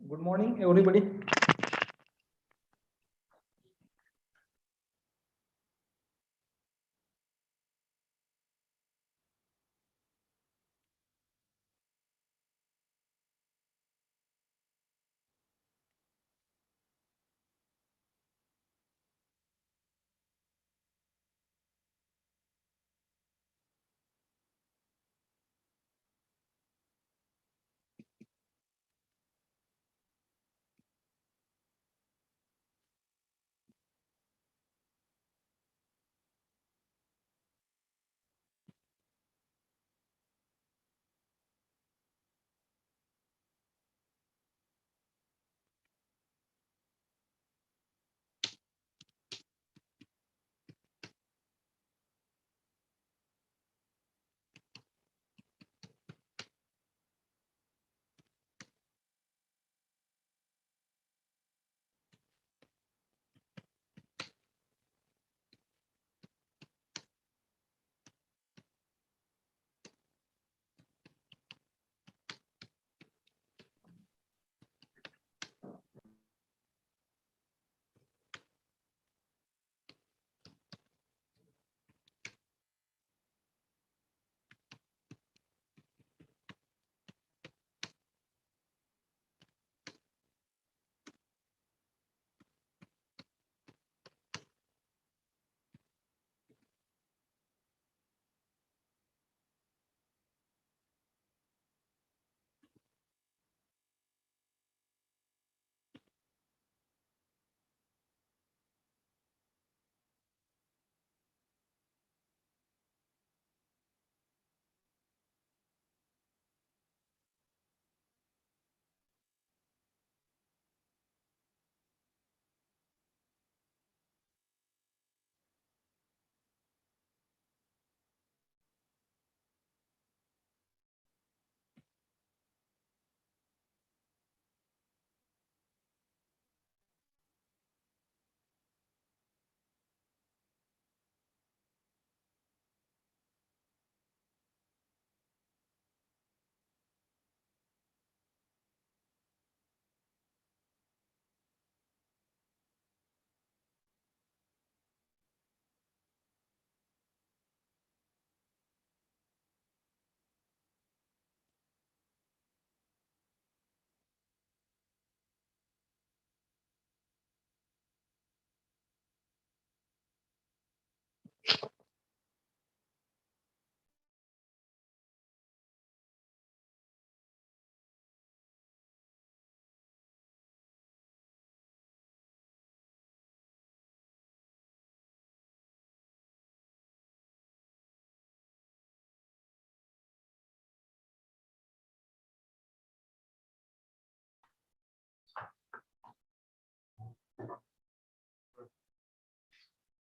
Good morning, everybody.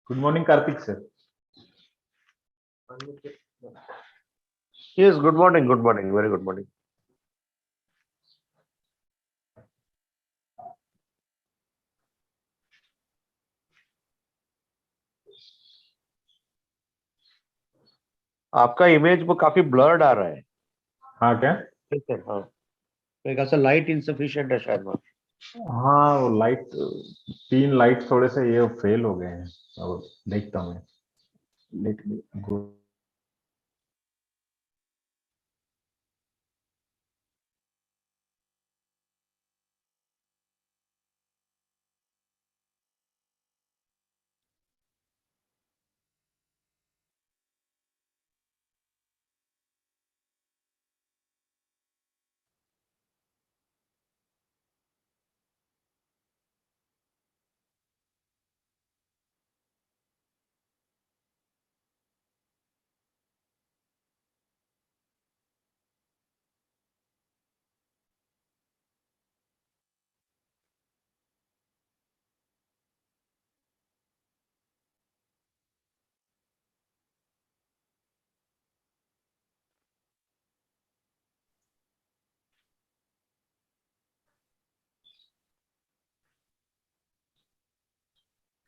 Good morning, Karthik sir. Yes, good morning, very good morning. आपका image वो काफी blurred आ रहा है। हाँ क्या? हाँ, मेरे ख्याल से लाइट इनसफिशिएंट है शायद वहाँ। हाँ, वो लाइट 3 लाइट थोड़े से ये फेल हो गए हैं। अब देखता हूँ मैं। Let me go.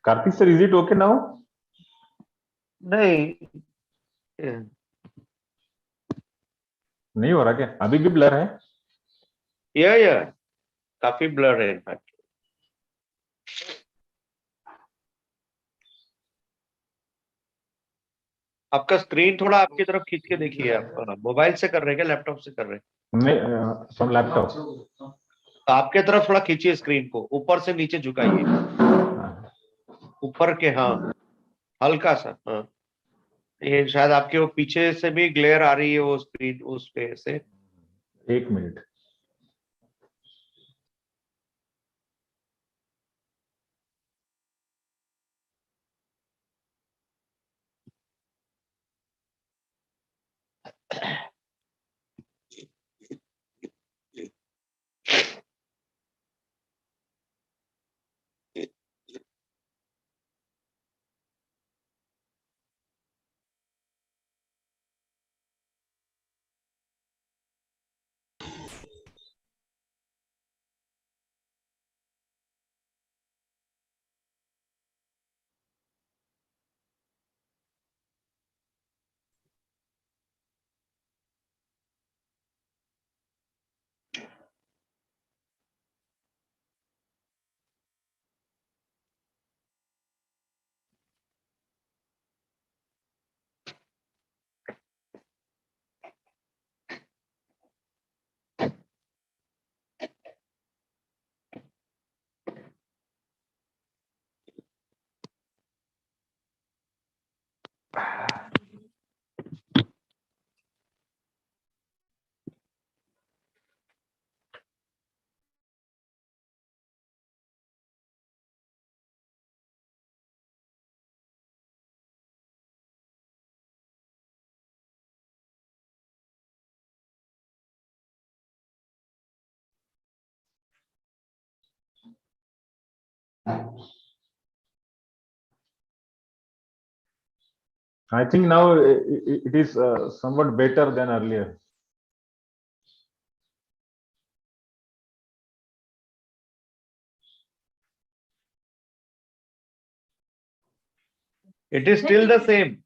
Kartik sir, is it okay now? नहीं, नहीं हो रहा क्या? अभी भी ब्लर है? या काफी ब्लर है इनफैक्ट। आपका स्क्रीन थोड़ा आपकी तरफ खींच के देखिए। आप मोबाइल से कर रहे हैं क्या, लैपटॉप से कर रहे हैं? नहीं, फ्रॉम लैपटॉप। तो आपके तरफ थोड़ा खींचिए स्क्रीन को, ऊपर से नीचे झुकाइए, ऊपर के, हाँ हल्का सा, हाँ। ये शायद आपके वो पीछे से भी ग्लेयर आ रही है वो स्क्रीन उस पे से। 1 minute. I think now it is somewhat better than earlier. It is still the same.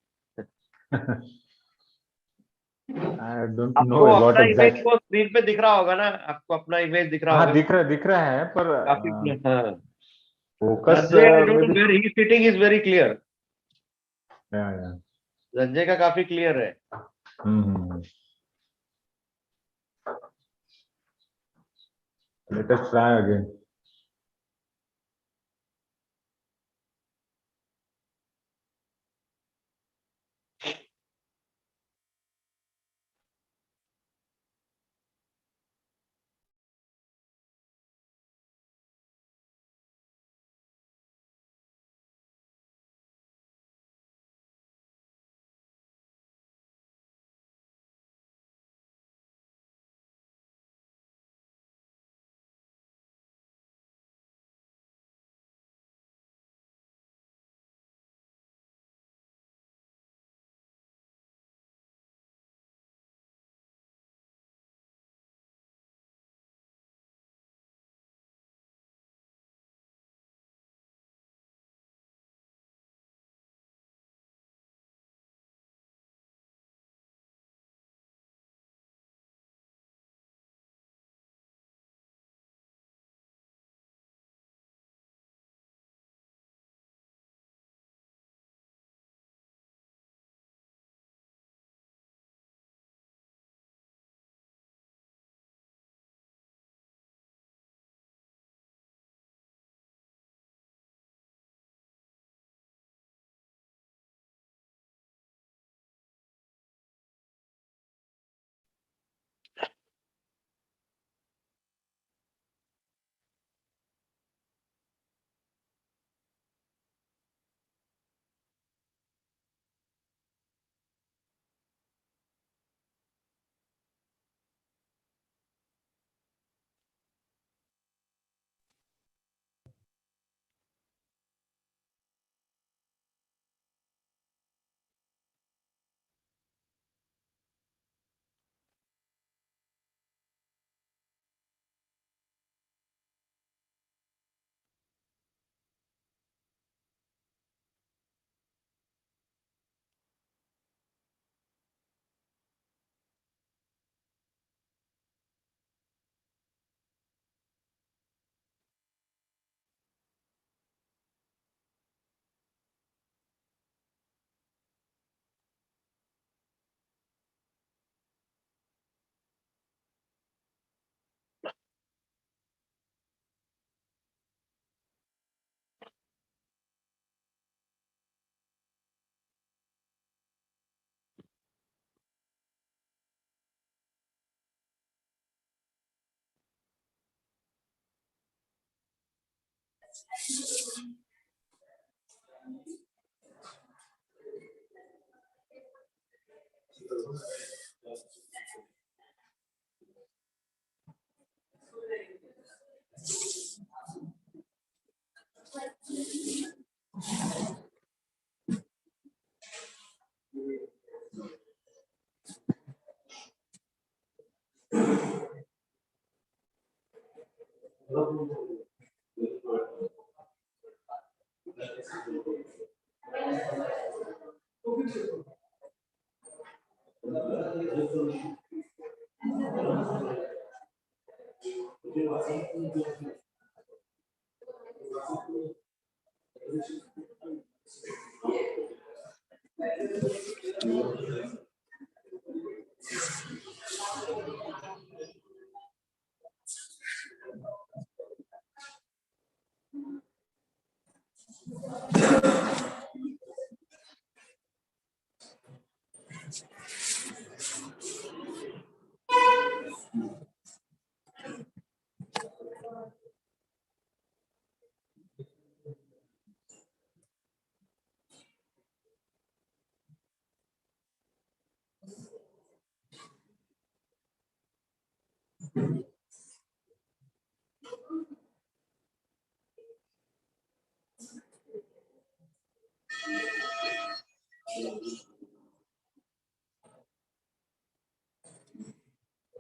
I don't know आपको what अपना इमेज exact. को स्क्रीन पे दिख रहा होगा ना, आपको अपना इमेज दिख रहा हाँ, होगा दिख रहा है, पर काफी। हाँ, फोकस संजय, I don't में know भी. where he is sitting is very clear। Yeah. Sanjay का काफी क्लियर है। Hmm. Let us try again.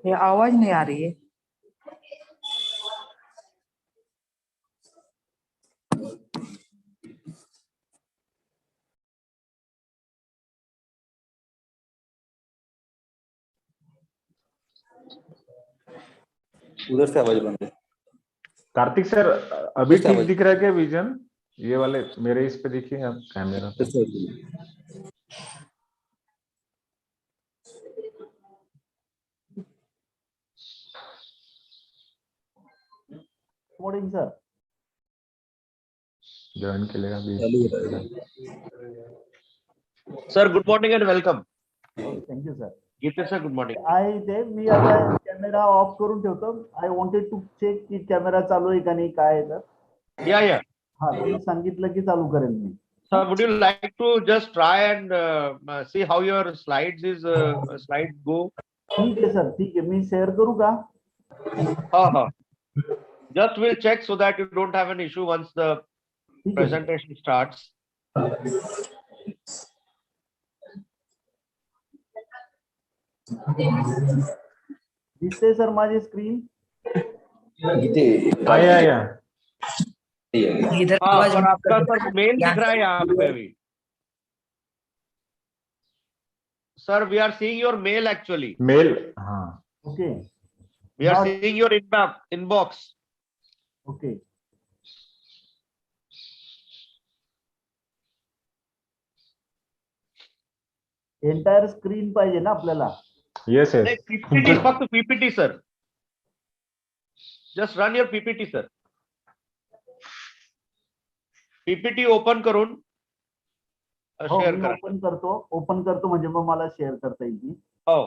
ये आवाज नहीं आ रही है। उधर से आवाज बंद है। कार्तिक सर अभी ठीक दिख रहा है क्या विजन? ये वाले मेरे इस पे देखिए आप कैमरा पे। Morning sir. ज्वाइन के लिए अभी sir good morning and welcome. Thank you sir. Gite sir good morning. ते मी आता कॅमेरा ऑफ करून ठेवतो. आय वॉन्टेड टू चेक की कॅमेरा चालू आहे का नाही काय आहे तर. या हा तुम्ही सांगितलं की चालू करेल मी. Sir, would you like to just try and see how your slides go? ठीक आहे सर, ठीक आहे. मी शेअर करू का? Just we'll check so that you don't have an issue once the presentation starts. दिसते सर माझी स्क्रीन? या इधर पर आपका सर मेल दिख रहा है यहाँ पे भी. Sir, we are seeing your mail actually. Mail. हाँ. Okay. We are seeing your inbox. Okay. Entire screen पाहिजे ना आपल्याला? Yes. PPT फक्त PPT sir. Just run your PPT sir. PPT open करून शेअर करा. ओपन करतो म्हणजे मग मला शेअर करता येईल ती. हो.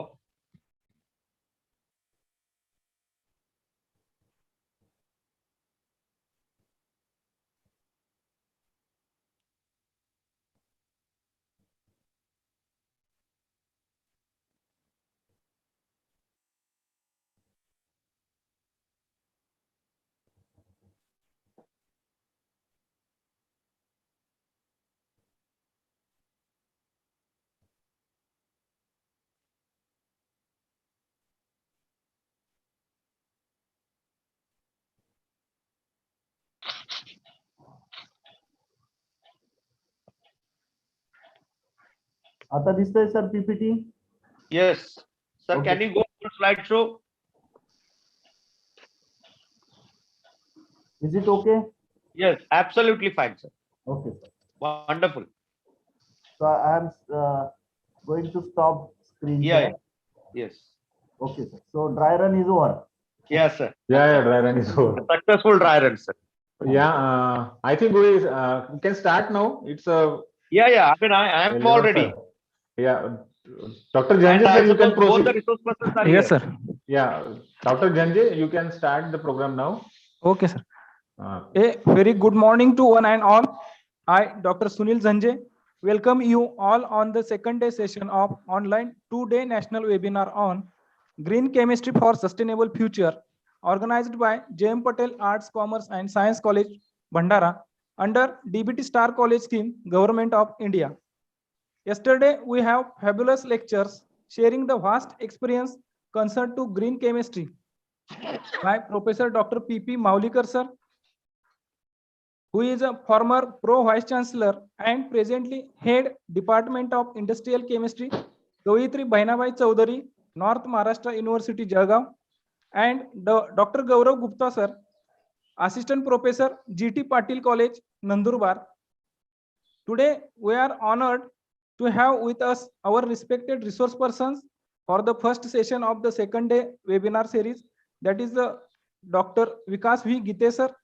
आता दिसतंय sir PPT? Yes. Sir, Okay. can you go to slideshow? Is it okay? Yes, absolutely fine, sir. Okay, sir. Wonderful. So I am going to stop screen share. Yes. Okay, sir. So dry run is over. Yes, sir. Yeah, dry run is over. Successful dry run, sir. Yeah, I think we can start now. It's a. Yeah. I mean, I am already. Sir. Yeah, Dr. Janjay, sir, you can Both the proceed. resource persons are Yes, here. sir. Yeah, Dr. Janjay, you can start the program now. Okay, sir. A very good morning to one and all. I, Dr. Sunil Zanje, welcome you all on the second day session of online 2-day national webinar on Green Chemistry for Sustainable Future, organized by J.M. Patel Arts, Commerce and Science College, Bhandara, under DBT Star College scheme, Government of India. Yesterday, we have fabulous lectures sharing the vast experience concerned to green chemistry by Professor Dr. P.P. Maulikar, sir, who is a former Pro Vice Chancellor and presently Head Department of Industrial Chemistry, Gavitri Bhainabai Chaudhary, North Maharashtra University, Jalgaon, and Dr. Gaurav Gupta, sir, Assistant Professor, GT Patil College, Nandurbar. Today, we are honored to have with us our respected resource persons for the first session of the second day webinar series, that is the Dr. Vikas V. Gite, sir,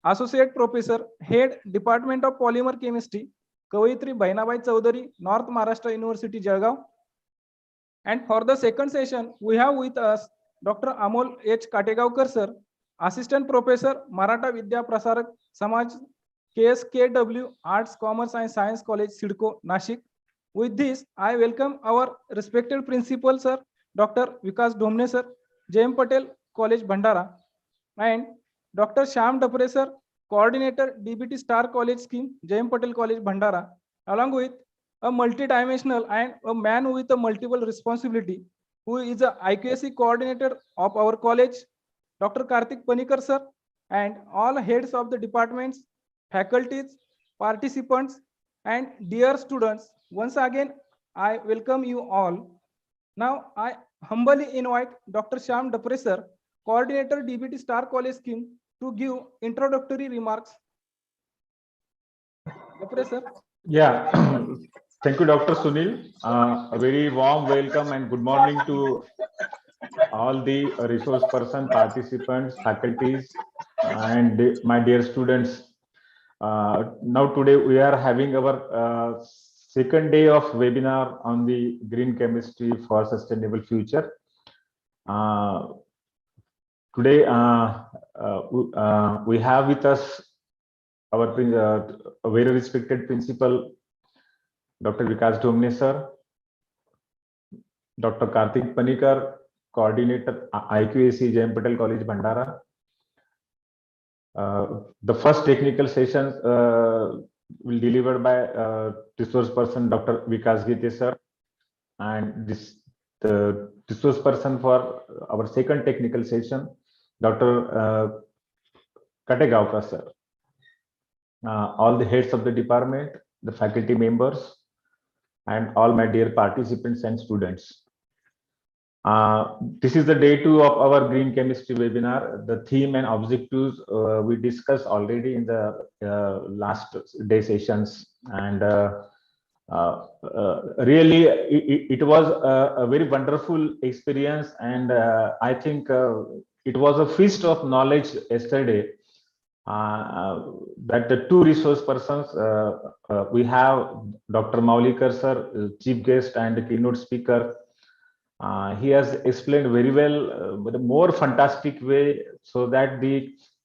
Associate Professor, Head Department of Polymer Chemistry, Kavitri Bhainabai Chaudhary, North Maharashtra University, Jalgaon. And for the second session, we have with us Dr. Amol H. Kategaonkar, sir, Assistant Professor, Maratha Vidya Prasarak Samaj, KSKW, Arts, Commerce and Science College, Sidco, Nashik. With this, I welcome our respected principal, sir, Dr. Vikas Dhomne, sir, J.M. Patel College, Bhandara, and Dr. Shyam Dapre, sir, Coordinator, DBT Star College Scheme, J.M. Patel College, Bhandara, along with a multidimensional and a man with a multiple responsibility, who is a IQAC coordinator of our college, Dr. Karthik Panikar, sir, and all heads of the departments, faculties, participants, and dear students. Once again, I welcome you all. Now, I humbly invite Dr. Shyam Dapre, sir, Coordinator, DBT Star College Scheme, to give introductory remarks. Dapre, sir. Yeah, thank you, Dr. Sunil. A very warm welcome and good morning to all the resource person, participants, faculties, and my dear students. Now today we are having our second day of webinar on the green chemistry for sustainable future. Today we have with us our very respected principal, Dr. Vikas Dhomne, sir, Dr. Karthik Panikar, Coordinator, IQAC, J.M. Patel College, Bhandara. The first technical session will be delivered by resource person, Dr. Vikas Gite, sir, and the resource person for our second technical session, Dr. Kategaonkar, sir. All the heads of the department, the faculty members, and all my dear participants and students. This is the day 2 of our green chemistry webinar. The theme and objectives we discussed already in the last day sessions, and really it was a very wonderful experience, and I think it was a feast of knowledge yesterday. That the two resource persons we have Dr. Maulikar, sir, chief guest and keynote speaker. He has explained very well with a more fantastic way, so that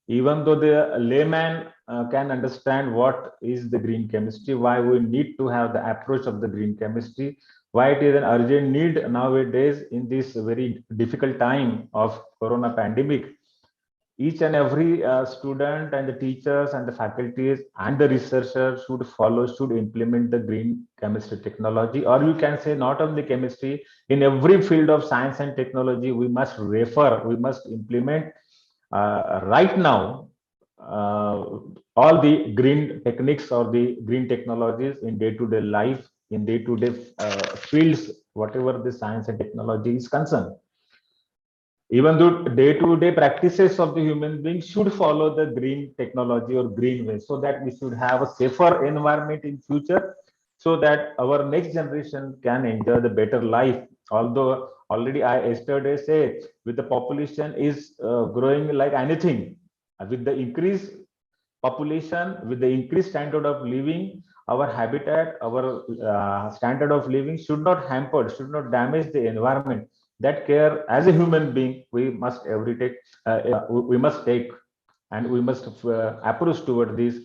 even though the layman can understand what is the green chemistry, why we need to have the approach of the green chemistry, why it is an urgent need nowadays in this very difficult time of corona pandemic. Each and every student and the teachers and the faculties and the researchers should implement the green chemistry technology, or you can say not only chemistry, in every field of science and technology we must implement right now all the green techniques or the green technologies in day-to-day life, in day-to-day fields, whatever the science and technology is concerned. Even though day-to-day practices of the human being should follow the green technology or green way, so that we should have a safer environment in future, so that our next generation can enjoy the better life. Although already I yesterday said, with the population is growing like anything, with the increased population, with the increased standard of living, our habitat, our standard of living should not hamper, should not damage the environment. That care as a human being we must take. and we must approach toward this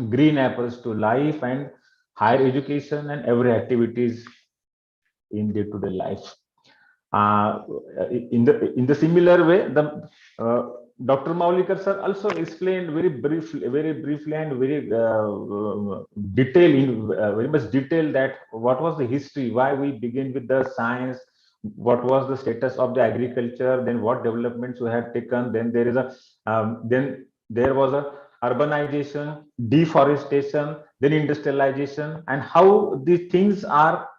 green approach to life and higher education and every activities in day-to-day life. In the similar way, the Dr. Maulikar sir also explained very briefly and very very much detail that what was the history, why we begin with the science, what was the status of the agriculture, then what developments we have taken, then there is a then there was a urbanization, deforestation, then industrialization, and how these things are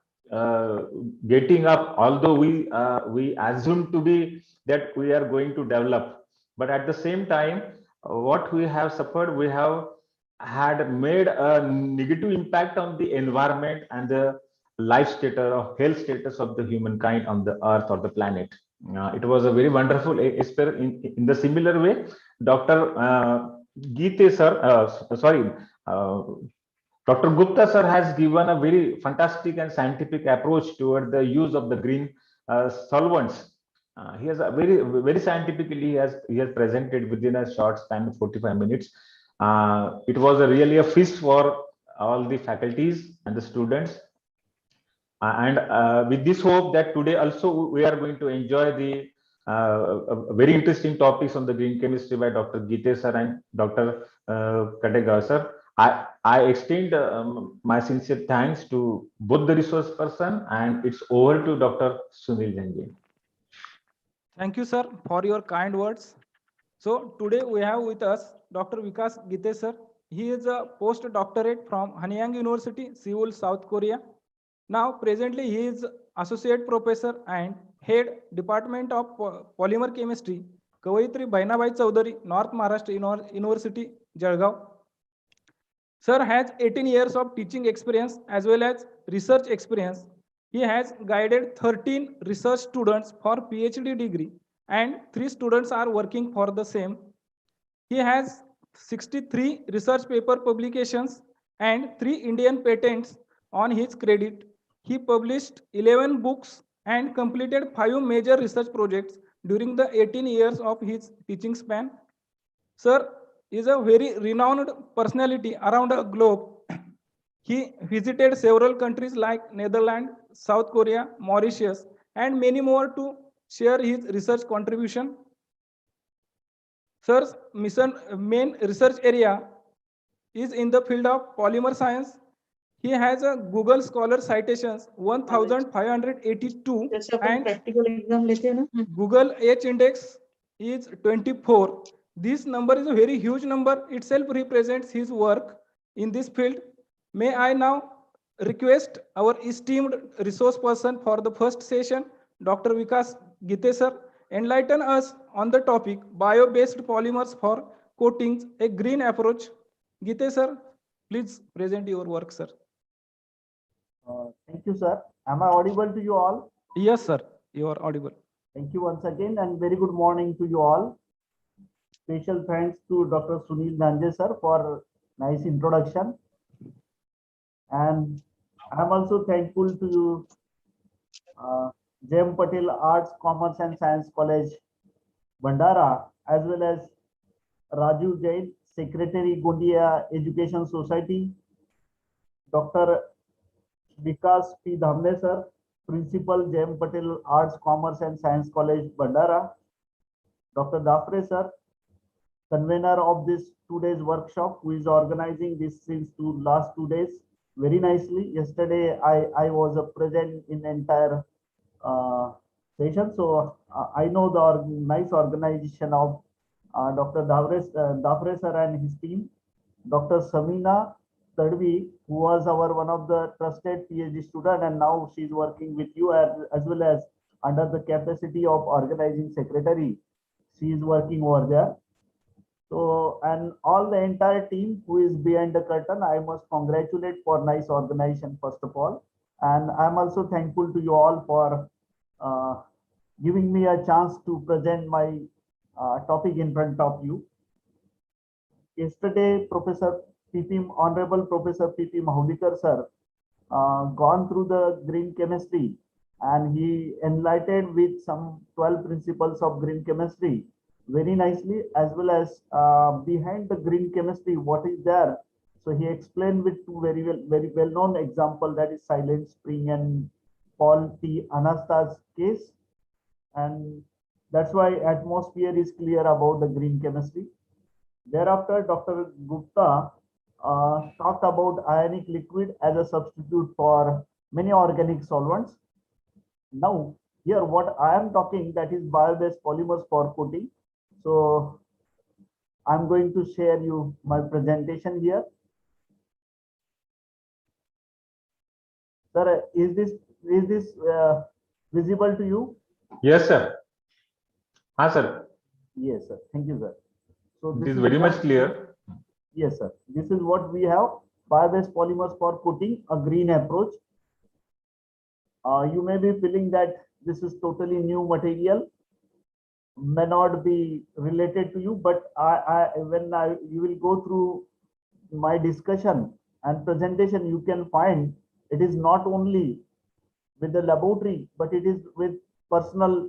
getting up, although we assume to be that we are going to develop, but at the same time what we have suffered, we have had made a negative impact on the environment and the life status or health status of the humankind on the earth or the planet. It was a very wonderful in the similar way. Dr. Geete sir, Dr. Gupta sir has given a very fantastic and scientific approach toward the use of the green solvents. He has a very scientifically he has presented within a short span of 45 minutes. It was really a feast for all the faculties and the students. And with this hope that today also we are going to enjoy the very interesting topics on the green chemistry by Dr. Geete sir and Dr. Kadegawa sir. I extend my sincere thanks to both the resource person, and it's over to Dr. Sunil Janji. Thank you, sir, for your kind words. So today we have with us Dr. Vikas Geete sir. He is a postdoctorate from Hanyang University, Seoul, South Korea. Now presently he is associate professor and head department of polymer chemistry, Kavaitri Bainabai Chaudhary, North Maharashtra University, Jalgaon. Sir has 18 years of teaching experience as well as research experience. He has guided 13 research students for PhD degree and 3 students are working for the same. He has 63 research paper publications and 3 Indian patents on his credit. He published 11 books and completed 5 major research projects during the 18 years of his teaching span. Sir is a very renowned personality around the globe. He visited several countries like Netherlands, South Korea, Mauritius, and many more to share his research contribution. Sir's main research area is in the field of polymer science. He has a Google Scholar citations 1582 and practical exam Google H index is 24. This number is a very huge number, itself represents his work in this field. May I now request our esteemed resource person for the first session, Dr. Vikas Geete sir, enlighten us on the topic bio-based polymers for coatings, a green approach. Geete sir, please present your work, sir. Thank you, sir. Am I audible to you all? Yes, sir, you are audible. Thank you once again, and very good morning to you all. Special thanks to Dr. Sunil Janji sir for nice introduction. And I'm also thankful to J.M. Patel Arts, Commerce and Science College, Bandara, as well as Rajiv Jain, Secretary, Gondia Education Society, Dr. Vikas P. Dhamne sir, Principal, J.M. Patel Arts, Commerce and Science College, Bandara, Dr. Dafre sir, convener of this 2 days workshop, who is organizing this since last 2 days very nicely. Yesterday I was present in entire session, so I know the nice organization of Dr. Dafre sir and his team. Dr. Samina Tadvi, who was our one of the trusted PhD student, and now she's working with you as well as under the capacity of organizing secretary. She is working over there. So, and all the entire team who is behind the curtain, I must congratulate for nice organization, first of all. And I'm also thankful to you all for giving me a chance to present my topic in front of you. Yesterday, Honorable Professor P.P. Maulikar sir gone through the green chemistry, and he enlightened with some 12 principles of green chemistry, very nicely, as well as behind the green chemistry, what is there. So he explained with two very well known example, that is Silent Spring and Paul T. Anasta's case. And that's why atmosphere is clear about the green chemistry. Thereafter, Dr. Gupta talked about ionic liquid as a substitute for many organic solvents. Now, here what I am talking, that is bio-based polymers for coating. So I'm going to share you my presentation here. Sir, is this visible to you? Yes, sir. Ah, sir. Yes, sir. Thank you, sir. So It is very much what- clear. Yes, sir. This is what we have. Bio-based polymers for coating, a green approach. You may be feeling that this is totally new material, may not be related to you, but you will go through my discussion and presentation, you can find it is not only with the laboratory, but it is with personal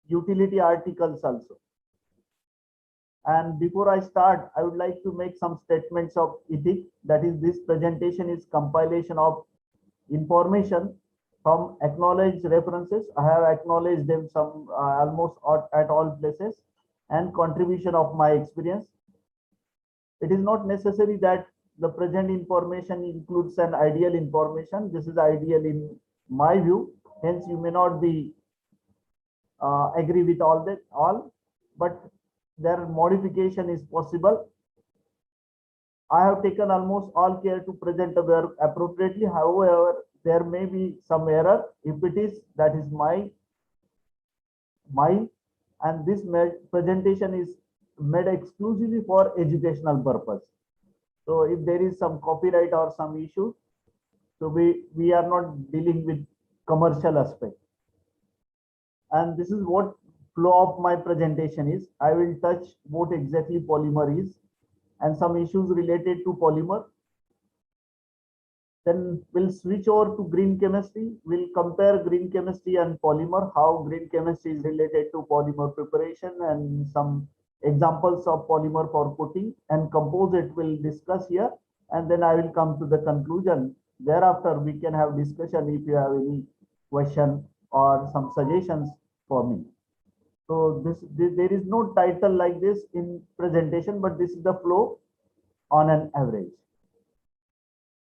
utility articles also. And before I start, I would like to make some statements of ethics. That is, this presentation is compilation of information from acknowledged references. I have acknowledged them some almost at all places, and contribution of my experience. It is not necessary that the present information includes an ideal information. This is ideal in my view. Hence, you may not be agree with all, but their modification is possible. I have taken almost all care to present the work appropriately. However, there may be some error. If it is, that is my and this presentation is made exclusively for educational purpose. So if there is some copyright or some issue, so we are not dealing with commercial aspect. And this is what flow of my presentation is. I will touch what exactly polymer is and some issues related to polymer. Then we'll switch over to green chemistry. We'll compare green chemistry and polymer, how green chemistry is related to polymer preparation, and some examples of polymer for coating, and composite we'll discuss here. And then I will come to the conclusion. Thereafter, we can have discussion if you have any question or some suggestions for me. So there is no title like this in presentation, but this is the flow on an average.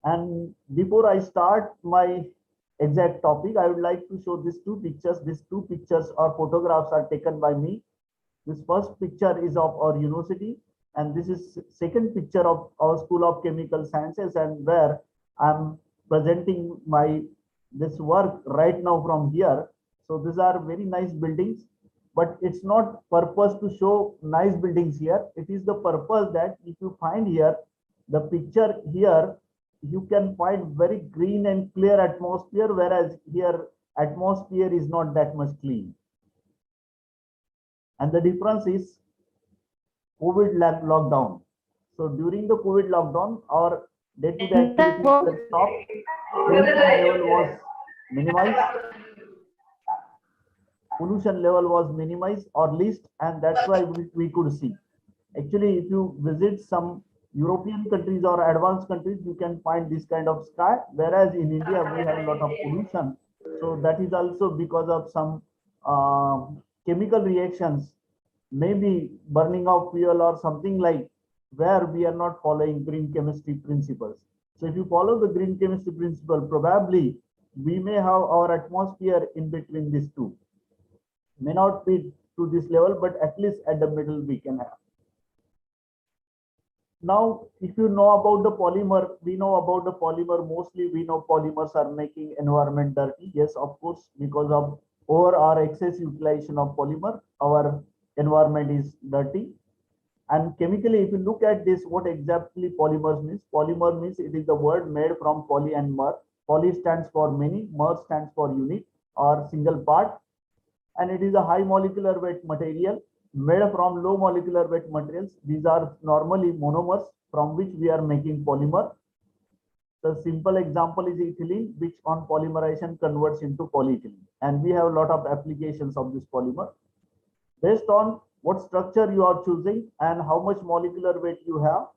And before I start my exact topic, I would like to show these two pictures. These two pictures or photographs are taken by me. This first picture is of our university, and this is second picture of our School of Chemical Sciences, and where I'm presenting this work right now from here. So these are very nice buildings, but it's not purpose to show nice buildings here. It is the purpose that if you find here the picture here, you can find very green and clear atmosphere, whereas here atmosphere is not that much clean. And the difference is COVID lockdown. So during the COVID lockdown, our day-to-day activities were stopped. Pollution level was minimized or least, and that's why we could see. Actually, if you visit some European countries or advanced countries, you can find this kind of sky, whereas in India we have a lot of pollution. So that is also because of some chemical reactions, maybe burning of fuel or something like, where we are not following green chemistry principles. So if you follow the green chemistry principle, probably we may have our atmosphere in between these two. May not be to this level, but at least at the middle we can have. Now, if you know about the polymer, we know about the polymer. Mostly we know polymers are making environment dirty. Yes, of course, because of over or excess utilization of polymer, our environment is dirty. And chemically, if you look at this, what exactly polymers means? Polymer means it is the word made from poly and mer. Poly stands for many, mer stands for unit or single part. And it is a high molecular weight material made from low molecular weight materials. These are normally monomers from which we are making polymer. The simple example is ethylene, which on polymerization converts into polyethylene. And we have a lot of applications of this polymer. Based on what structure you are choosing, and how much molecular weight you have.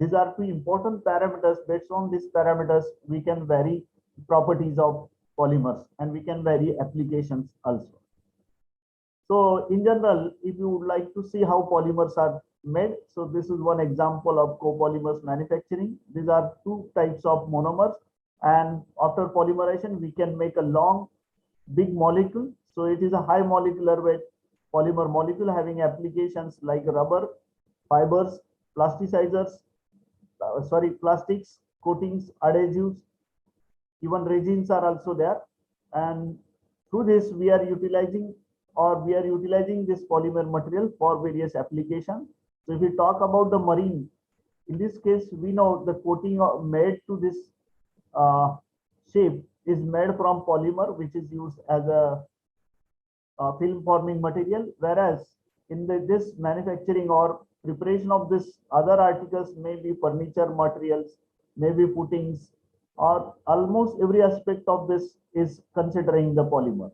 These are two important parameters. Based on these parameters, we can vary properties of polymers and we can vary applications also. So in general, if you would like to see how polymers are made, so this is one example of copolymers manufacturing. These are two types of monomers, and after polymerization, we can make a long, big molecule. So it is a high molecular weight polymer molecule having applications like rubber, fibers, plasticizers, plastics, coatings, adhesives, even resins are also there. And through this, we are utilizing this polymer material for various applications. So if we talk about the marine, in this case, we know the coating made to this shape is made from polymer, which is used as a film forming material, whereas in this manufacturing or preparation of this other articles may be furniture materials, maybe footings, or almost every aspect of this is considering the polymer.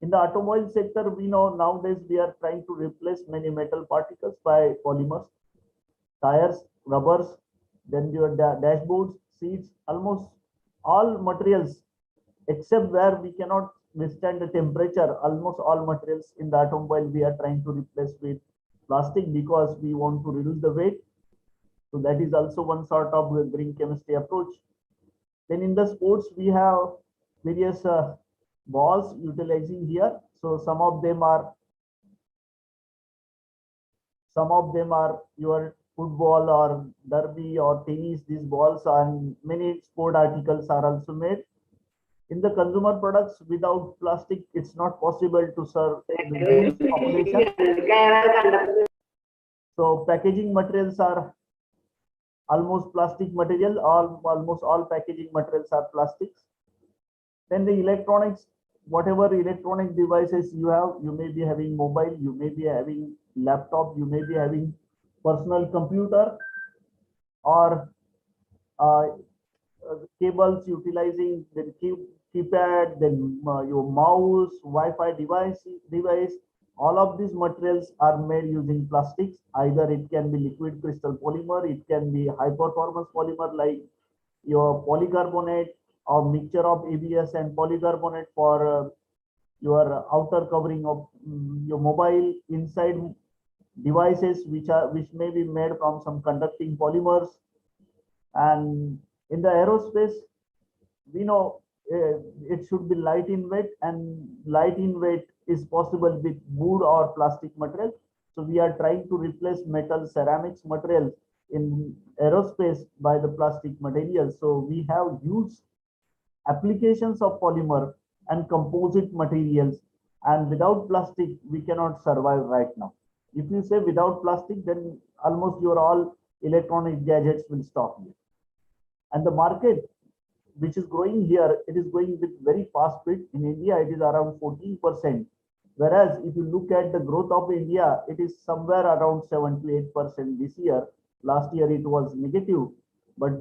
In the automobile sector, we know nowadays we are trying to replace many metal particles by polymers, tires, rubbers, then your dashboards, seats, almost all materials, except where we cannot withstand the temperature, almost all materials in the automobile we are trying to replace with plastic because we want to reduce the weight. So that is also one sort of green chemistry approach. Then in the sports, we have various balls utilizing here. So some of them are your football or derby or tennis. These balls and many sport articles are also made. In the consumer products, without plastic, it's not possible to serve the population. So packaging materials are almost plastic material. Almost all packaging materials are plastics. Then the electronics, whatever electronic devices you have, you may be having mobile, you may be having laptop, you may be having personal computer, or cables utilizing the keypad, then your mouse, Wi-Fi device. All of these materials are made using plastics. Either it can be liquid crystal polymer, it can be high performance polymer like your polycarbonate or mixture of ABS and polycarbonate for your outer covering of your mobile, inside devices which may be made from some conducting polymers. And in the aerospace, we know it should be light in weight, and light in weight is possible with wood or plastic material. So we are trying to replace metal ceramics materials in aerospace by the plastic materials. So we have huge applications of polymer and composite materials, and without plastic we cannot survive right now. If you say without plastic, then almost your all electronic gadgets will stop here. And the market which is growing here, it is going with very fast speed. In India, it is around 14%. Whereas if you look at the growth of India, it is somewhere around 7 to 8% this year. Last year it was negative, but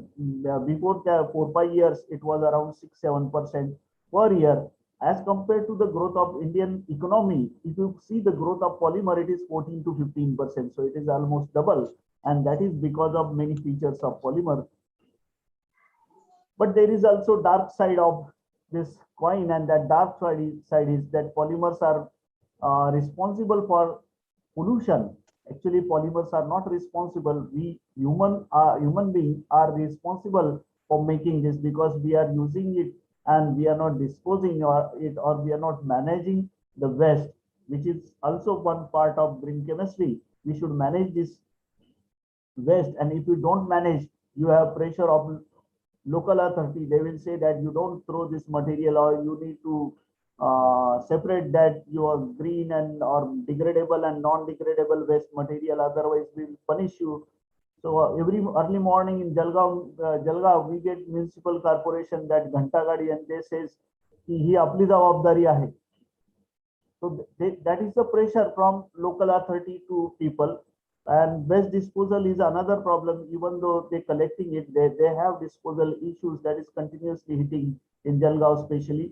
before 4-5 years, it was around 6-7% per year. As compared to the growth of Indian economy, if you see the growth of polymer, it is 14 to 15%. So it is almost double, and that is because of many features of polymer. But there is also dark side of this coin, and that dark side is that polymers are responsible for pollution. Actually, polymers are not responsible. We human beings are responsible for making this because we are using it and we are not disposing it, or we are not managing the waste, which is also one part of green chemistry. We should manage this waste, and if you don't manage, you have pressure of local authority. They will say that you don't throw this material, or you need to separate that your green and or degradable and non-degradable waste material, otherwise we will punish you. So every early morning in Jalgaon, we get municipal corporation that Ghanta Gadi, and they says he apli jawabdari ahe. So that is the pressure from local authority to people. And waste disposal is another problem. Even though they're collecting it, they have disposal issues that is continuously hitting in Jalgaon especially.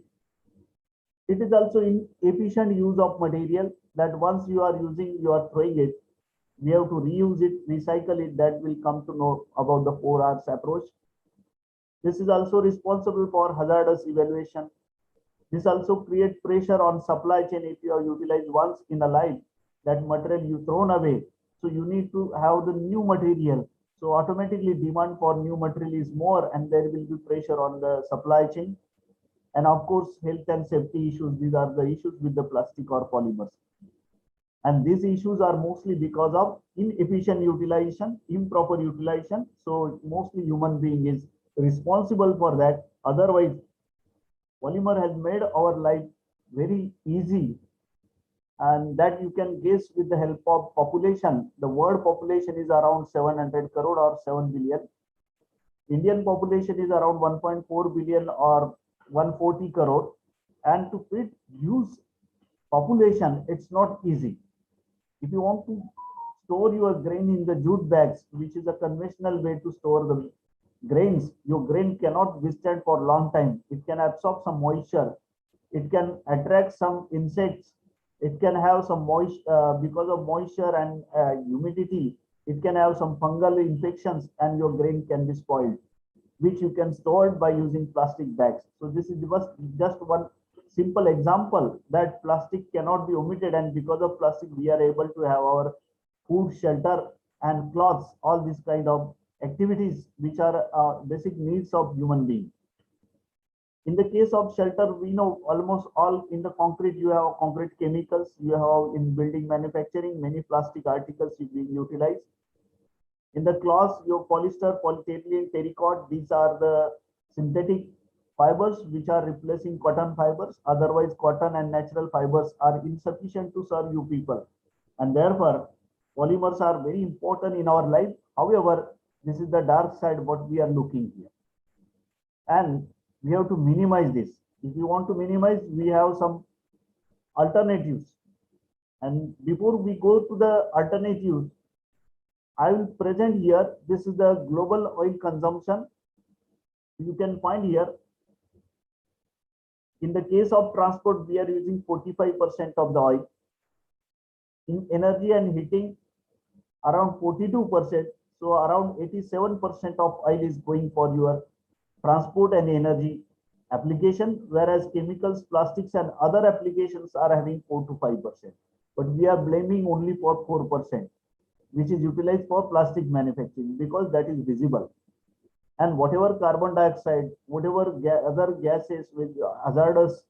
It is also inefficient use of material, that once you are using, you are throwing it. We have to reuse it, recycle it. That will come to know about the 4 Rs approach. This is also responsible for hazardous evaluation. This also creates pressure on supply chain. If you have utilized once in a life, that material you thrown away, so you need to have the new material. So automatically demand for new material is more, and there will be pressure on the supply chain. And of course, health and safety issues. These are the issues with the plastic or polymers. And these issues are mostly because of inefficient utilization, improper utilization. So mostly human being is responsible for that. Otherwise, polymer has made our life very easy, and that you can guess with the help of population. The world population is around 700 crore or 7 billion. Indian population is around 1.4 billion or 140 crore. And to fit huge population, it's not easy. If you want to store your grain in the jute bags, which is a conventional way to store the grains, your grain cannot withstand for a long time. It can absorb some moisture. It can attract some insects. It can have some moisture, because of moisture and humidity, it can have some fungal infections, and your grain can be spoiled, which you can store by using plastic bags. So this is just one simple example that plastic cannot be omitted, and because of plastic, we are able to have our food, shelter, and clothes, all these kind of activities which are basic needs of human being. In the case of shelter, we know almost all in the concrete, you have concrete chemicals, you have in building manufacturing, many plastic articles being utilized. In the cloth, your polyester, polyethylene, terracotta, these are the synthetic fibers which are replacing cotton fibers. Otherwise, cotton and natural fibers are insufficient to serve you people. And therefore, polymers are very important in our life. However, this is the dark side what we are looking here. And we have to minimize this. If you want to minimize, we have some alternatives. And before we go to the alternatives, I will present here, this is the global oil consumption. You can find here, in the case of transport, we are using 45% of the oil. In energy and heating, around 42%. So around 87% of oil is going for your transport and energy application, whereas chemicals, plastics, and other applications are having 4 to 5%. But we are blaming only for 4%, which is utilized for plastic manufacturing, because that is visible. And whatever carbon dioxide, whatever other gases with hazardous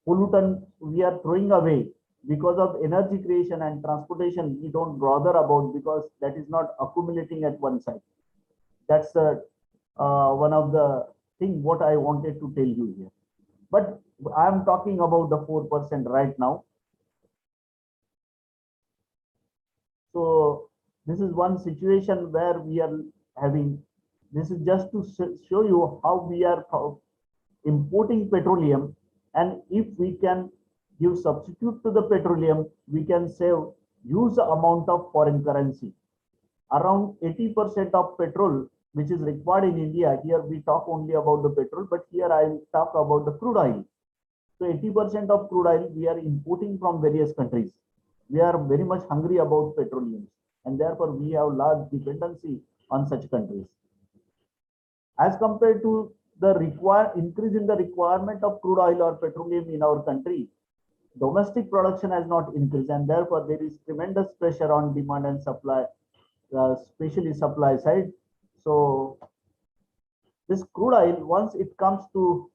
pollutant we are throwing away because of energy creation and transportation, we don't bother about, because that is not accumulating at one side. That's one of the thing what I wanted to tell you here. But I'm talking about the 4% right now. So this is one situation where we are having. This is just to show you how we are importing petroleum, and if we can give substitute to the petroleum, we can save huge amount of foreign currency. Around 80% of petrol which is required in India, here we talk only about the petrol, but here I will talk about the crude oil. So 80% of crude oil we are importing from various countries. We are very much hungry about petroleum, and therefore we have large dependency on such countries. As compared to the increase in the requirement of crude oil or petroleum in our country, domestic production has not increased, and therefore there is tremendous pressure on demand and supply, especially supply side. So this crude oil, once it comes to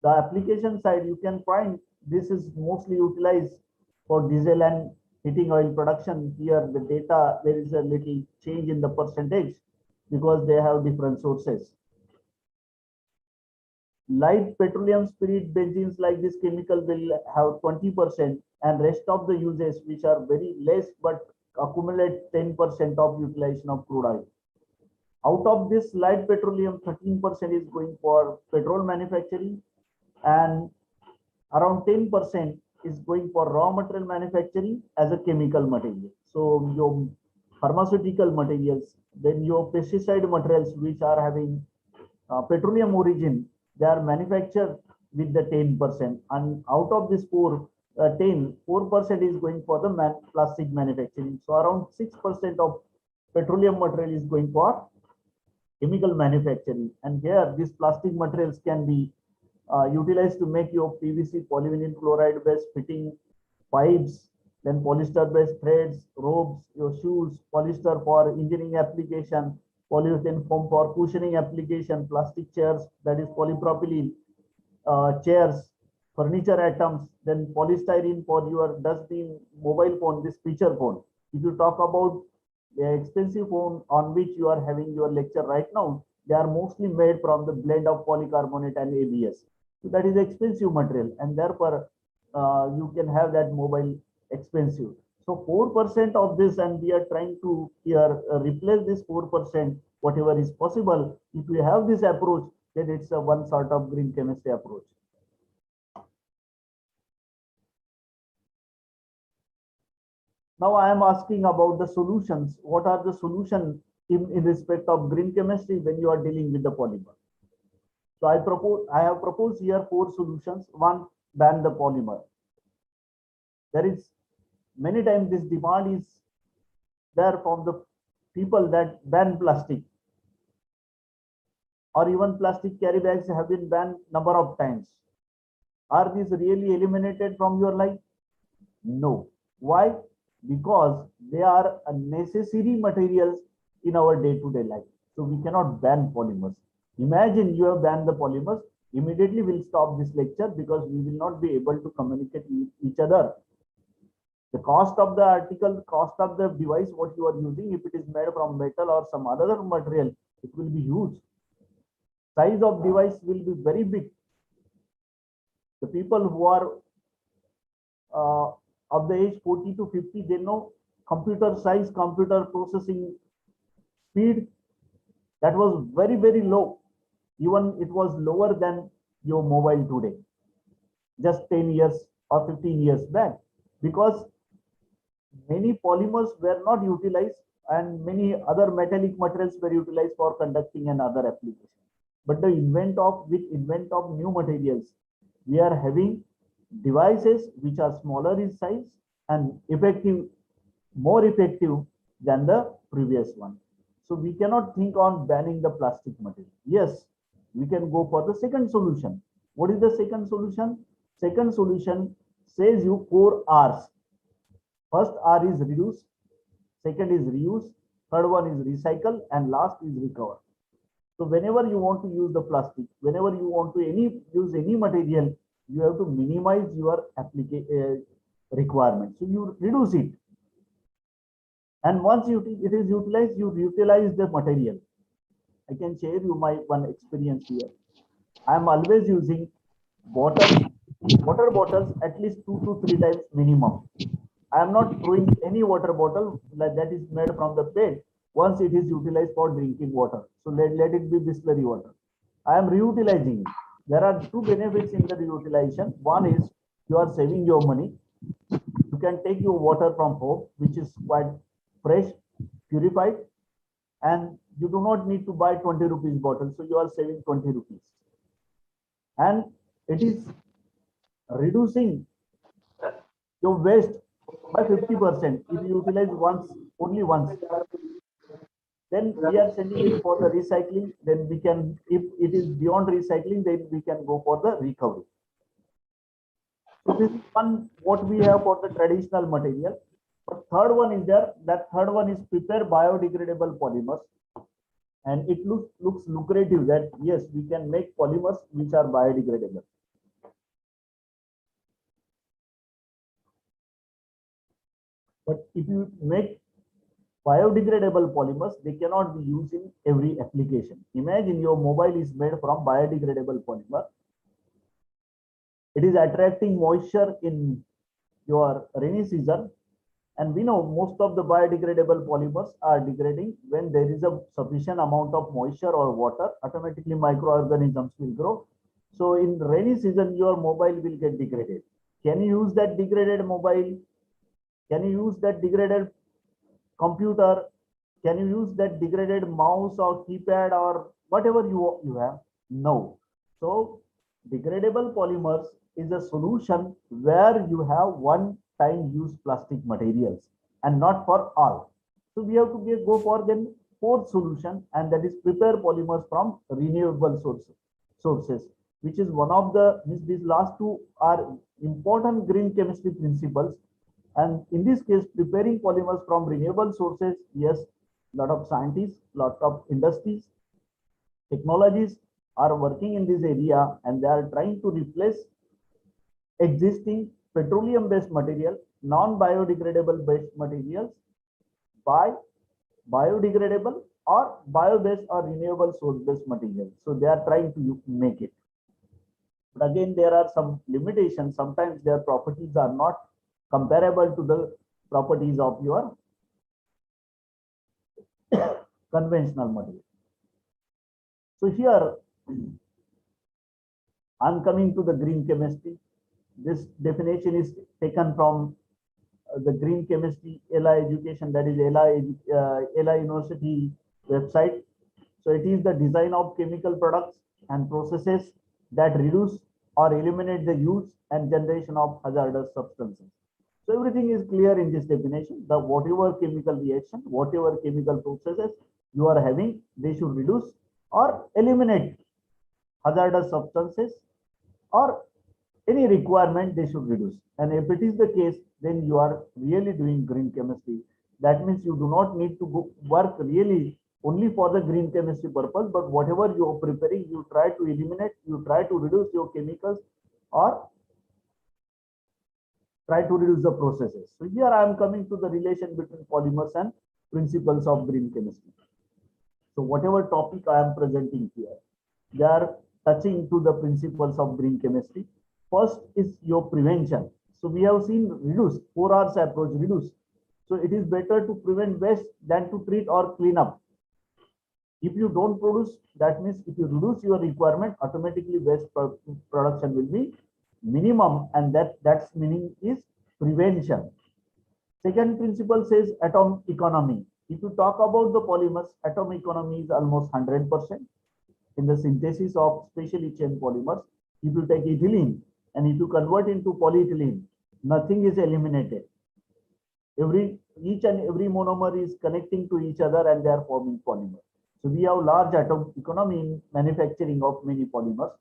the application side, you can find this is mostly utilized for diesel and heating oil production. Here the data, there is a little change in the percentage because they have different sources. Light petroleum spirit benzenes like this chemical will have 20%, and rest of the uses which are very less but accumulate 10% of utilization of crude oil. Out of this light petroleum, 13% is going for petrol manufacturing, and around 10% is going for raw material manufacturing as a chemical material. So your pharmaceutical materials, then your pesticide materials which are having petroleum origin, they are manufactured with the 10%, and out of this 4% is going for the plastic manufacturing. So around 6% of petroleum material is going for chemical manufacturing. And here these plastic materials can be utilized to make your PVC polyvinyl chloride based fitting pipes, then polyester based threads, robes, your shoes, polyester for engineering application, polyurethane foam for cushioning application, plastic chairs, that is polypropylene chairs, furniture items, then polystyrene for your dustbin, mobile phone, this feature phone. If you talk about the expensive phone on which you are having your lecture right now, they are mostly made from the blend of polycarbonate and ABS. So that is expensive material, and therefore you can have that mobile expensive. So 4% of this, and we are trying to here replace this 4%, whatever is possible. If we have this approach, then it's a one sort of green chemistry approach. Now I am asking about the solutions. What are the solutions in respect of green chemistry when you are dealing with the polymer? So I have proposed here 4 solutions. One, ban the polymer. There is many times this demand is there from the people that ban plastic, or even plastic carry bags have been banned number of times. Are these really eliminated from your life? No. Why? Because they are a necessary materials in our day-to-day life. So we cannot ban polymers. Imagine you have banned the polymers, immediately we'll stop this lecture because we will not be able to communicate with each other. The cost of the article, cost of the device, what you are using, if it is made from metal or some other material, it will be huge. Size of device will be very big. The people who are of the age 40 to 50, they know computer size, computer processing speed, that was very, very low. Even it was lower than your mobile today, just 10 years or 15 years back, because many polymers were not utilized and many other metallic materials were utilized for conducting and other applications. But the invent of new materials, we are having devices which are smaller in size and effective, more effective than the previous one. So we cannot think on banning the plastic material. Yes, we can go for the second solution. What is the second solution? Second solution says you 4 R's. First R is reduce, second is reuse, third one is recycle, and last is recover. So whenever you want to use the plastic, whenever you want to use any material, you have to minimize your requirement. So you reduce it. And once it is utilized, you utilize the material. I can share you my one experience here. I am always using water bottles at least 2 to 3 times minimum. I am not throwing any water bottle like that is made from the PET once it is utilized for drinking water. So let it be Bisleri water. I am reutilizing it. There are 2 benefits in the reutilization. One is you are saving your money. You can take your water from home, which is quite fresh, purified, and you do not need to buy 20 rupees bottle. So you are saving 20 rupees. And it is reducing your waste by 50% if you utilize only once. Then we are sending it for the recycling. Then we can, if it is beyond recycling, then we can go for the recovery. So this is one what we have for the traditional material. But third one is there. That third one is prepare biodegradable polymers, and it looks lucrative that yes, we can make polymers which are biodegradable. But if you make biodegradable polymers, they cannot be used in every application. Imagine your mobile is made from biodegradable polymer. It is attracting moisture in your rainy season. And we know most of the biodegradable polymers are degrading when there is a sufficient amount of moisture or water, automatically microorganisms will grow. So in rainy season, your mobile will get degraded. Can you use that degraded mobile? Can you use that degraded computer? Can you use that degraded mouse or keypad or whatever you have? No. So Degradable polymers is a solution where you have one-time use plastic materials and not for all. So we have to go for the fourth solution, and that is prepare polymers from renewable sources, which is one of the, these last two are important green chemistry principles. And in this case, preparing polymers from renewable sources, yes, lot of scientists, lot of industries, technologies are working in this area, and they are trying to replace existing petroleum based material, non-biodegradable based materials by biodegradable or bio-based or renewable source based materials. So they are trying to make it. But again, there are some limitations. Sometimes their properties are not comparable to the properties of your conventional material. So here I'm coming to the green chemistry. This definition is taken from the green chemistry LI education, that is LI University website. So it is the design of chemical products and processes that reduce or eliminate the use and generation of hazardous substances. So everything is clear in this definition. The whatever chemical reaction, whatever chemical processes you are having, they should reduce or eliminate hazardous substances, or any requirement they should reduce. And if it is the case, then you are really doing green chemistry. That means you do not need to work really only for the green chemistry purpose, but whatever you are preparing, you try to eliminate, you try to reduce your chemicals, or try to reduce the processes. So here I am coming to the relation between polymers and principles of green chemistry. So whatever topic I am presenting here, they are touching to the principles of green chemistry. First is your prevention. So we have seen reduce, 4 R's approach, reduce. So it is better to prevent waste than to treat or clean up. If you don't produce, that means if you reduce your requirement, automatically waste production will be minimum, and that's meaning is prevention. Second principle says atom economy. If you talk about the polymers, atom economy is almost 100% in the synthesis of specially chain polymers. If you take ethylene and if you convert into polyethylene, nothing is eliminated. Each and every monomer is connecting to each other and they are forming polymers. So we have large atom economy in manufacturing of many polymers.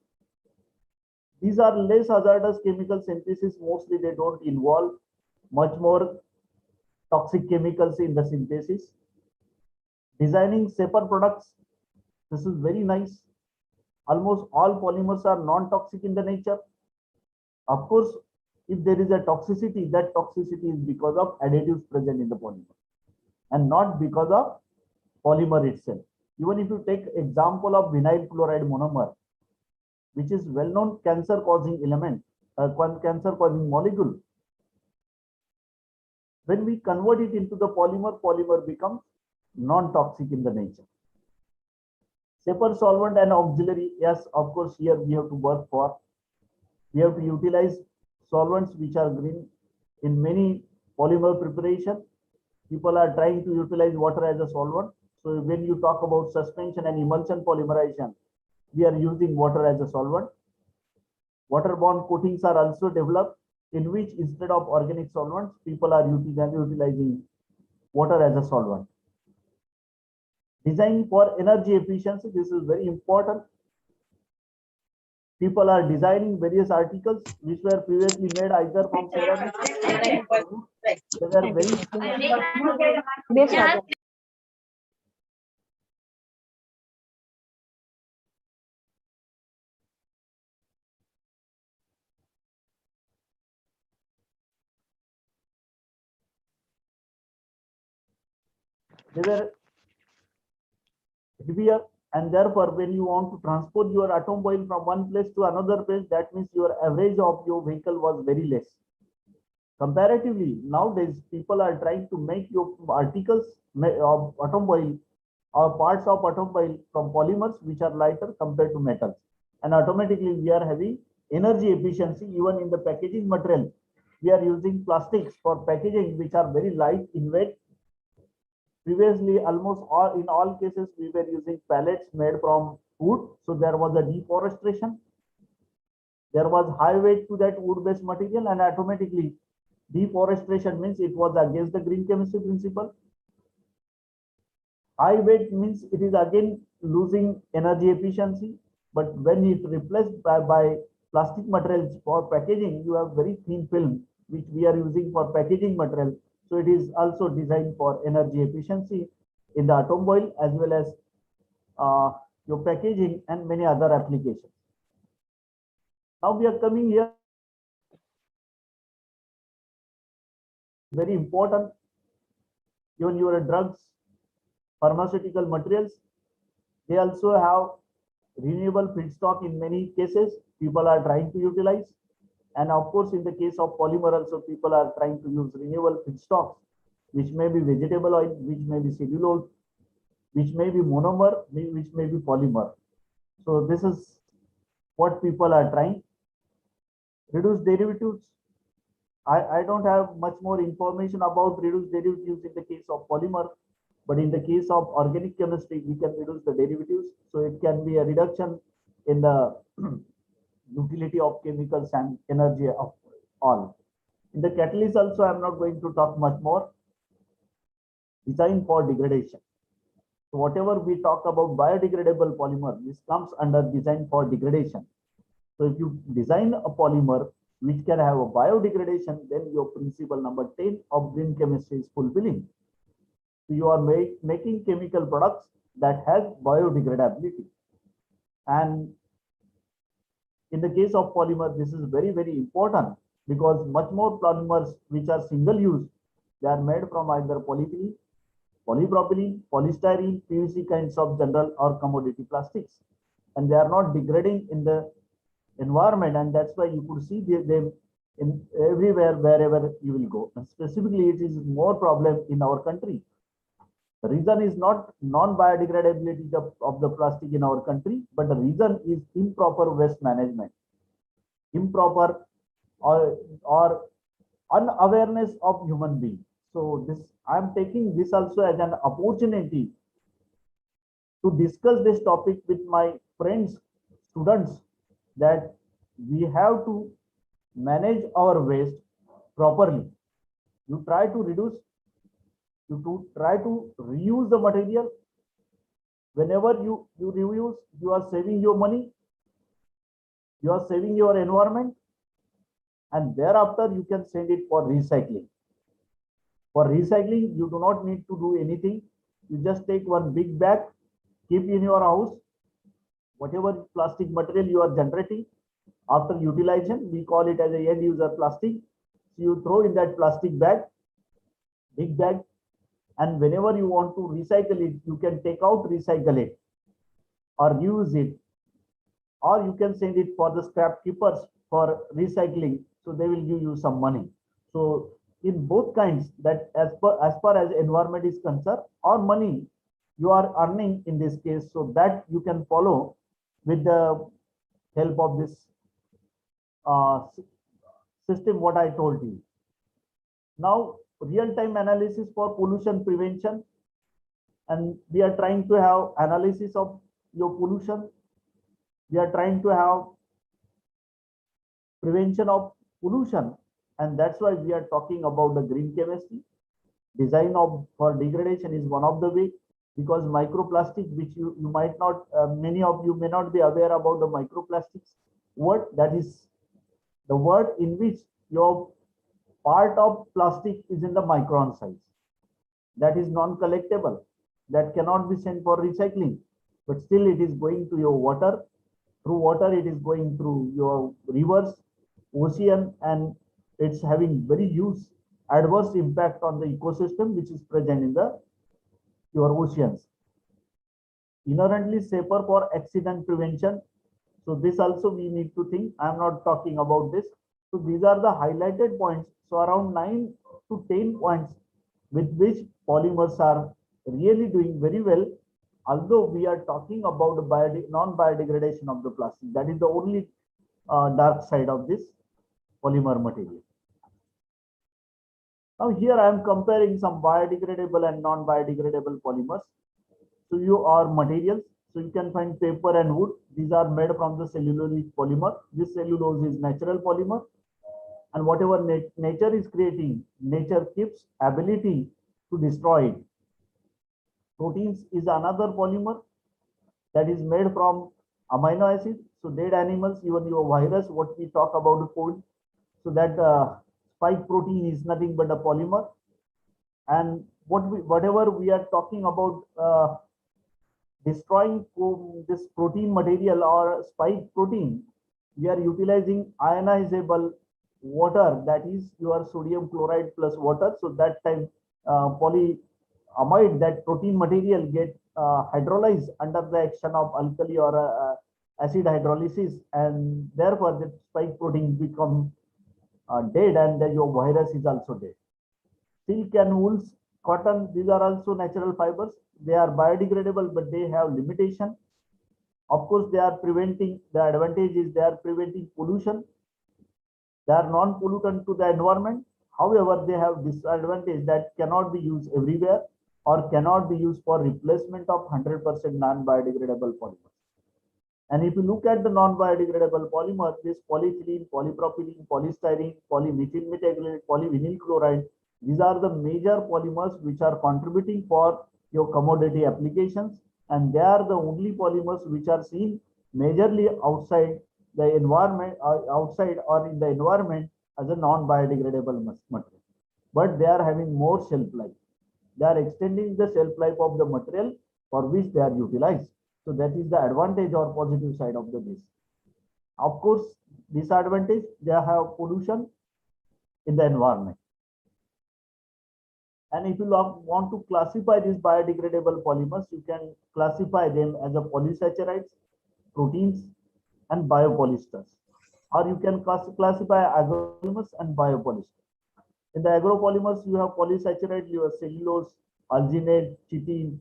These are less hazardous chemical synthesis. Mostly they don't involve much more toxic chemicals in the synthesis. Designing safer products. This is very nice. Almost all polymers are non-toxic in the nature. Of course, if there is a toxicity, that toxicity is because of additives present in the polymer and not because of polymer itself. Even if you take example of vinyl chloride monomer, which is well-known cancer-causing element, cancer-causing molecule, when we convert it into the polymer, polymer becomes non-toxic in the nature. Safer solvent and auxiliary, yes, of course, here we have to work for. We have to utilize solvents which are green. In many polymer preparation, people are trying to utilize water as a solvent. So when you talk about suspension and emulsion polymerization, we are using water as a solvent. Waterborne coatings are also developed, in which instead of organic solvents, people are utilizing water as a solvent. Design for energy efficiency, this is very important. People are designing various articles which were previously made either from ceramic. They were very heavier, and therefore when you want to transport your automobile from one place to another place, that means your average of your vehicle was very less. Comparatively, nowadays people are trying to make your articles of automobile or parts of automobile from polymers which are lighter compared to metals, and automatically we are having energy efficiency. Even in the packaging material, we are using plastics for packaging which are very light in weight. Previously, almost in all cases, we were using pallets made from wood, so there was a deforestation. there was high weight to that wood-based material, and automatically deforestation means it was against the green chemistry principle. High weight means it is again losing energy efficiency, but when it replaced by plastic materials for packaging, you have very thin film which we are using for packaging material. So it is also designed for energy efficiency in the automobile as well as your packaging and many other applications. Now we are coming here. Very important. Even your drugs, pharmaceutical materials, they also have renewable feedstock in many cases. People are trying to utilize. And of course, in the case of polymer also, people are trying to use renewable feedstocks, which may be vegetable oil, which may be cellulose, which may be monomer, which may be polymer. So this is what people are trying. Reduced derivatives. I don't have much more information about reduced derivatives in the case of polymer, but in the case of organic chemistry, we can reduce the derivatives. So it can be a reduction in the utility of chemicals and energy of all. In the catalyst also, I'm not going to talk much more. Design for degradation. So whatever we talk about biodegradable polymer, this comes under design for degradation. So if you design a polymer which can have a biodegradation, then your principle number 10 of green chemistry is fulfilling. So you are making chemical products that has biodegradability. And in the case of polymer, this is very, very important because much more polymers which are single use, they are made from either polyethylene, polypropylene, polystyrene, PVC kinds of general or commodity plastics. And they are not degrading in the environment, and that's why you could see them in everywhere, wherever you will go. And specifically, it is more problem in our country. The reason is not non-biodegradability of the plastic in our country, but the reason is improper waste management, improper or unawareness of human being. So this, I'm taking this also as an opportunity to discuss this topic with my friends, students, that we have to manage our waste properly. You try to reduce, you try to reuse the material. Whenever you reuse, you are saving your money, you are saving your environment, and thereafter you can send it for recycling. For recycling, you do not need to do anything. You just take one big bag, keep in your house, whatever plastic material you are generating after utilization, we call it as a end user plastic. So you throw in that plastic bag, big bag, and whenever you want to recycle it, you can take out, recycle it, or use it, or you can send it for the scrap keepers for recycling. So they will give you some money. So in both kinds, that as far as environment is concerned, or money you are earning in this case, so that you can follow with the help of this system what I told you. Now real-time analysis for pollution prevention, and we are trying to have analysis of your pollution. We are trying to have prevention of pollution, and that's why we are talking about the green chemistry. Design of for degradation is one of the way, because microplastic, which you might not, many of you may not be aware about the microplastics word. That is the word in which your part of plastic is in the micron size. That is non-collectible. That cannot be sent for recycling, but still it is going to your water. Through water, it is going through your rivers, ocean, and it's having very huge adverse impact on the ecosystem which is present in your oceans. Inherently safer for accident prevention. So this also we need to think. I'm not talking about this. So these are the highlighted points. So around 9 to 10 points with which polymers are really doing very well. Although we are talking about the non-biodegradation of the plastic, that is the only dark side of this polymer material. Now here I am comparing some biodegradable and non-biodegradable polymers. So you are materials. So you can find paper and wood. these are made from the cellulosic polymer. This cellulose is natural polymer, and whatever nature is creating, nature keeps ability to destroy it. Proteins is another polymer that is made from amino acid. So dead animals, even your virus, what we talk about cold, so that spike protein is nothing but a polymer. And whatever we are talking about destroying this protein material or spike protein, we are utilizing ionizable water, that is your sodium chloride plus water. So that time polyamide, that protein material, get hydrolyzed under the action of alkali or acid hydrolysis, and therefore the spike protein become dead, and then your virus is also dead. Silk and wools, cotton, these are also natural fibers. They are biodegradable, but they have limitation. Of course, they are preventing, the advantage is they are preventing pollution. They are non-pollutant to the environment. However, they have disadvantage that cannot be used everywhere or cannot be used for replacement of 100% non-biodegradable polymers. And if you look at the non-biodegradable polymer, this polyethylene, polypropylene, polystyrene, polymethyl methacrylate, polyvinyl chloride, these are the major polymers which are contributing for your commodity applications, and they are the only polymers which are seen majorly outside the environment, outside or in the environment as a non-biodegradable material. But they are having more shelf life. They are extending the shelf life of the material for which they are utilized. So that is the advantage or positive side of this. Of course, disadvantage, they have pollution in the environment. And if you want to classify these biodegradable polymers, you can classify them as a polysaccharides, proteins, and biopolyesters. Or you can classify agropolymers and biopolyesters. In the agropolymers, you have polysaccharides, you have cellulose, alginate, chitin,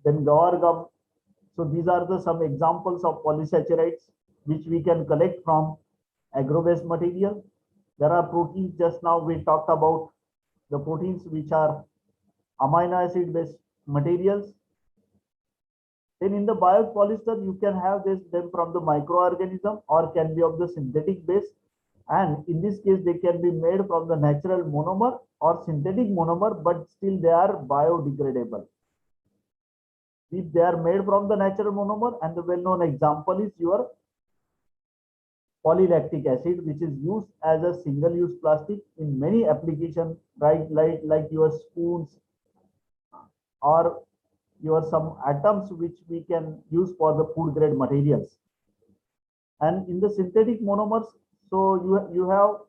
then guar gum. So these are the some examples of polysaccharides which we can collect from agro-based material. There are proteins, just now we talked about the proteins which are amino acid based materials. Then in the biopolyester, you can have them from the microorganism or can be of the synthetic base. And in this case, they can be made from the natural monomer or synthetic monomer, but still they are biodegradable. If they are made from the natural monomer, and the well-known example is your polylactic acid, which is used as a single-use plastic in many applications, right? Like your spoons or your some atoms which we can use for the food grade materials. And in the synthetic monomers, so you have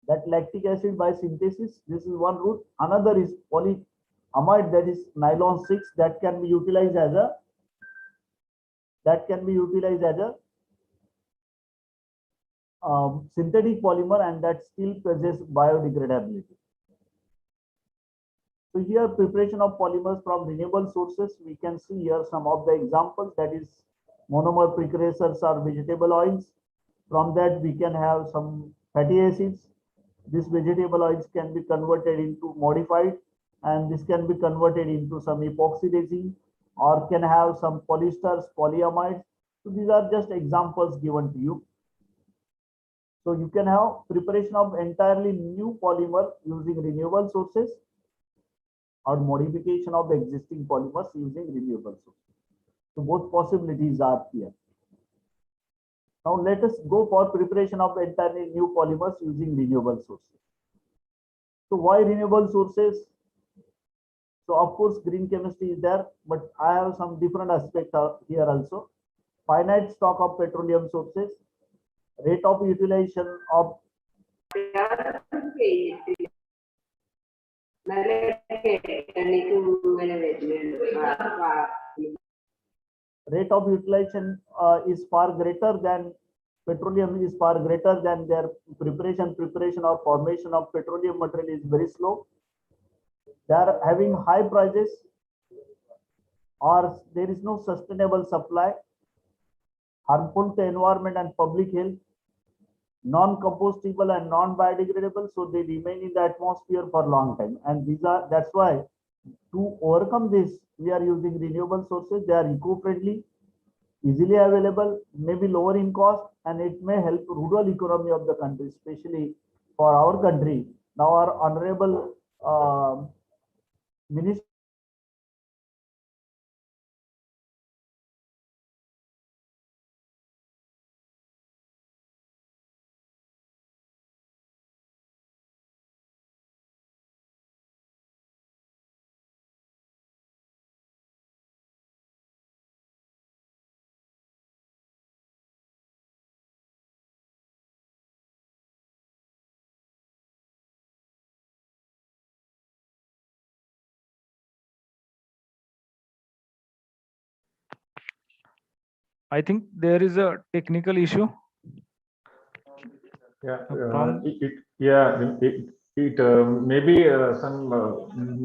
that lactic acid by synthesis. This is one route. Another is polyamide, that is nylon 6, that can be utilized as a synthetic polymer, and that still possesses biodegradability. So here, preparation of polymers from renewable sources, we can see here some of the examples, that is monomer precursors are vegetable oils. From that we can have some fatty acids. These vegetable oils can be converted into modified, and this can be converted into some epoxy resin or can have some polyesters, polyamides. So these are just examples given to you. So you can have preparation of entirely new polymer using renewable sources or modification of the existing polymers using renewable sources. So both possibilities are here. Now let us go for preparation of entirely new polymers using renewable sources. So why renewable sources? So of course green chemistry is there, but I have some different aspects here also. Finite stock of petroleum sources, rate of utilization of rate of utilization is far greater than petroleum, is far greater than their preparation or formation of petroleum material is very slow. They are having high prices, or there is no sustainable supply, harmful to environment and public health, non-compostable and non-biodegradable, so they remain in the atmosphere for a long time. And that's why to overcome this, we are using renewable sources. They are eco-friendly, easily available, may be lower in cost, and it may help rural economy of the country, especially for our country. Now our honorable minister I think there is a technical issue. Yeah, From- maybe some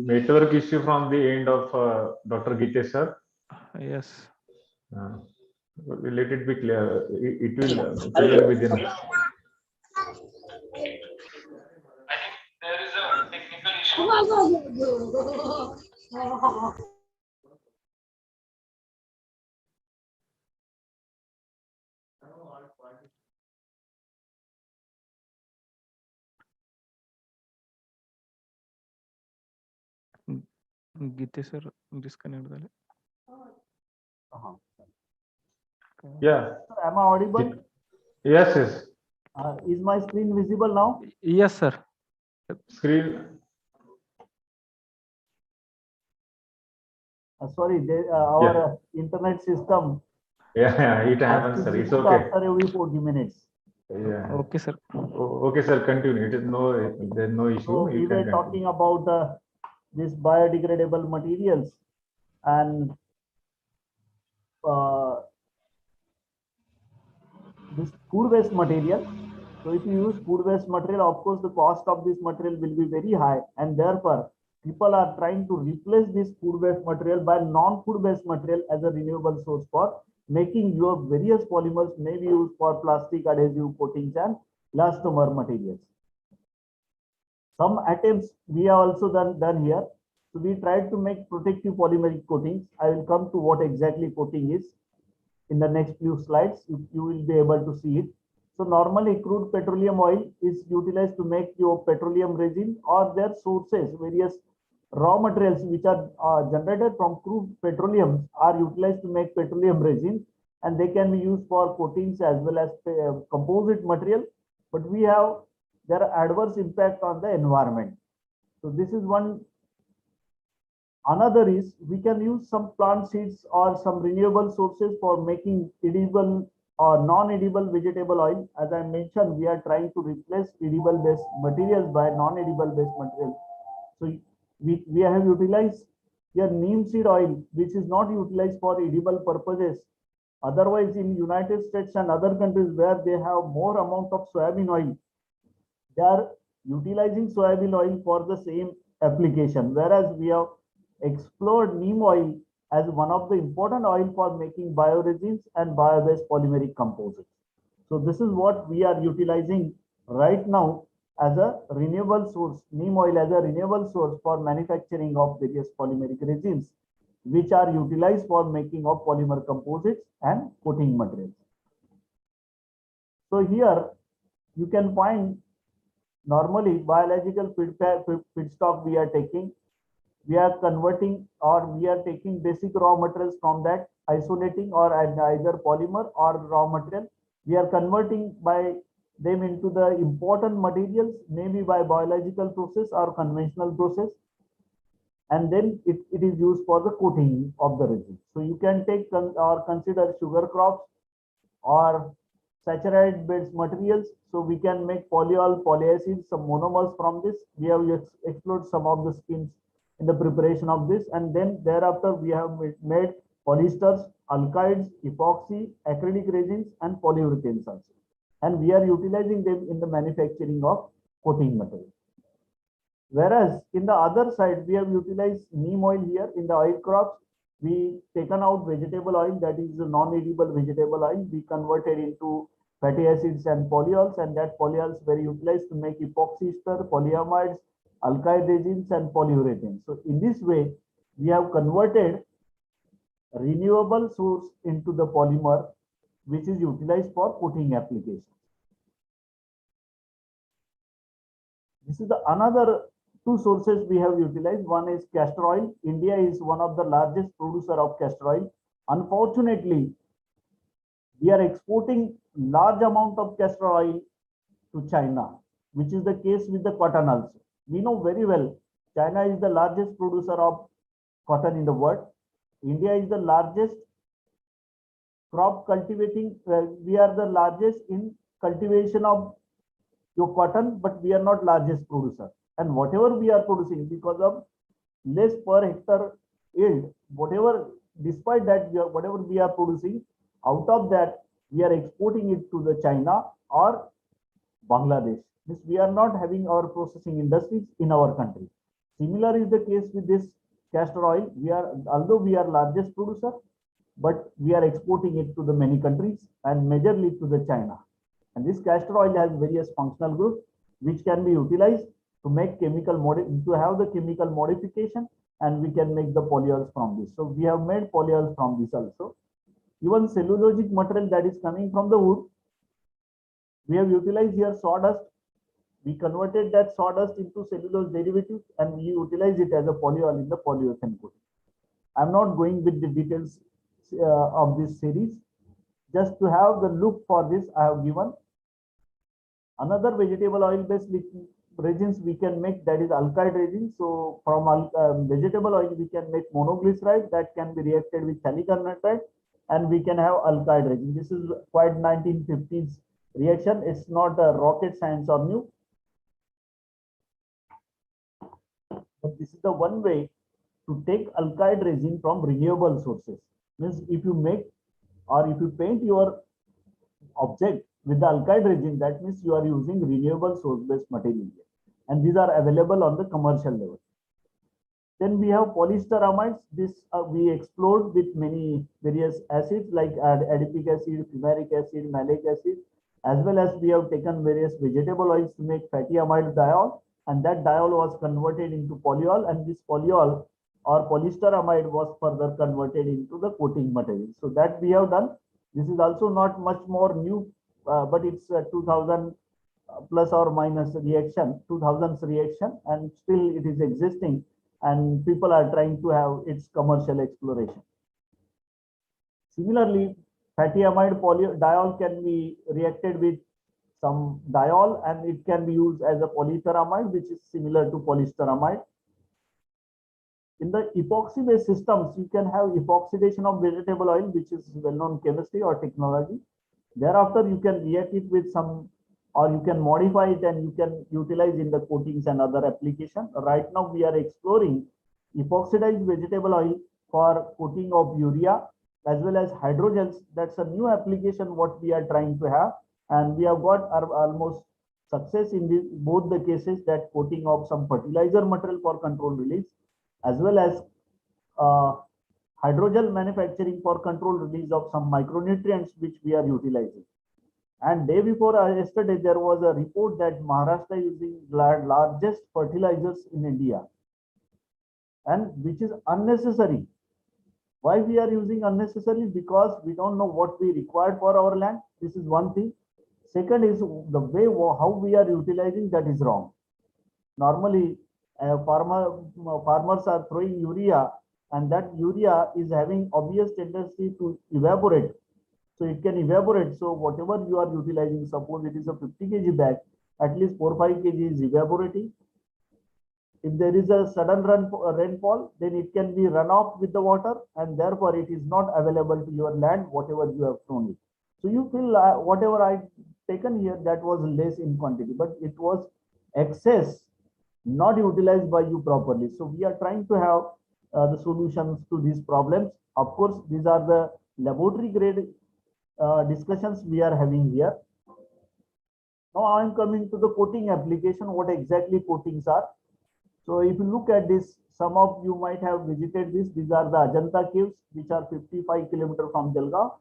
network issue from the end of Dr. Gitesh sir. Yes. Let it be clear. It will clear within. There is a technical issue. Gite sir disconnect झाले. Yeah. Am I audible? Yes, yes. Is my screen visible now? Yes, sir. Screen. Sorry, our internet system Yeah, it has happens, to sir. It's reboot okay. after every 40 minutes. Yeah. Okay, sir. Okay, sir. Continue. It is there's no issue. So we You were can talking about this biodegradable materials and this food waste material. So if you use food waste material, of course, the cost of this material will be very high, and therefore people are trying to replace this food waste material by non-food waste material as a renewable source for making your various polymers may be used for plastic adhesive coatings and elastomer materials. Some attempts we have also done here. So we tried to make protective polymeric coatings. I will come to what exactly coating is in the next few slides. You will be able to see it. So normally crude petroleum oil is utilized to make your petroleum resin or their sources, various raw materials which are generated from crude petroleum are utilized to make petroleum resin, and they can be used for coatings as well as composite material. But we have their adverse impact on the environment. So this is one. Another is we can use some plant seeds or some renewable sources for making edible or non-edible vegetable oil. As I mentioned, we are trying to replace edible based materials by non-edible based materials. So we have utilized here neem seed oil, which is not utilized for edible purposes. Otherwise, in United States and other countries where they have more amount of soybean oil, they are utilizing soybean oil for the same application, whereas we have explored neem oil as one of the important oil for making bioresins and bio-based polymeric composites. So this is what we are utilizing right now as a renewable source, neem oil as a renewable source for manufacturing of various polymeric resins, which are utilized for making of polymer composites and coating materials. So here you can find normally biological feedstock we are taking. We are converting or we are taking basic raw materials from that, isolating or either polymer or raw material. We are converting by them into the important materials, maybe by biological process or conventional process. And then it is used for the coating of the resin. So you can take or consider sugar crops or saccharide based materials. So we can make polyol, polyacids, some monomers from this. We have explored some of the schemes in the preparation of this, and then thereafter we have made polyesters, alkyds, epoxy, acrylic resins, and polyurethanes also, and we are utilizing them in the manufacturing of coating material. Whereas in the other side, we have utilized neem oil here in the oil crops. We taken out vegetable oil, that is the non-edible vegetable oil. We converted into fatty acids and polyols, and that polyols were utilized to make epoxy ester, polyamides, alkyd resins, and polyurethanes. So in this way, we have converted renewable source into the polymer, which is utilized for coating applications. This is the another two sources we have utilized. One is castor oil. India is one of the largest producer of castor oil. Unfortunately, we are exporting large amount of castor oil to China, which is the case with the cotton also. We know very well China is the largest producer of cotton in the world. India is the largest crop cultivating. We are the largest in cultivation of your cotton, but we are not largest producer. And whatever we are producing, because of less per hectare yield, whatever, despite that, whatever we are producing, out of that, we are exporting it to the China or Bangladesh. Means we are not having our processing industries in our country. Similar is the case with this castor oil. We are, although we are largest producer, but we are exporting it to the many countries and majorly to the China. And this castor oil has various functional groups which can be utilized to make chemical to have the chemical modification, and we can make the polyols from this. So we have made polyols from this also. Even cellulosic material that is coming from the wood, we have utilized here sawdust. We converted that sawdust into cellulose derivatives and we utilize it as a polyol in the polyurethane coating. I'm not going with the details of this series. Just to have the look for this, I have given another vegetable oil based resins we can make, that is alkyd resin. So from vegetable oil we can make monoglyceride that can be reacted with silicon nitride, and we can have alkyd resin. This is quite 1950s reaction. It's not a rocket science or new, but this is the one way to take alkyd resin from renewable sources. Means if you make or if you paint your object with the alkyd resin, that means you are using renewable source based material, and these are available on the commercial level. Then we have polysteramides. This we explored with many various acids like adipic acid, fumaric acid, malic acid, as well as we have taken various vegetable oils to make fatty amide diol, and that diol was converted into polyol, and this polyol or polysteramide was further converted into the coating material. So that we have done. This is also not much more new, but it's 2000 plus or minus reaction, 2000s reaction, and still it is existing, and people are trying to have its commercial exploration. Similarly, fatty amide diol can be reacted with some diol, and it can be used as a polyteramide, which is similar to polysteramide. In the epoxy based systems, you can have epoxidation of vegetable oil, which is well-known chemistry or technology. Thereafter, you can react it with some, or you can modify it and you can utilize in the coatings and other application. Right now, we are exploring epoxidized vegetable oil for coating of urea as well as hydrogels. That's a new application what we are trying to have, and we have got almost success in both the cases, that coating of some fertilizer material for control release, as well as hydrogel manufacturing for control release of some micronutrients which we are utilizing. And day before yesterday, there was a report that Maharashtra is using largest fertilizers in India, and which is unnecessary. Why we are using unnecessarily? Because we don't know what we require for our land. This is one thing. Second is the way how we are utilizing, that is wrong. Normally, farmers are throwing urea, and that urea is having obvious tendency to evaporate. So it can evaporate. So whatever you are utilizing, suppose it is a 50 kg bag, at least 4-5 kg is evaporating. If there is a sudden rainfall, then it can be run off with the water, and therefore it is not available to your land, whatever you have thrown it. So you feel whatever I taken here, that was less in quantity, but it was excess, not utilized by you properly. So we are trying to have the solutions to these problems. Of course, these are the laboratory grade discussions we are having here. Now I am coming to the coating application, what exactly coatings are. So if you look at this, some of you might have visited this. These are the Ajanta caves, which are 55 km from Jalgaon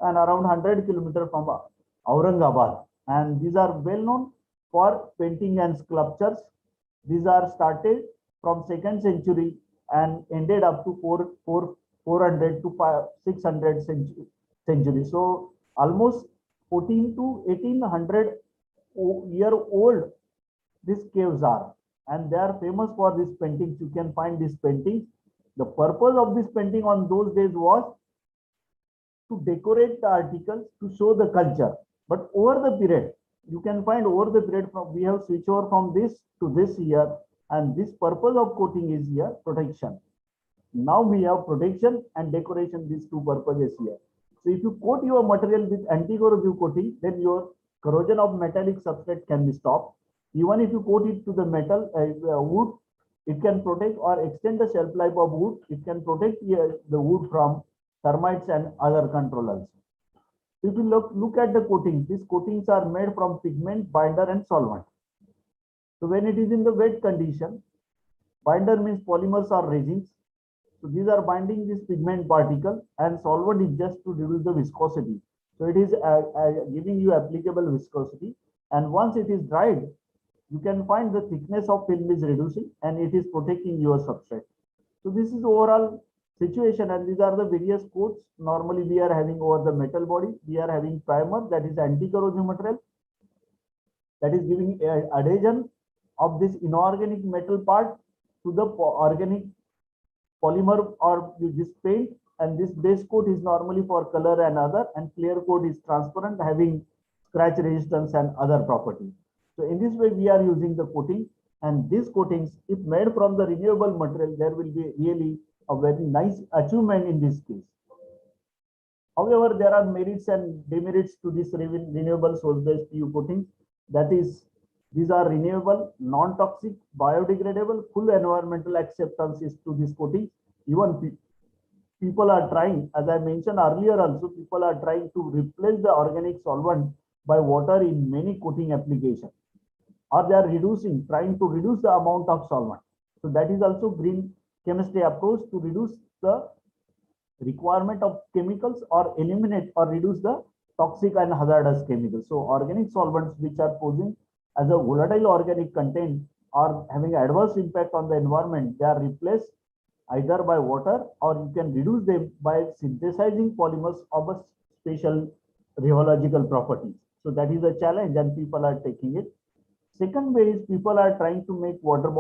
and around 100 km from Aurangabad. And these are well known for painting and sculptures. These are started from 2nd century and ended up to 400 to 600 century. So almost 14 to 1800 year old these caves are, and they are famous for these paintings. You can find these paintings. The purpose of this painting on those days was to decorate the articles, to show the culture. But over the period, you can find over the period from we have switched over from this to this year, and this purpose of coating is here protection. Now we have protection and decoration, these two purposes here. So if you coat your material with anti-corrosive coating, then your corrosion of metallic substrate can be stopped. Even if you coat it to the metal wood, it can protect or extend the shelf life of wood. It can protect the wood from termites and other controllers. If you look at the coatings, these coatings are made from pigment, binder, and solvent. So when it is in the wet condition, binder means polymers or resins. So these are binding this pigment particle, and solvent is just to reduce the viscosity. So it is giving you applicable viscosity. And once it is dried, you can find the thickness of film is reducing and it is protecting your substrate. So this is overall situation, and these are the various coats. Normally we are having over the metal body, we are having primer, that is anti-corrosive material, that is giving adhesion of this inorganic metal part to the organic polymer or this paint. And this base coat is normally for color and other, and clear coat is transparent, having scratch resistance and other properties. So in this way we are using the coating, and these coatings, if made from the renewable material, there will be really a very nice achievement in this case. However, there are merits and demerits to this renewable source-based PU coatings. That is, these are renewable, non-toxic, biodegradable, full environmental acceptance is to this coating. Even people are trying, as I mentioned earlier also, people are trying to replace the organic solvent by water in many coating applications, or they are trying to reduce the amount of solvent. So that is also green chemistry approach to reduce the requirement of chemicals or eliminate or reduce the toxic and hazardous chemicals. So organic solvents which are posing as a volatile organic content or having adverse impact on the environment, they are replaced either by water, or you can reduce them by synthesizing polymers of a special rheological properties. So that is a challenge, and people are taking it. Second way is people are trying to make powder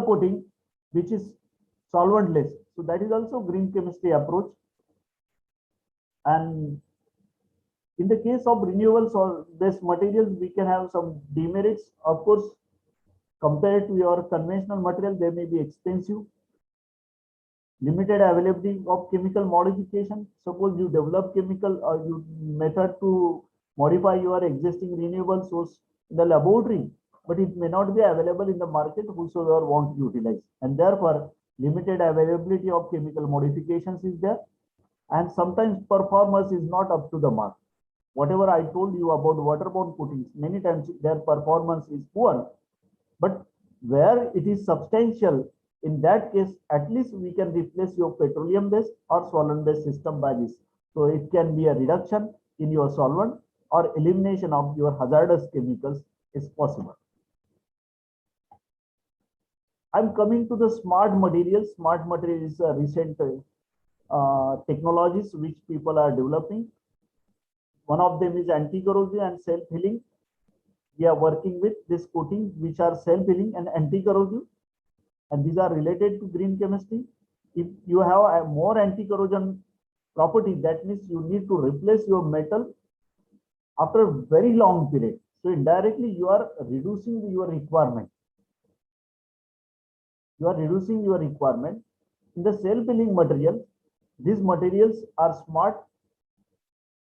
coating, which is solventless. So that is also green chemistry approach. And in the case of renewable based materials, we can have some demerits. Of course, compared to your conventional material, they may be expensive. Limited availability of chemical modification. Suppose you develop chemical or you method to modify your existing renewable source in the laboratory, but it may not be available in the market whosoever want to utilize, and therefore limited availability of chemical modifications is there, and sometimes performance is not up to the mark. Whatever I told you about waterborne coatings, many times their performance is poor, but where it is substantial, in that case, at least we can replace your petroleum based or solvent based system by this. So it can be a reduction in your solvent or elimination of your hazardous chemicals is possible. I'm coming to the smart materials. Smart material is a recent technologies which people are developing. One of them is anti-corrosive and self-healing. We are working with this coating which are self-healing and anti-corrosive, and these are related to green chemistry. If you have a more anti-corrosion property, that means you need to replace your metal after a very long period. So indirectly you are reducing your requirement. You are reducing your requirement. In the self-healing material, these materials are smart.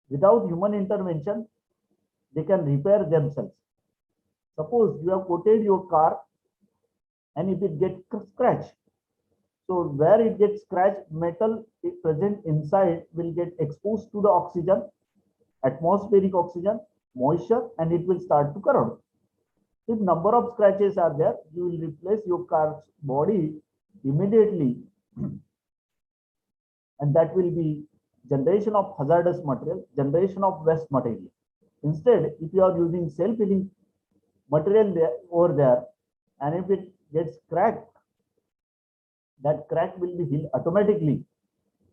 Without human intervention, they can repair themselves. Suppose you have coated your car and if it gets scratched, so where it gets scratched, metal present inside will get exposed to the oxygen, atmospheric oxygen, moisture, and it will start to corrode. If number of scratches are there, you will replace your car's body immediately, and that will be generation of hazardous material, generation of waste material. Instead, if you are using self-healing material over there, and if it gets cracked, that crack will be healed automatically,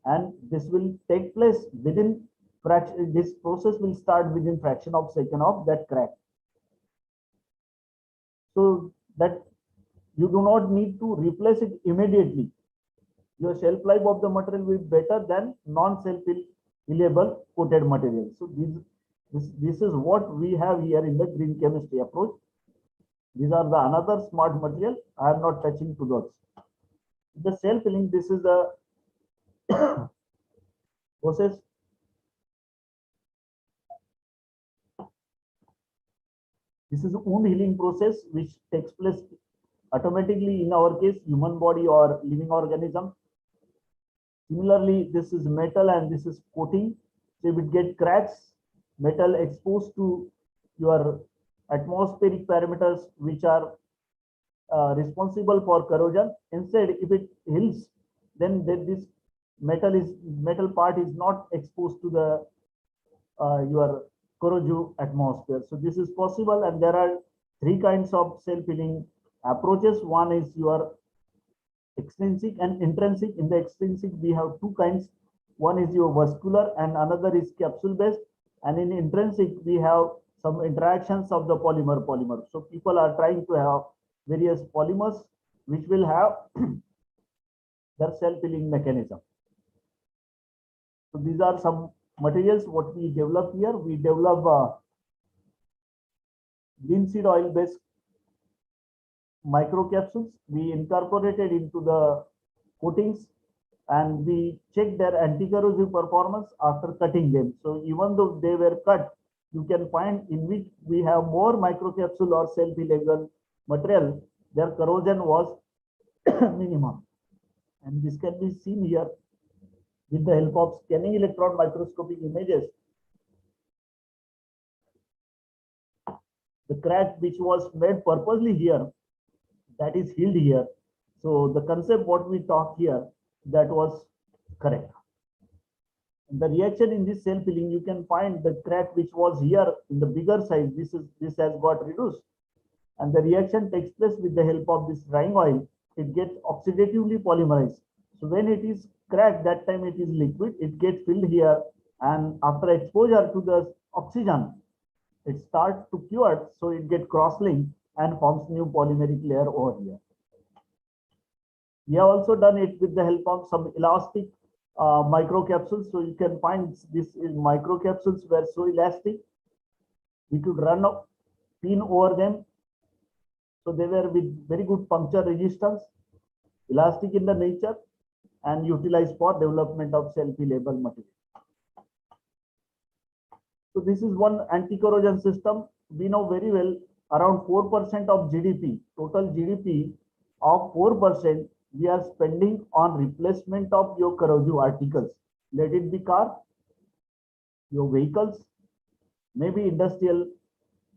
and this will take place within fraction. This process will start within fraction of second of that crack, so that you do not need to replace it immediately. Your shelf life of the material will be better than non-self healable coated material. So this is what we have here in the green chemistry approach. These are the another smart material. I am not touching to those. The self healing, this is the process. This is a wound healing process which takes place automatically in our case, human body or living organism. Similarly, this is metal and this is coating. So if it get cracks, metal exposed to your atmospheric parameters which are responsible for corrosion. Instead, if it heals, then this metal part is not exposed to the your corrosive atmosphere. So this is possible, and there are three kinds of self-healing approaches. One is your extrinsic and intrinsic. In the extrinsic, we have two kinds. One is your vascular and another is capsule based. And in intrinsic, we have some interactions of the polymer. So people are trying to have various polymers which will have their self-healing mechanism. So these are some materials what we develop here. We develop linseed oil based microcapsules. We incorporated into the coatings and we check their anti-corrosive performance after cutting them. So even though they were cut, you can find in which we have more microcapsule or self-healable material, their corrosion was minimum. And this can be seen here with the help of scanning electron microscopic images. The crack which was made purposely here, that is healed here. So the concept what we talked here, that was correct. And the reaction in this self-healing, you can find the crack which was here in the bigger size, this has got reduced. And the reaction takes place with the help of this drying oil. It gets oxidatively polymerized. So when it is cracked, that time it is liquid, it gets filled here, and after exposure to the oxygen, it starts to cure, so it gets cross-linked and forms new polymeric layer over here. We have also done it with the help of some elastic microcapsules. So you can find this microcapsules were so elastic, we could run a pin over them. So they were with very good puncture resistance, elastic in the nature, and utilized for development of self-healable material. So this is one anti-corrosion system. We know very well around 4% of GDP, total GDP of 4%, we are spending on replacement of your corrosive articles. Let it be car, your vehicles, maybe industrial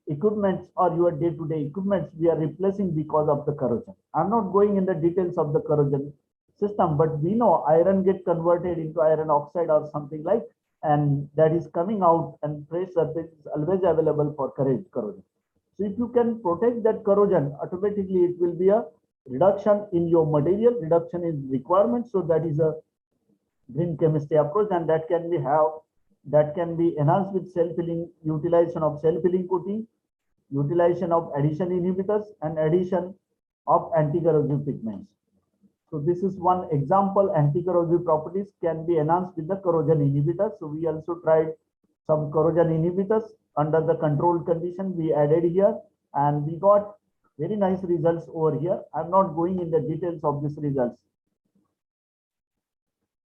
equipments or your day-to-day equipments we are replacing because of the corrosion. I'm not going in the details of the corrosion system, but we know iron get converted into iron oxide or something like, and that is coming out, and fresh surface is always available for corrosion. So if you can protect that corrosion, automatically it will be a reduction in your material, reduction in requirement. So that is a green chemistry approach, and that can be enhanced with self-healing, utilization of self-healing coating, utilization of addition inhibitors, and addition of anti-corrosive pigments. So this is one example. Anti-corrosive properties can be enhanced with the corrosion inhibitors. So we also tried some corrosion inhibitors under the controlled condition we added here, and we got very nice results over here. I'm not going in the details of these results.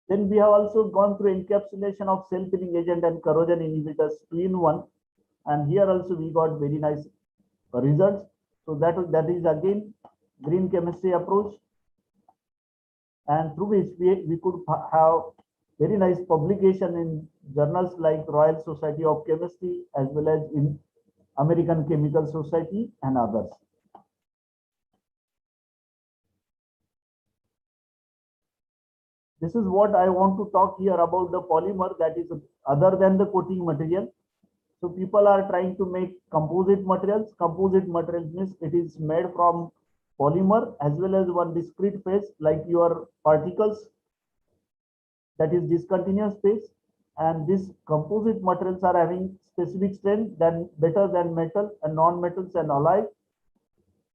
Then we have also gone through encapsulation of self-healing agent and corrosion inhibitors 2-in-1, and here also we got very nice results. So that is again green chemistry approach, and through which we could have very nice publication in journals like Royal Society of Chemistry as well as in American Chemical Society and others. This is what I want to talk here about the polymer, that is other than the coating material. So people are trying to make composite materials. Composite materials means it is made from polymer as well as one discrete phase like your particles, that is discontinuous phase. And these composite materials are having specific strength than better than metal and non-metals and alloy.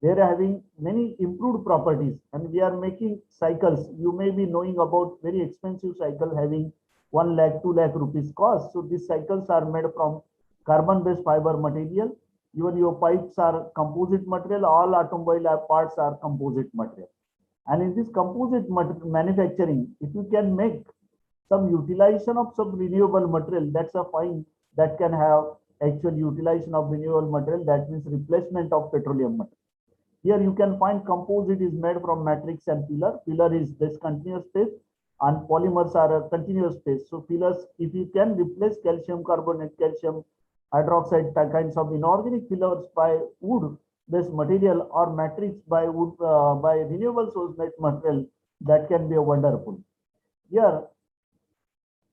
They are having many improved properties, and we are making cycles. You may be knowing about very expensive cycle having 1 lakh, 2 lakh rupees cost. So these cycles are made from carbon-based fiber material. Even your pipes are composite material. All automobile parts are composite material. And in this composite manufacturing, if you can make some utilization of some renewable material, that's a fine. That can have actual utilization of renewable material. That means replacement of petroleum material. Here you can find composite is made from matrix and pillar. Pillar is discontinuous phase and polymers are a continuous phase. So pillars, if you can replace calcium carbonate, calcium hydroxide kinds of inorganic pillars by wood based material or matrix by wood by renewable source based material, that can be a wonderful. Here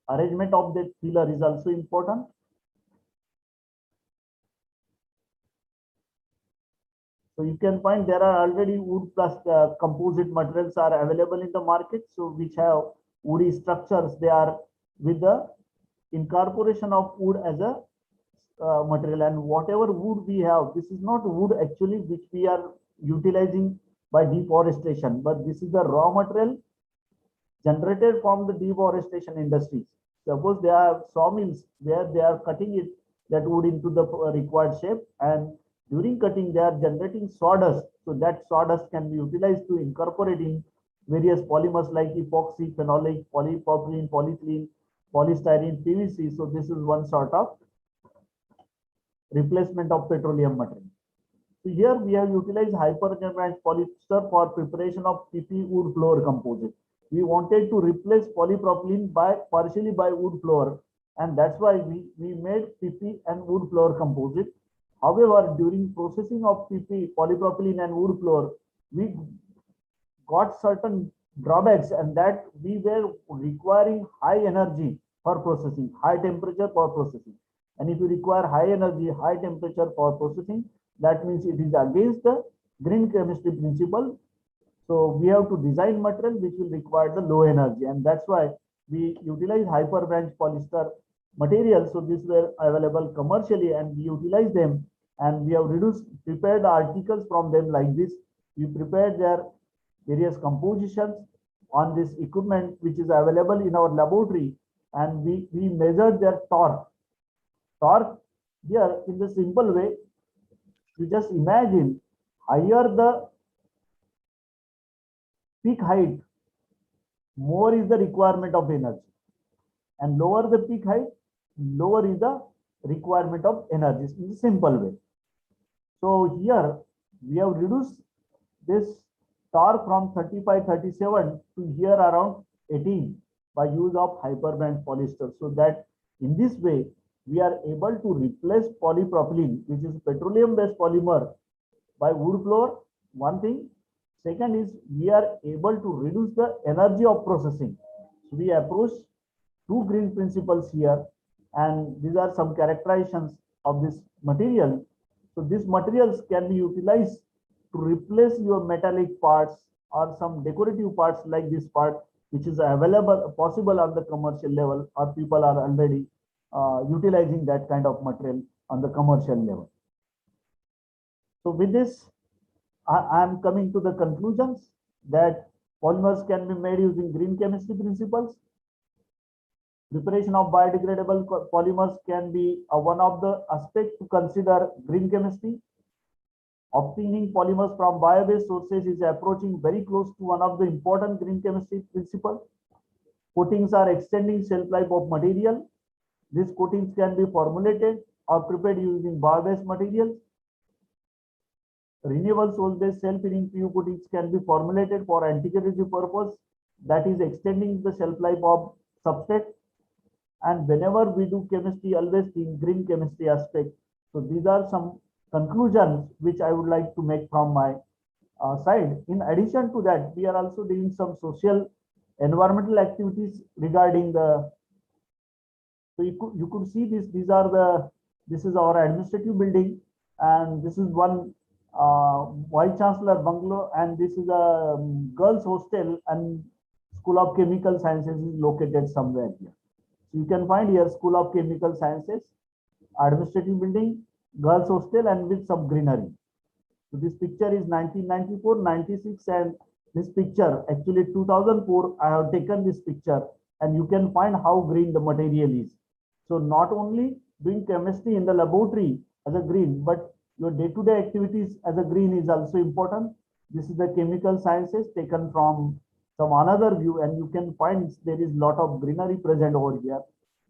arrangement of the pillar is also important. So you can find there are already wood plus composite materials are available in the market. So which have woody structures, they are with the incorporation of wood as a material. And whatever wood we have, this is not wood actually which we are utilizing by deforestation, but this is the raw material generated from the deforestation industries. Suppose they have sawmills where they are cutting it, that wood into the required shape, and during cutting they are generating sawdust. So that sawdust can be utilized to incorporate in various polymers like epoxy, phenolic, polypropylene, polyethylene, polystyrene, PVC. So this is one sort of replacement of petroleum material. So here we have utilized hyperconverged polyester for preparation of PP wood floor composite. We wanted to replace polypropylene partially by wood floor, and that's why we made PP and wood floor composite. However, during processing of PP, polypropylene and wood floor, we got certain drawbacks, and that we were requiring high energy for processing, high temperature for processing. And if you require high energy, high temperature for processing, that means it is against the green chemistry principle. So we have to design material which will require the low energy, and that's why we utilize hyperbranched polyester materials. So these were available commercially and we utilize them, and we have prepared articles from them like this. We prepared their various compositions on this equipment which is available in our laboratory, and we measured their torque. Torque here in the simple way, you just imagine higher the peak height, more is the requirement of energy, and lower the peak height, lower is the requirement of energy in a simple way. So here we have reduced this torque from 35, 37 to here around 18 by use of hyperband polyester. So that in this way we are able to replace polypropylene, which is petroleum based polymer, by wood floor. One thing. Second is we are able to reduce the energy of processing. So we approach two green principles here, and these are some characterizations of this material. So these materials can be utilized to replace your metallic parts or some decorative parts like this part, which is available, possible on the commercial level, or people are already utilizing that kind of material on the commercial level. So with this, I am coming to the conclusions that polymers can be made using green chemistry principles. Preparation of biodegradable polymers can be one of the aspects to consider green chemistry. Obtaining polymers from bio-based sources is approaching very close to one of the important green chemistry principles. Coatings are extending shelf life of material. These coatings can be formulated or prepared using bio-based materials. Renewable source-based self-healing PU coatings can be formulated for anti-corrosive purpose, that is extending the shelf life of substrate. And whenever we do chemistry, always think green chemistry aspect. So these are some conclusions which I would like to make from my side. In addition to that, we are also doing some social environmental activities regarding the. So you could see this. This is our administrative building, and this is one Vice Chancellor Bungalow, and this is a girls hostel, and School of Chemical Sciences is located somewhere here. So you can find here School of Chemical Sciences, administrative building, girls hostel, and with some greenery. So this picture is 1994, 96, and this picture actually 2004. I have taken this picture, and you can find how green the material is. So not only doing chemistry in the laboratory as a green, but your day-to-day activities as a green is also important. This is the chemical sciences taken from some another view, and you can find there is lot of greenery present over here.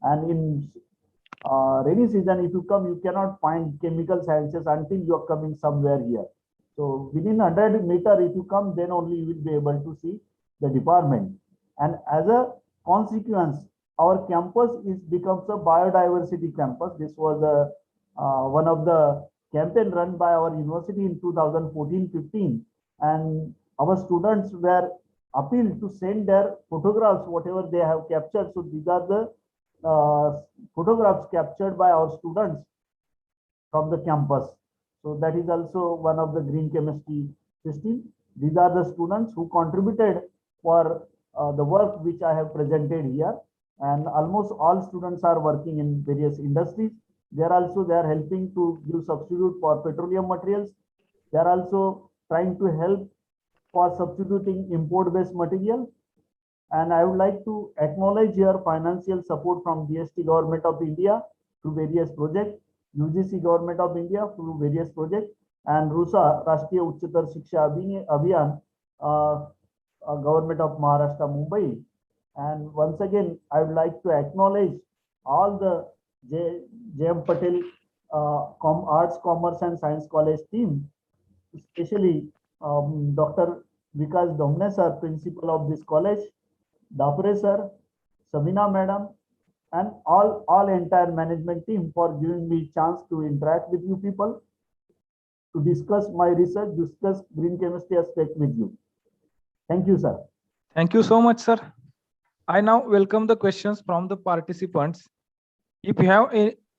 And in rainy season, if you come, you cannot find chemical sciences until you are coming somewhere here. So within 100 meter, if you come, then only you will be able to see the department. And as a consequence, our campus becomes a biodiversity campus. This was one of the campaign run by our university in 2014-15, and our students were appealed to send their photographs, whatever they have captured. So these are the photographs captured by our students from the campus. So that is also one of the green chemistry system. These are the students who contributed for the work which I have presented here, and almost all students are working in various industries. They are helping to give substitute for petroleum materials. They are also trying to help for substituting import-based material. And I would like to acknowledge here financial support from DST Government of India to various projects, UGC Government of India through various projects, and RUSA, Rashtriya Uchchatar Shiksha Abhiyan, Government of Maharashtra, Mumbai. And once again, I would like to acknowledge all the J.M. Patel Arts, Commerce and Science College team, especially Dr. Vikas Domne sir, principal of this college, Dapre sir, Sabina madam, and all entire management team for giving me chance to interact with you people, to discuss my research, discuss green chemistry aspect with you. Thank you, sir. Thank you so much, sir. I now welcome the questions from the participants. If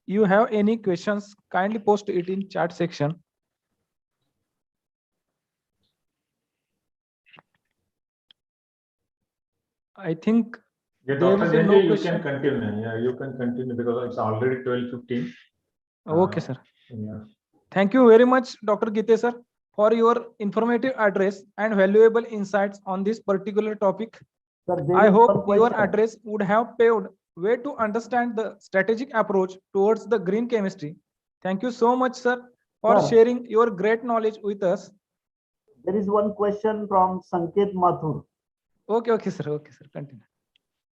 you have any questions, kindly post it in chat section. I think Yeah, there Dr. is no Janjay, you question. can continue. Yeah, you can continue because it's already 12:15. Okay, sir. Yeah. Thank you very much, Dr. Gite sir, for your informative address and valuable insights on this particular topic. Sir, there I is hope one your question. address would have paved way to understand the strategic approach towards the green chemistry. Thank you so much, sir, for Sir. sharing your great knowledge with us. There is one question from Sanket Mathur. Okay, sir. Okay, sir. Continue.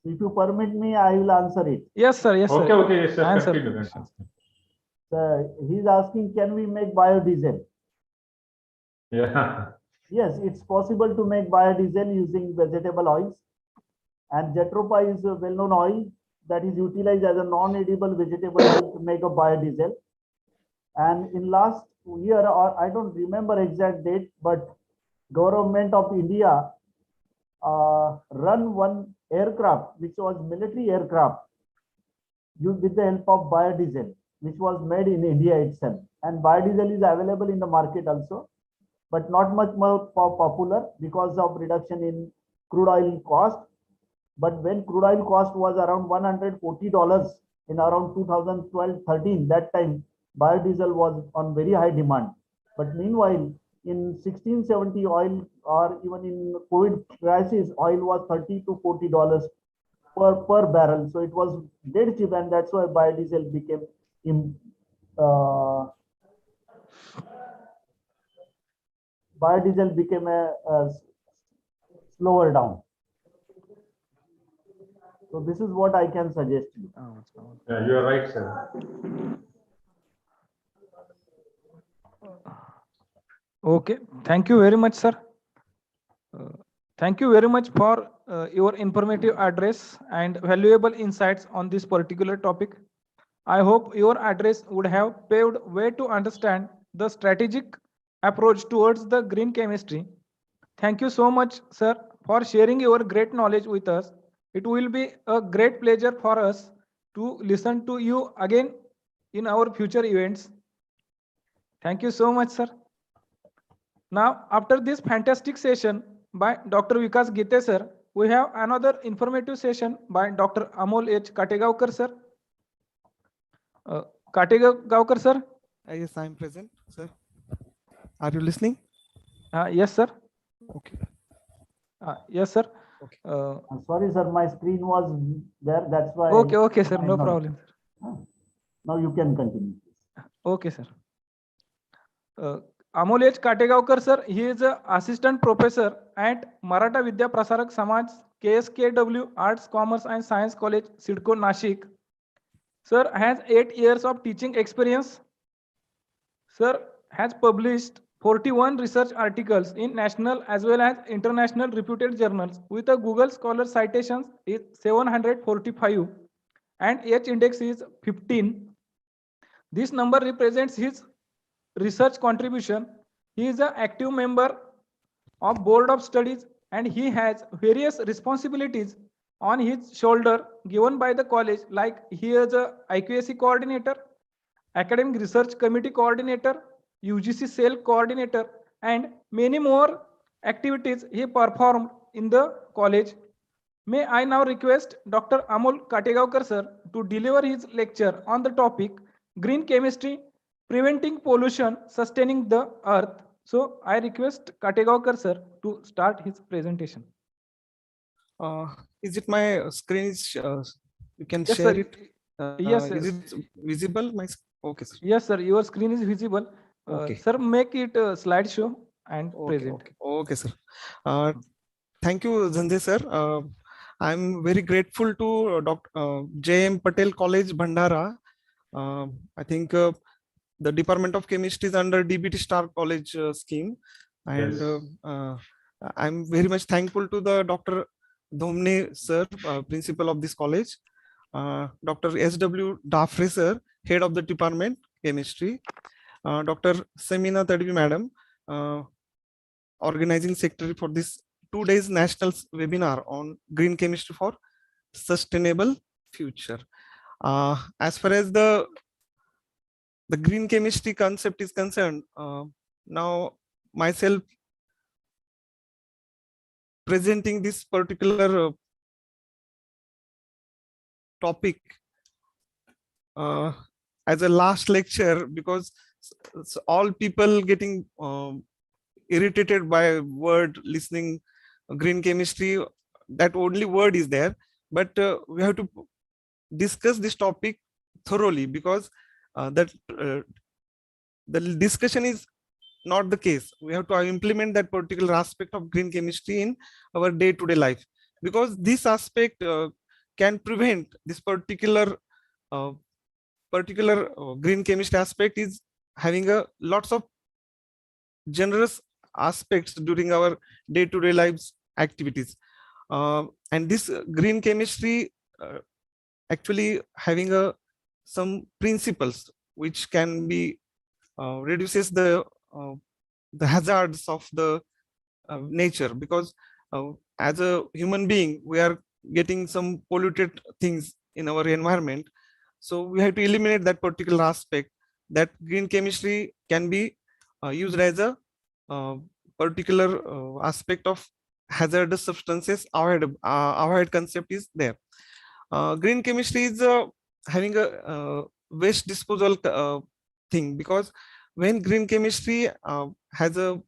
If you permit me, I will answer it. Yes, sir. Yes, sir. Okay, yes, sir. Answer Continue. the questions. He's asking, can we make biodiesel? Yeah. Yes, it's possible to make biodiesel using vegetable oils. And Jatropha is a well-known oil that is utilized as a non-edible vegetable oil to make a biodiesel. And in last year, or I don't remember exact date, but Government of India run one aircraft, which was military aircraft, with the help of biodiesel, which was made in India itself. And biodiesel is available in the market also, but not much more popular because of reduction in crude oil cost. But when crude oil cost was around $140 in around 2012-13, that time biodiesel was on very high demand. But meanwhile, in 1670 oil, or even in COVID crisis, oil was $30 to $40 per barrel. So it was dead cheap, and that's why biodiesel became a slower down. So this is what I can suggest you. Yeah, you are right, sir. Okay, thank you very much, sir. Thank you very much for your informative address and valuable insights on this particular topic. I hope your address would have paved way to understand the strategic approach towards the green chemistry. Thank you so much, sir, for sharing your great knowledge with us. It will be a great pleasure for us to listen to you again in our future events. Thank you so much, sir. Now, after this fantastic session by Dr. Vikas Gite sir, we have another informative session by Dr. Amol H. Kategaonkar sir. Kategaonkar sir. Yes, I am present, sir. Are you listening? Yes, sir. Okay. Yes, sir. Okay. Sorry, sir, my screen was there. That's why. Okay, sir. No I- problem. Now you can continue. Okay, sir. Amol H. Kategaonkar sir, he is an assistant professor at Maratha Vidya Prasarak Samaj, KSKW Arts, Commerce and Science College, Sidco, Nashik. Sir has 8 years of teaching experience. Sir has published 41 research articles in national as well as international reputed journals with a Google Scholar citations is 745 and H index is 15. This number represents his research contribution. He is an active member of Board of Studies and he has various responsibilities on his shoulder given by the college, like he is a IQAC coordinator, academic research committee coordinator, UGC cell coordinator, and many more activities he performed in the college. May I now request Dr. Amol Kategaonkar sir to deliver his lecture on the topic Green Chemistry, Preventing Pollution, Sustaining the Earth. So I request Kategaonkar sir to start his presentation. Is it my screen? You can Yes, share sir. it. Yes, Is sir. it visible? Okay, sir. Yes, sir. Your screen is visible. Okay. Sir, make it a slideshow and present. Okay, sir. Thank you, Zande sir. I'm very grateful to Dr. J.M. Patel College, Bhandara. I think the Department of Chemistry is under DBT Star College scheme, and Yes. I'm very much thankful to the Dr. Dhomne sir, principal of this college, Dr. S.W. Dafre sir, head of the department chemistry, Dr. Semina Tadvi madam, organizing secretary for this 2 days national webinar on green chemistry for sustainable future. As far as the green chemistry concept is concerned, now myself presenting this particular topic as a last lecture, because all people getting irritated by word listening green chemistry, that only word is there, but we have to discuss this topic thoroughly, because the discussion is not the case. We have to implement that particular aspect of green chemistry in our day-to-day life, because this aspect can prevent this particular green chemistry aspect is having a lots of generous aspects during our day-to-day lives activities, and this green chemistry actually having some principles which can be reduces the hazards of the nature, because as a human being we are getting some polluted things in our environment, so we have to eliminate that particular aspect. That green chemistry can be used as a particular aspect of hazardous substances avoid concept is there. Green chemistry is having a waste disposal thing, because when green chemistry has a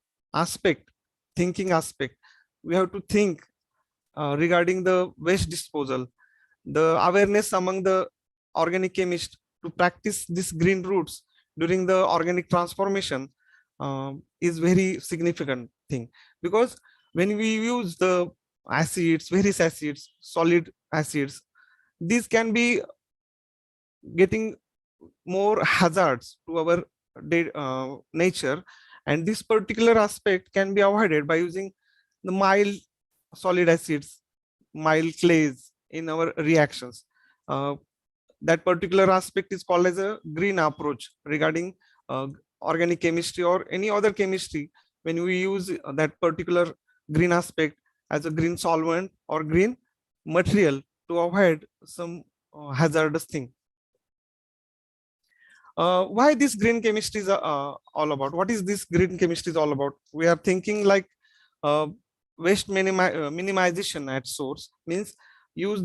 thinking aspect, we have to think regarding the waste disposal. The awareness among the organic chemists to practice this green roots during the organic transformation is very significant thing, because when we use the acids, various acids, solid acids, these can be getting more hazards to our nature, and this particular aspect can be avoided by using the mild solid acids, mild clays in our reactions. That particular aspect is called as a green approach regarding organic chemistry or any other chemistry. When we use that particular green aspect as a green solvent or green material to avoid some hazardous thing. Why this green chemistry is all about? What is this green chemistry is all about? We are thinking like waste minimization at source, means use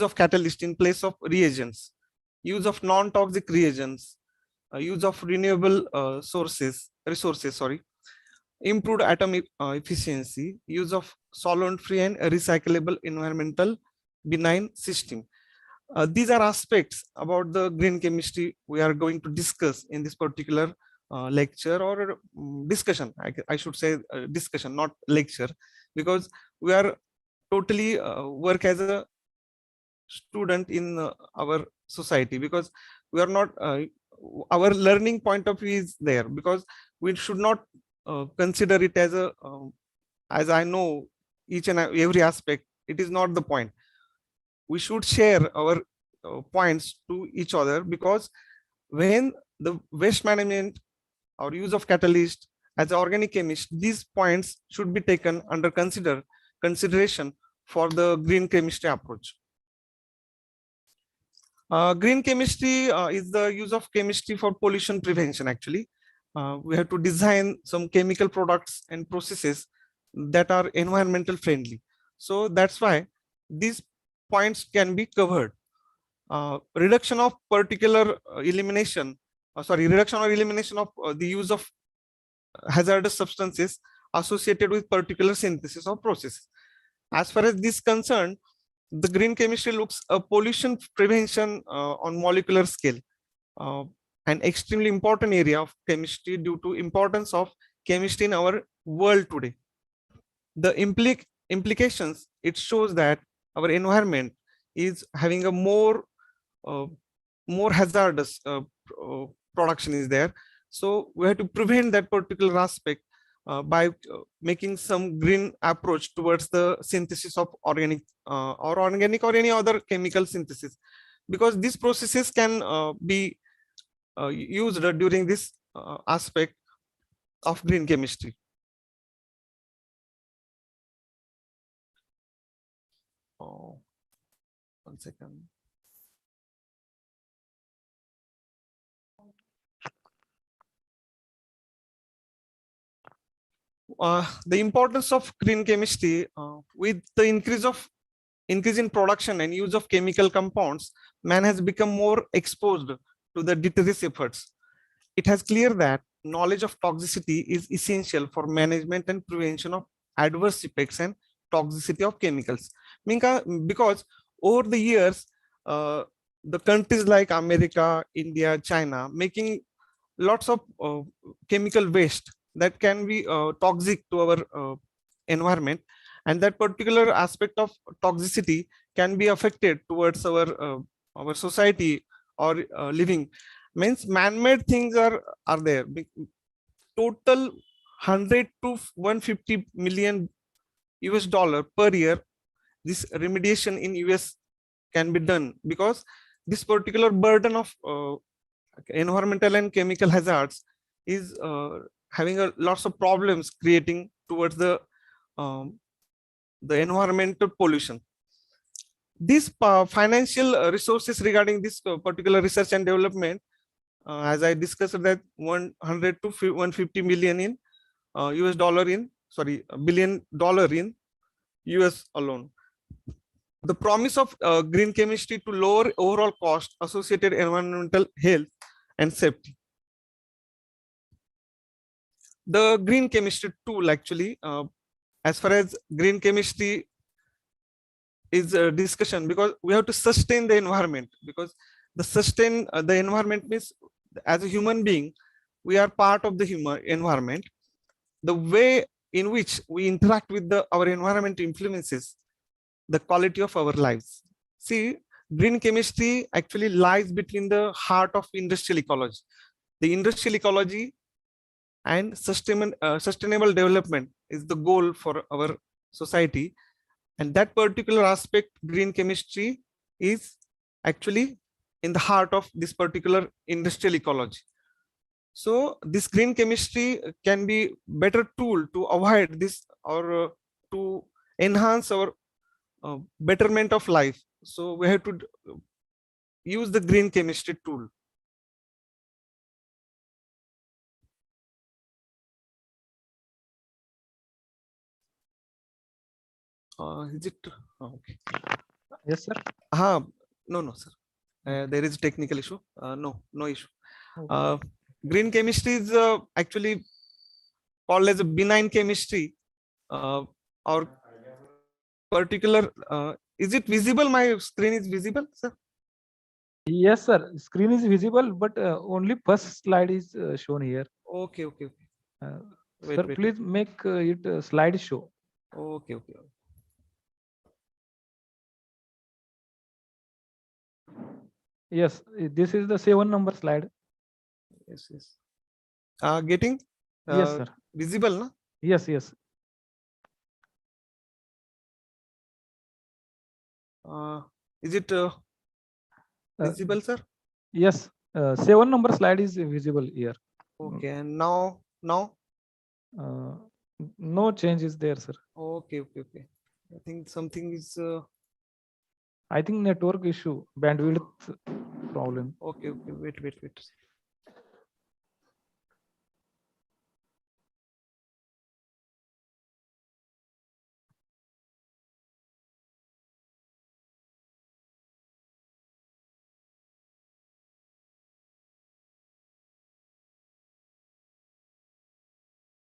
of catalyst in place of reagents, use of non-toxic reagents, use of renewable resources, sorry, improved atomic efficiency, use of solvent-free and recyclable environmental benign system. These are aspects about the green chemistry we are going to discuss in this particular lecture or discussion. I should say discussion, not lecture, because we are totally work as a student in our society, because we are not our learning point of view is there, because we should not consider it as a as I know each and every aspect. It is not the point. We should share our points to each other, because when the waste management or use of catalyst as an organic chemist, these points should be taken under consideration for the green chemistry approach. Green chemistry is the use of chemistry for pollution prevention. Actually, we have to design some chemical products and processes that are environmental friendly. So that's why these points can be covered. Reduction of particular elimination of the use of hazardous substances associated with particular synthesis or process. As far as this is concerned, the green chemistry looks a pollution prevention on molecular scale, an extremely important area of chemistry due to importance of chemistry in our world today. The implications, it shows that our environment is having a more hazardous production is there. So we have to prevent that particular aspect by making some green approach towards the synthesis of organic or any other chemical synthesis, because these processes can be used during this aspect of green chemistry. Oh, 1 second. The importance of green chemistry with the increase in production and use of chemical compounds, man has become more exposed to the deleterious efforts. It has clear that knowledge of toxicity is essential for management and prevention of adverse effects and toxicity of chemicals. Because over the years, the countries like America, India, China, making lots of chemical waste that can be toxic to our environment, and that particular aspect of toxicity can be affected towards our society or living. Means man-made things are there. Total 100 to 150 million US dollar per year this remediation in US can be done, because this particular burden of environmental and chemical hazards is having lots of problems creating towards the environmental pollution. These financial resources regarding this particular research and development, as I discussed, that 100 to 150 million in US dollar in $1 billion in US alone. The promise of green chemistry to lower overall cost associated environmental health and safety. The green chemistry tool, actually, as far as green chemistry is a discussion, because we have to sustain the environment, because the environment means as a human being, we are part of the human environment. The way in which we interact with our environment influences the quality of our lives. See, green chemistry actually lies between the heart of industrial ecology. The industrial ecology and sustainable development is the goal for our society, and that particular aspect, green chemistry, is actually in the heart of this particular industrial ecology. So this green chemistry can be better tool to avoid this or to enhance our betterment of life. So we have to use the green chemistry tool. Is it? Okay. Yes, sir. No, sir. There is technical issue. No issue. Okay. Green chemistry is actually called as a benign chemistry. Or particular, is it visible? My screen is visible, sir? Yes, sir. Screen is visible, but only first slide is shown here. Okay. Uh, Wait, sir, wait. please make it slide show. Okay. Yes, this is the 7 number slide. Yes. Getting Yes, sir. visible, na? Yes. Is it visible, sir? Yes, 7 number slide is visible here. Okay, and now? No change is there, sir. Okay. I think something is I think network issue, bandwidth problem. okay. Wait.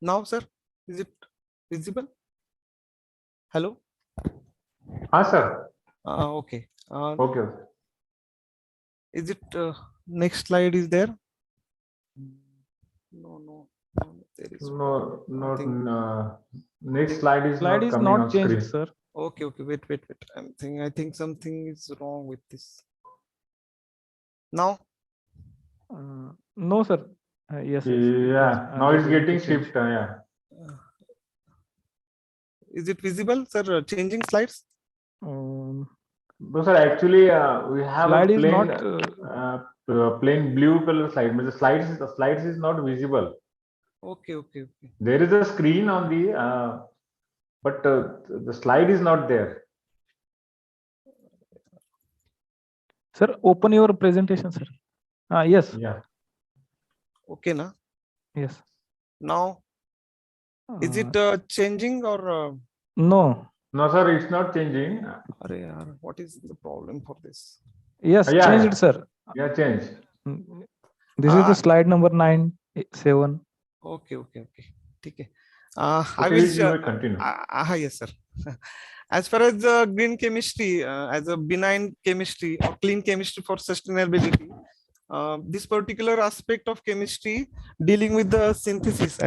Now, sir, is it visible? Hello? Sir. Okay. Okay. Is it next slide is there? No, there is No, nothing. next slide is Slide not is coming not on changed, screen. sir. Okay. Wait. I think something is wrong with this. Now? No, sir. Yes. Yeah, now it's getting shift. Yeah. Is it visible, sir? Changing slides? No, sir. Actually, we have Slide a is plain, not. plain blue color slide. But the slides is not visible. Okay. There is a screen on the, but the slide is not there. Sir, open your presentation, sir. Yes. Yeah. Okay, na? Yes. Now, is it changing or? No. No, sir. It's not changing. What is the problem for this? Yes, Yeah, changed, yeah. sir. Yeah, changed. This is the slide number 9-7. Okay. Okay. Okay, I will you may continue. yes, sir. As far as the green chemistry, as a benign chemistry or clean chemistry for sustainability, this particular aspect of chemistry dealing with the synthesis,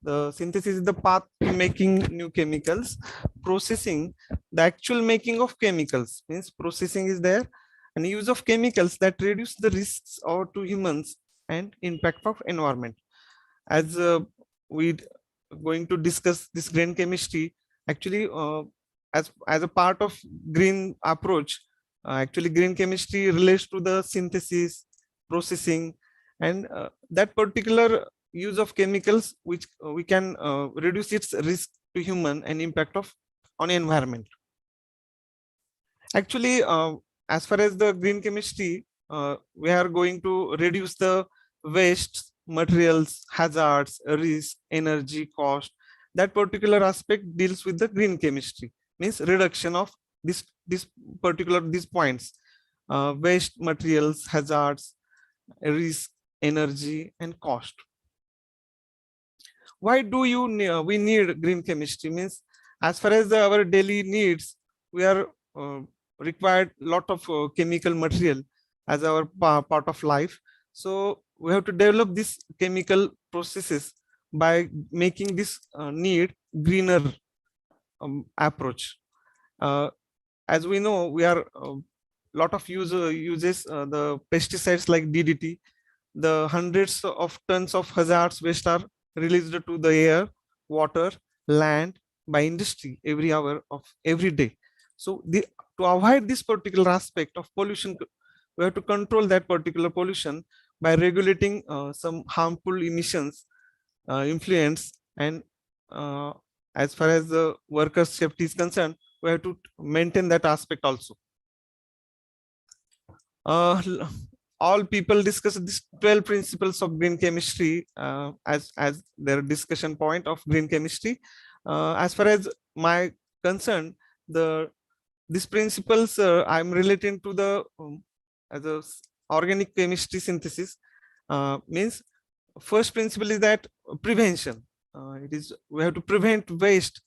the synthesis is the path to making new chemicals. Processing, the actual making of chemicals, means processing is there, and use of chemicals that reduce the risks or to humans and impact of environment. As we going to discuss this green chemistry, actually as a part of green approach, actually green chemistry relates to the synthesis, processing, and that particular use of chemicals which we can reduce its risk to human and impact of on environment. Actually, as far as the green chemistry, we are going to reduce the waste, materials, hazards, risk, energy, cost. That particular aspect deals with the green chemistry, means reduction of these points: waste, materials, hazards, risk, energy, and cost. Why do we need green chemistry? Means as far as our daily needs, we are required lot of chemical material as our part of life. So we have to develop these chemical processes by making this need greener approach. As we know, we are lot of uses the pesticides like DDT. The hundreds of tons of hazardous waste are released to the air, water, land by industry every hour of every day. So to avoid this particular aspect of pollution, we have to control that particular pollution by regulating some harmful emissions influence, and as far as the worker safety is concerned, we have to maintain that aspect also. All people discuss these 12 principles of green chemistry as their discussion point of green chemistry. As far as my concern, these principles I'm relating to the as a organic chemistry synthesis. Means first principle is that prevention. It is we have to prevent waste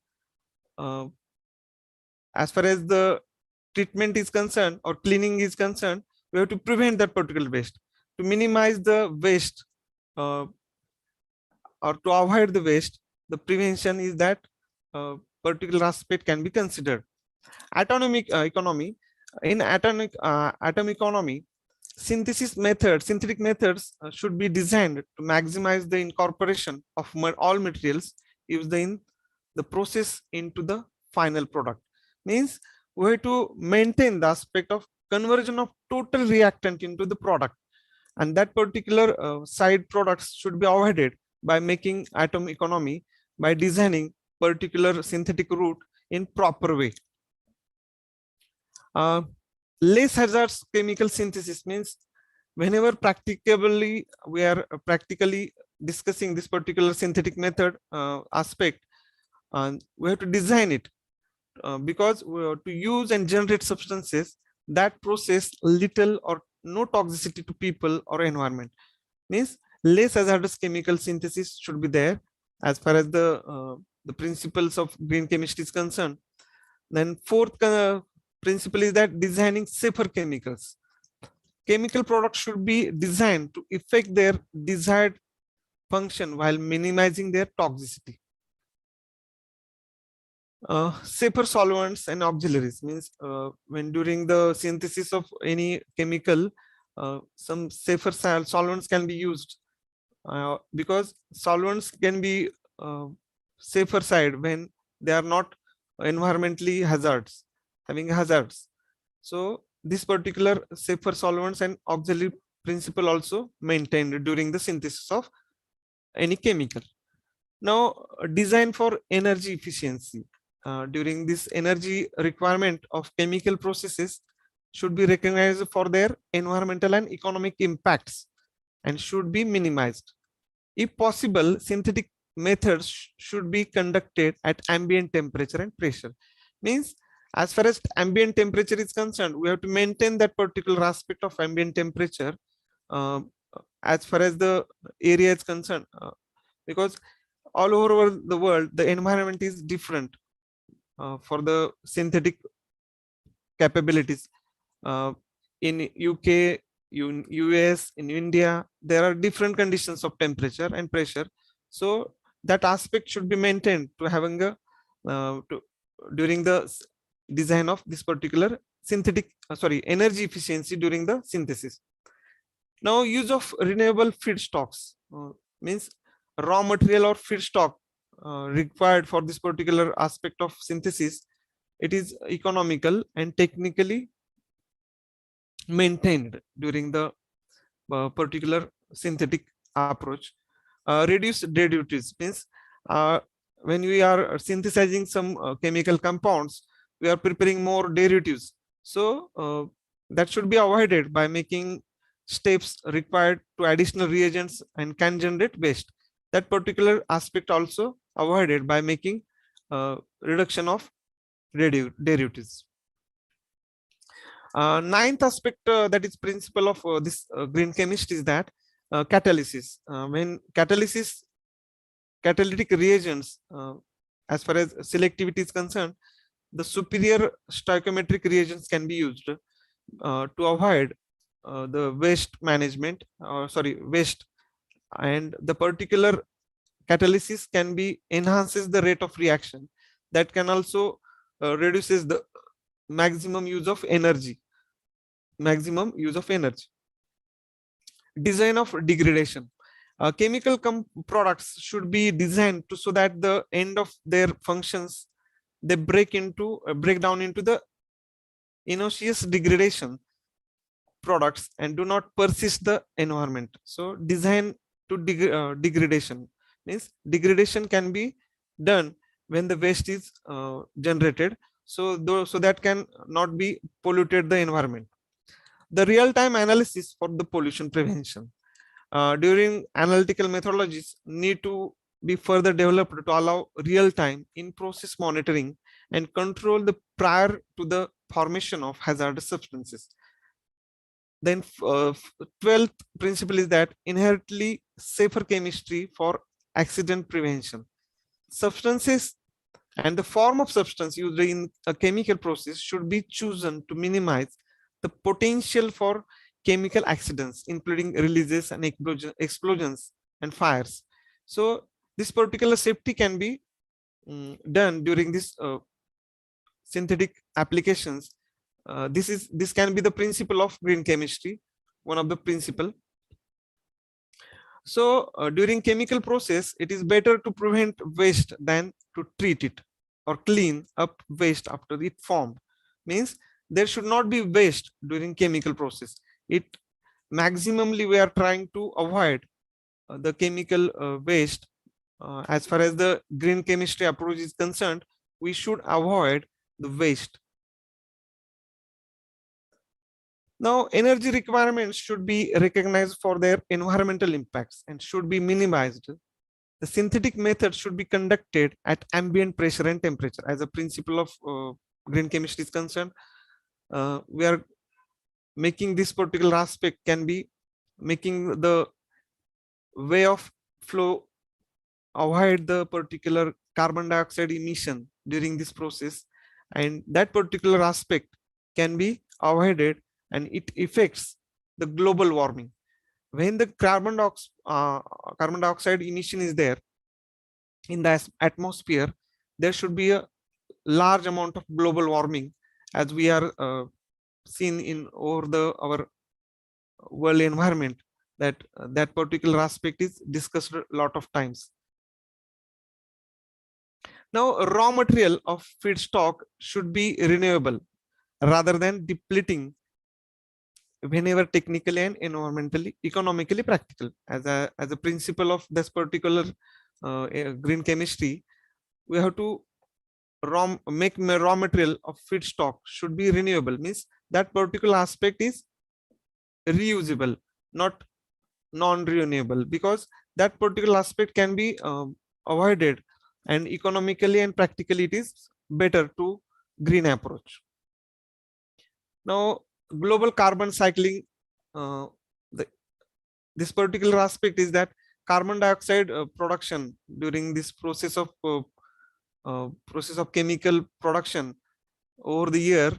as far as the treatment is concerned or cleaning is concerned. We have to prevent that particular waste to minimize the waste or to avoid the waste. The prevention is that particular aspect can be considered. Atomic economy. In atom economy, synthetic methods should be designed to maximize the incorporation of all materials used in the process into the final product. Means we have to maintain the aspect of conversion of total reactant into the product, and that particular side products should be avoided by making atom economy by designing particular synthetic route in proper way. Less hazardous chemical synthesis means whenever practicably we are practically discussing this particular synthetic method aspect, and we have to design it because we have to use and generate substances that process little or no toxicity to people or environment. Means less hazardous chemical synthesis should be there as far as the principles of green chemistry is concerned. Then fourth principle is that designing safer chemicals. Chemical products should be designed to effect their desired function while minimizing their toxicity. Safer solvents and auxiliaries means when during the synthesis of any chemical, some safer solvents can be used because solvents can be safer side when they are not environmentally having hazards. So this particular safer solvents and auxiliary principle also maintained during the synthesis of any chemical. Now design for energy efficiency. During this energy requirement of chemical processes should be recognized for their environmental and economic impacts and should be minimized. If possible, synthetic methods should be conducted at ambient temperature and pressure. Means as far as ambient temperature is concerned, we have to maintain that particular aspect of ambient temperature as far as the area is concerned, because all over the world the environment is different for the synthetic capabilities. In UK, in US, in India, there are different conditions of temperature and pressure. So that aspect should be maintained to having a during the design of this particular energy efficiency during the synthesis. Now use of renewable feedstocks means raw material or feedstock required for this particular aspect of synthesis. It is economical and technically maintained during the particular synthetic approach. Reduce derivatives means when we are synthesizing some chemical compounds, we are preparing more derivatives. So that should be avoided by making steps required to additional reagents and can generate waste. That particular aspect also avoided by making reduction of derivatives. Ninth aspect that is principle of this green chemistry is that catalysis. When catalytic reagents, as far as selectivity is concerned, the superior stoichiometric reagents can be used to avoid the waste management, waste, and the particular catalysis can be enhances the rate of reaction. That can also reduces the maximum use of energy. Design of degradation. Chemical products should be designed so that the end of their functions they break down into the innocuous degradation products and do not persist the environment. So design to degradation means degradation can be done when the waste is generated, so that can not be polluted the environment. The real-time analysis for the pollution prevention. During analytical methodologies need to be further developed to allow real-time in-process monitoring and control the prior to the formation of hazardous substances. Then 12th principle is that inherently safer chemistry for accident prevention. Substances and the form of substance used in a chemical process should be chosen to minimize the potential for chemical accidents, including releases and explosions and fires. So this particular safety can be done during this synthetic applications. This can be the principle of green chemistry, one of the principle. So during chemical process, it is better to prevent waste than to treat it or clean up waste after it formed. Means there should not be waste during chemical process. It maximally we are trying to avoid the chemical waste. As far as the green chemistry approach is concerned, we should avoid the waste. Now, energy requirements should be recognized for their environmental impacts and should be minimized. The synthetic method should be conducted at ambient pressure and temperature. As a principle of green chemistry is concerned, we are making this particular aspect can be making the way of flow avoid the particular carbon dioxide emission during this process, and that particular aspect can be avoided, and it affects the global warming. When the carbon dioxide emission is there in the atmosphere, there should be a large amount of global warming, as we are seen in over our world environment, that that particular aspect is discussed a lot of times. Now, raw material of feedstock should be renewable rather than depleting whenever technically and environmentally, economically practical. As a principle of this particular green chemistry, we have to make raw material of feedstock should be renewable. Means that particular aspect is reusable, not non-renewable, because that particular aspect can be avoided, and economically and practically it is better to green approach. Now, global carbon cycling, this particular aspect is that carbon dioxide production during this process of chemical production over the year.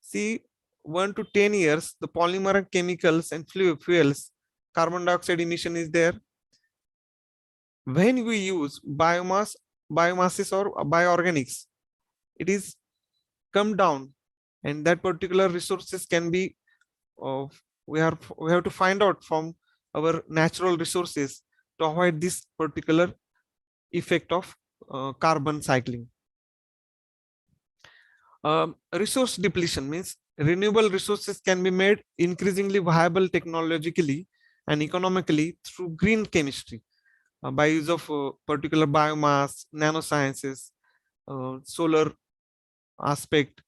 See, 1 to 10 years, the polymer and chemicals and fuels, carbon dioxide emission is there. When we use biomasses or bioorganics, it is come down, and that particular resources can be we have to find out from our natural resources to avoid this particular effect of carbon cycling. Resource depletion means renewable resources can be made increasingly viable technologically and economically through green chemistry by use of particular biomass, nanosciences, solar aspect,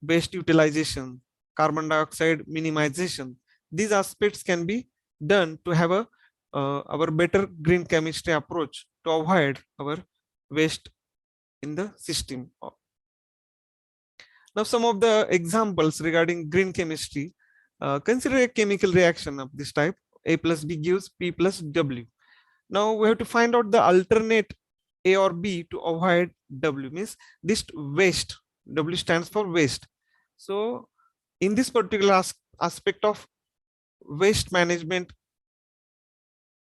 waste utilization, carbon dioxide minimization. These aspects can be done to have our better green chemistry approach to avoid our waste in the system. Now, some of the examples regarding green chemistry, consider a chemical reaction of this type. A plus B gives P plus W. Now we have to find out the alternate A or B to avoid W. Means this waste, W stands for waste. So in this particular aspect of waste management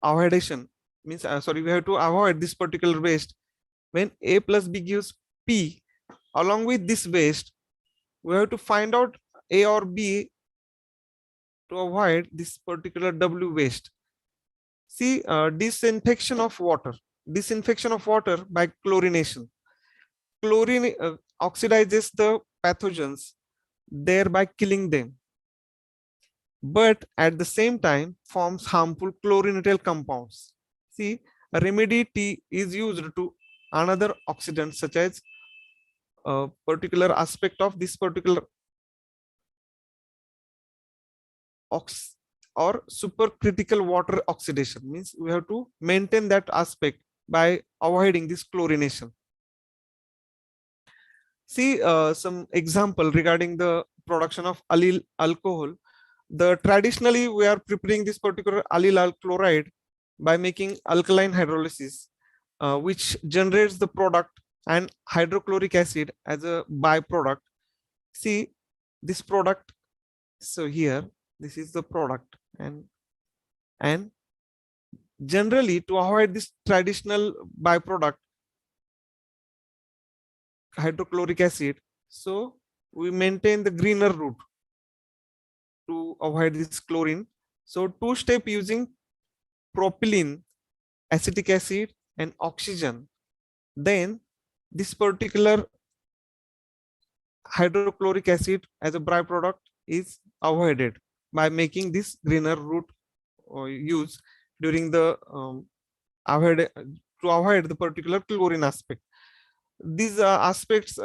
avoidation, means we have to avoid this particular waste. When A plus B gives P, along with this waste, we have to find out A or B to avoid this particular W waste. See, disinfection of water by chlorination. Chlorine oxidizes the pathogens, thereby killing them, but at the same time forms harmful chlorinated compounds. See, a remedy T is used to another oxidant, such as a particular aspect of this particular or supercritical water oxidation. Means we have to maintain that aspect by avoiding this chlorination. See some example regarding the production of allyl alcohol. The traditionally we are preparing this particular allyl chloride by making alkaline hydrolysis, which generates the product and hydrochloric acid as a byproduct. See this product. So here this is the product, and generally to avoid this traditional byproduct hydrochloric acid, so we maintain the greener route to avoid this chlorine. So two-step using propylene, acetic acid and oxygen, then this particular hydrochloric acid as a byproduct is avoided by making this greener route use during the to avoid the particular chlorine aspect. These aspects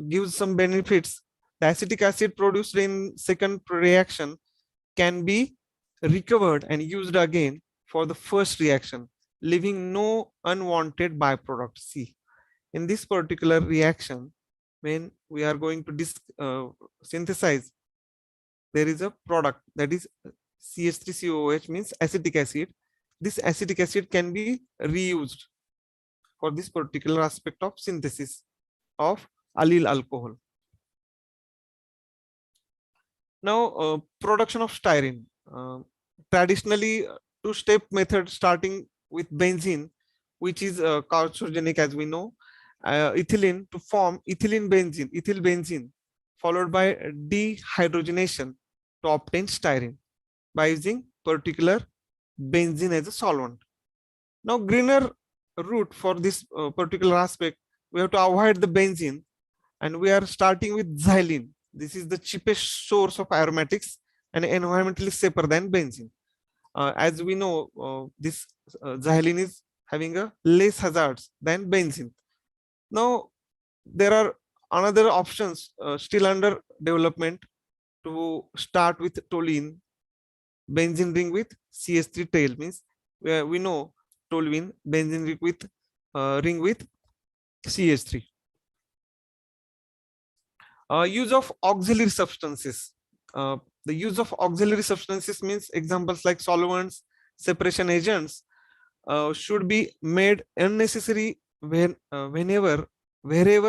give some benefits. The acetic acid produced in second reaction can be recovered and used again for the first reaction, leaving no unwanted byproduct. See, in this particular reaction, when we are going to synthesize, there is a product that is CH3COOH, means acetic acid. This acetic acid can be reused for this particular aspect of synthesis of allyl alcohol. Now, production of styrene. Traditionally, two-step method starting with benzene, which is carcinogenic as we know, ethylene to form ethylene benzene, ethyl benzene, followed by dehydrogenation to obtain styrene by using particular benzene as a solvent. Now, greener route for this particular aspect, we have to avoid the benzene, and we are starting with xylene. This is the cheapest source of aromatics and environmentally safer than benzene. As we know, this xylene is having a less hazards than benzene. Now, there are another options still under development to start with toluene, benzene ring with CH3 tail, means we know toluene, benzene ring with CH3. Use of auxiliary substances. The use of auxiliary substances means examples like solvents, separation agents should be made unnecessary wherever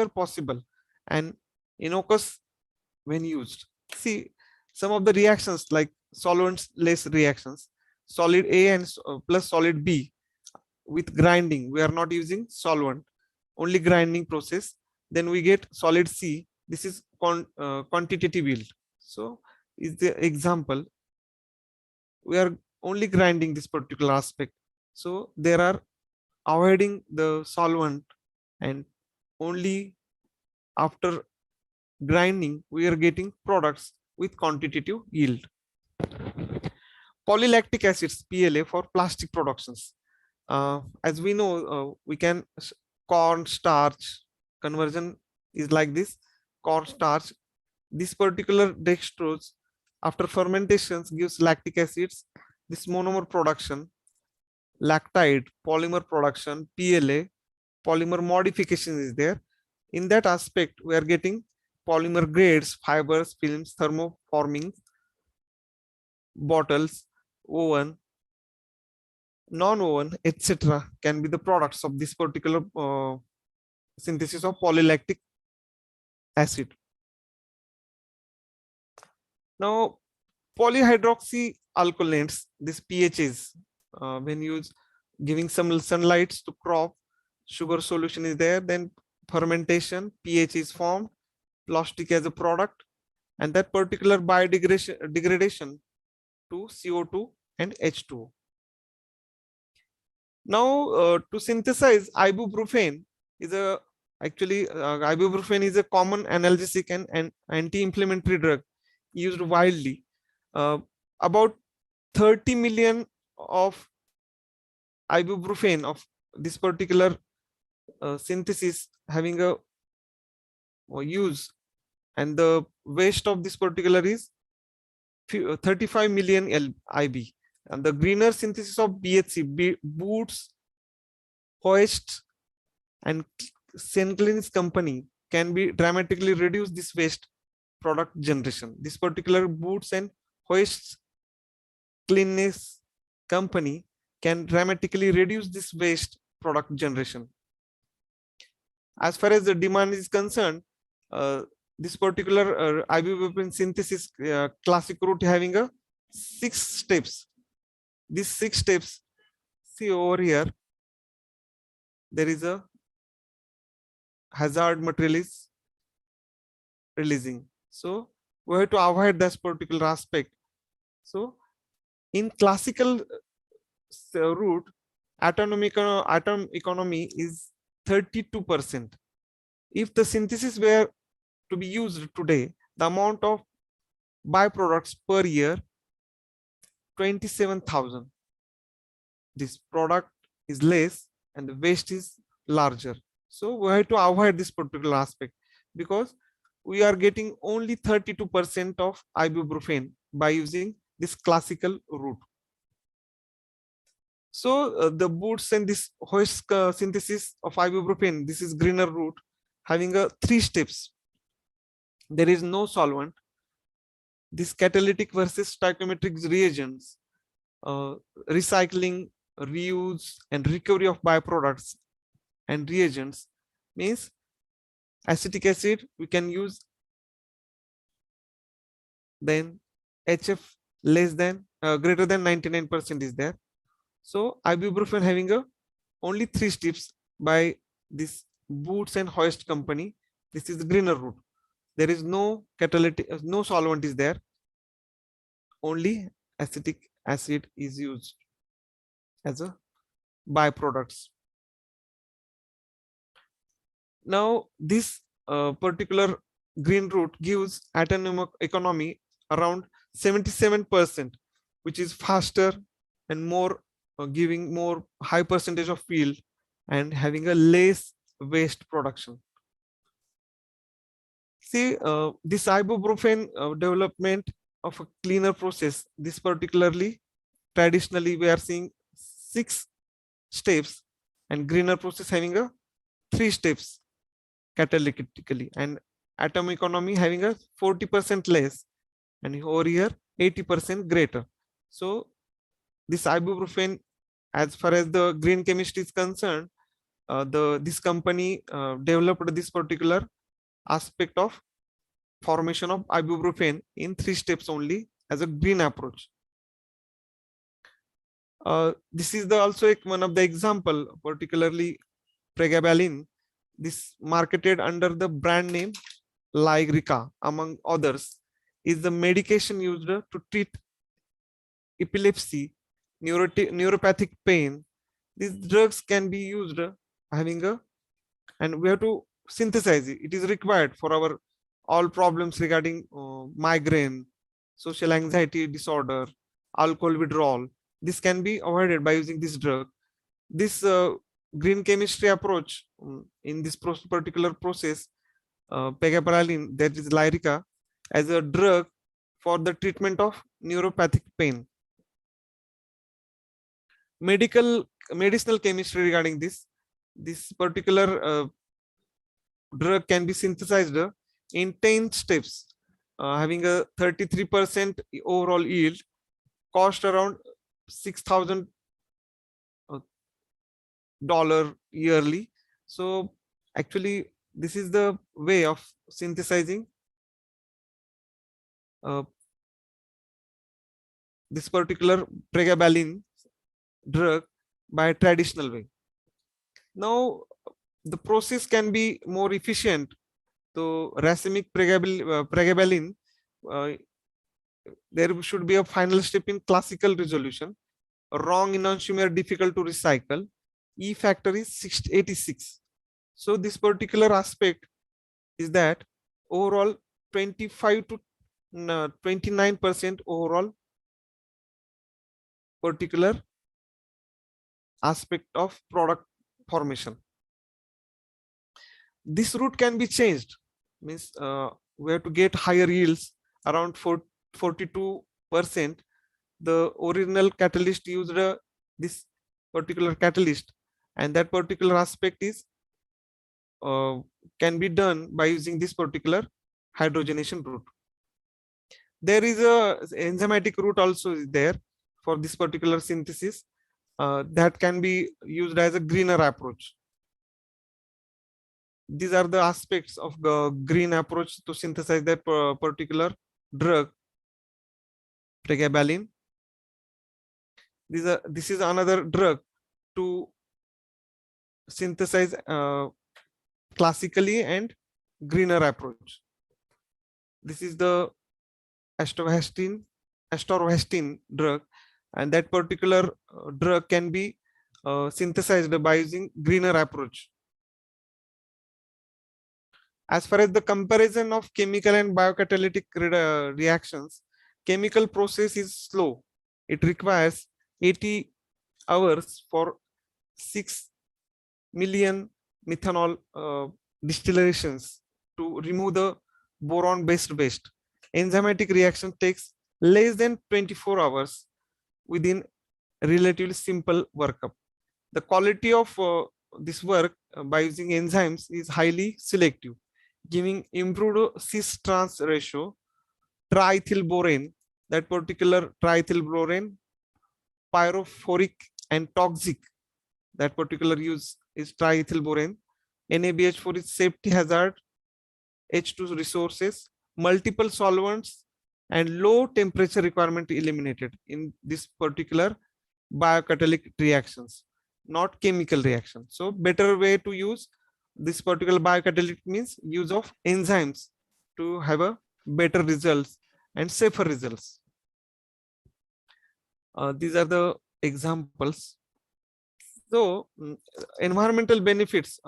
possible and innocuous when used. See some of the reactions like solvents less reactions, solid A and plus solid B with grinding. We are not using solvent, only grinding process. Then we get solid C. This is quantitative yield. So is the example. We are only grinding this particular aspect. So there are avoiding the solvent, and only after grinding we are getting products with quantitative yield. Polylactic acids, PLA, for plastic productions. As we know, we can corn starch conversion is like this. Corn starch, this particular dextrose after fermentations gives lactic acids. This monomer production, lactide, polymer production, PLA, polymer modification is there. In that aspect, we are getting polymer grades, fibers, films, thermoforming, bottles, oven, non-oven, etc. can be the products of this particular synthesis of polylactic acid. Now, polyhydroxy alkylants, this PHAs, when used giving some sunlight to crop, sugar solution is there, then fermentation, pH is formed, plastic as a product, and that particular biodegradation to CO2 and H2O. Now, to synthesize ibuprofen is a ibuprofen is a common analgesic and anti-inflammatory drug used widely. About 30 million of ibuprofen of this particular synthesis having a use, and the waste of this particular is 35 million IB. And the greener synthesis of BHC, Boots, Hoist, and St. Clean's company can be dramatically reduce this waste product generation. This particular boots and hoists cleanness company can dramatically reduce this waste product generation. As far as the demand is concerned, this particular ibuprofen synthesis classic route having a 6 steps. These 6 steps, see over here, there is a hazard material is releasing. So we have to avoid this particular aspect. So in classical route, atom economy is 32%. If the synthesis were to be used today, the amount of byproducts per year 27,000. This product is less and the waste is larger. So we have to avoid this particular aspect because we are getting only 32% of ibuprofen by using this classical route. So the boots and this hoist synthesis of ibuprofen, this is greener route having a 3 steps. There is no solvent. This catalytic versus stoichiometric reagents, recycling, reuse, and recovery of byproducts and reagents means acetic acid we can use, then HF less than greater than 99% is there. So ibuprofen having a only 3 steps by this boots and hoist company. This is the greener route. There is no catalytic, no solvent is there. Only acetic acid is used as a byproducts. Now this particular green route gives atom economy around 77%, which is faster and more giving more high percentage of yield and having a less waste production. See this ibuprofen development of a cleaner process, this particularly traditionally we are seeing 6 steps and greener process having a 3 steps catalytically, and atom economy having a 40% less and over here 80% greater. So this ibuprofen, as far as the green chemistry is concerned, this company developed this particular aspect of formation of ibuprofen in 3 steps only as a green approach. This is also one of the example, particularly pregabalin. This marketed under the brand name Lyrica, among others, is the medication used to treat epilepsy, neuropathic pain. These drugs can be used having a, and we have to synthesize it. It is required for our all problems regarding migraine, social anxiety disorder, alcohol withdrawal. This can be avoided by using this drug. This green chemistry approach in this particular process, pegabalin, that is Lyrica, as a drug for the treatment of neuropathic pain. Medicinal chemistry regarding this particular drug can be synthesized in 10 steps, having a 33% overall yield, cost around $6,000 yearly. So actually this is the way of synthesizing this particular pregabalin drug by a traditional way. Now the process can be more efficient. So racemic pregabalin, there should be a final step in classical resolution. Wrong enantiomer difficult to recycle. E factor is 86. So this particular aspect is that overall 25 to 29% overall particular aspect of product formation. This route can be changed, means we have to get higher yields around 42%. The original catalyst used this particular catalyst, and that particular aspect is can be done by using this particular hydrogenation route. There is a enzymatic route also is there for this particular synthesis that can be used as a greener approach. These are the aspects of the green approach to synthesize that particular drug, pregabalin. This is another drug to synthesize classically and greener approach. This is the atorvastatin drug, and that particular drug can be synthesized by using greener approach. As far as the comparison of chemical and biocatalytic reactions, chemical process is slow. It requires 80 hours for 6 million methanol distillations to remove the boron-based waste. Enzymatic reaction takes less than 24 hours within relatively simple workup. The quality of this work by using enzymes is highly selective, giving improved cis-trans ratio, triethylborane, that particular triethylborane, pyrophoric and toxic, that particular use is triethylborane, NaBH4 is safety hazard, H2 resources, multiple solvents, and low temperature requirement eliminated in this particular biocatalytic reactions, not chemical reactions. So better way to use this particular biocatalytic means use of enzymes to have a better results and safer results. These are the examples. So environmental benefits,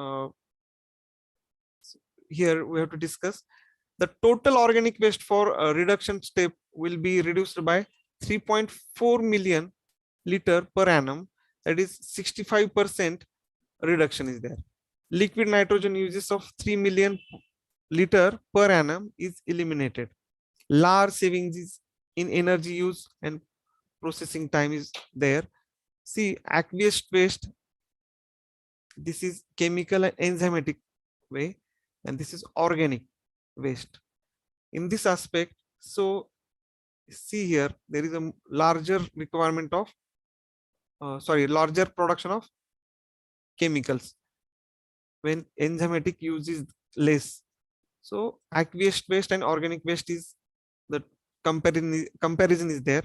here we have to discuss. The total organic waste for reduction step will be reduced by 3.4 million liter per annum. That is 65% reduction is there. Liquid nitrogen uses of 3 million liter per annum is eliminated. Large savings is in energy use and processing time is there. See, aqueous waste, this is chemical and enzymatic way, and this is organic waste. In this aspect, so see here, there is a larger requirement of, larger production of chemicals when enzymatic use is less. So aqueous waste and organic waste is the comparison is there.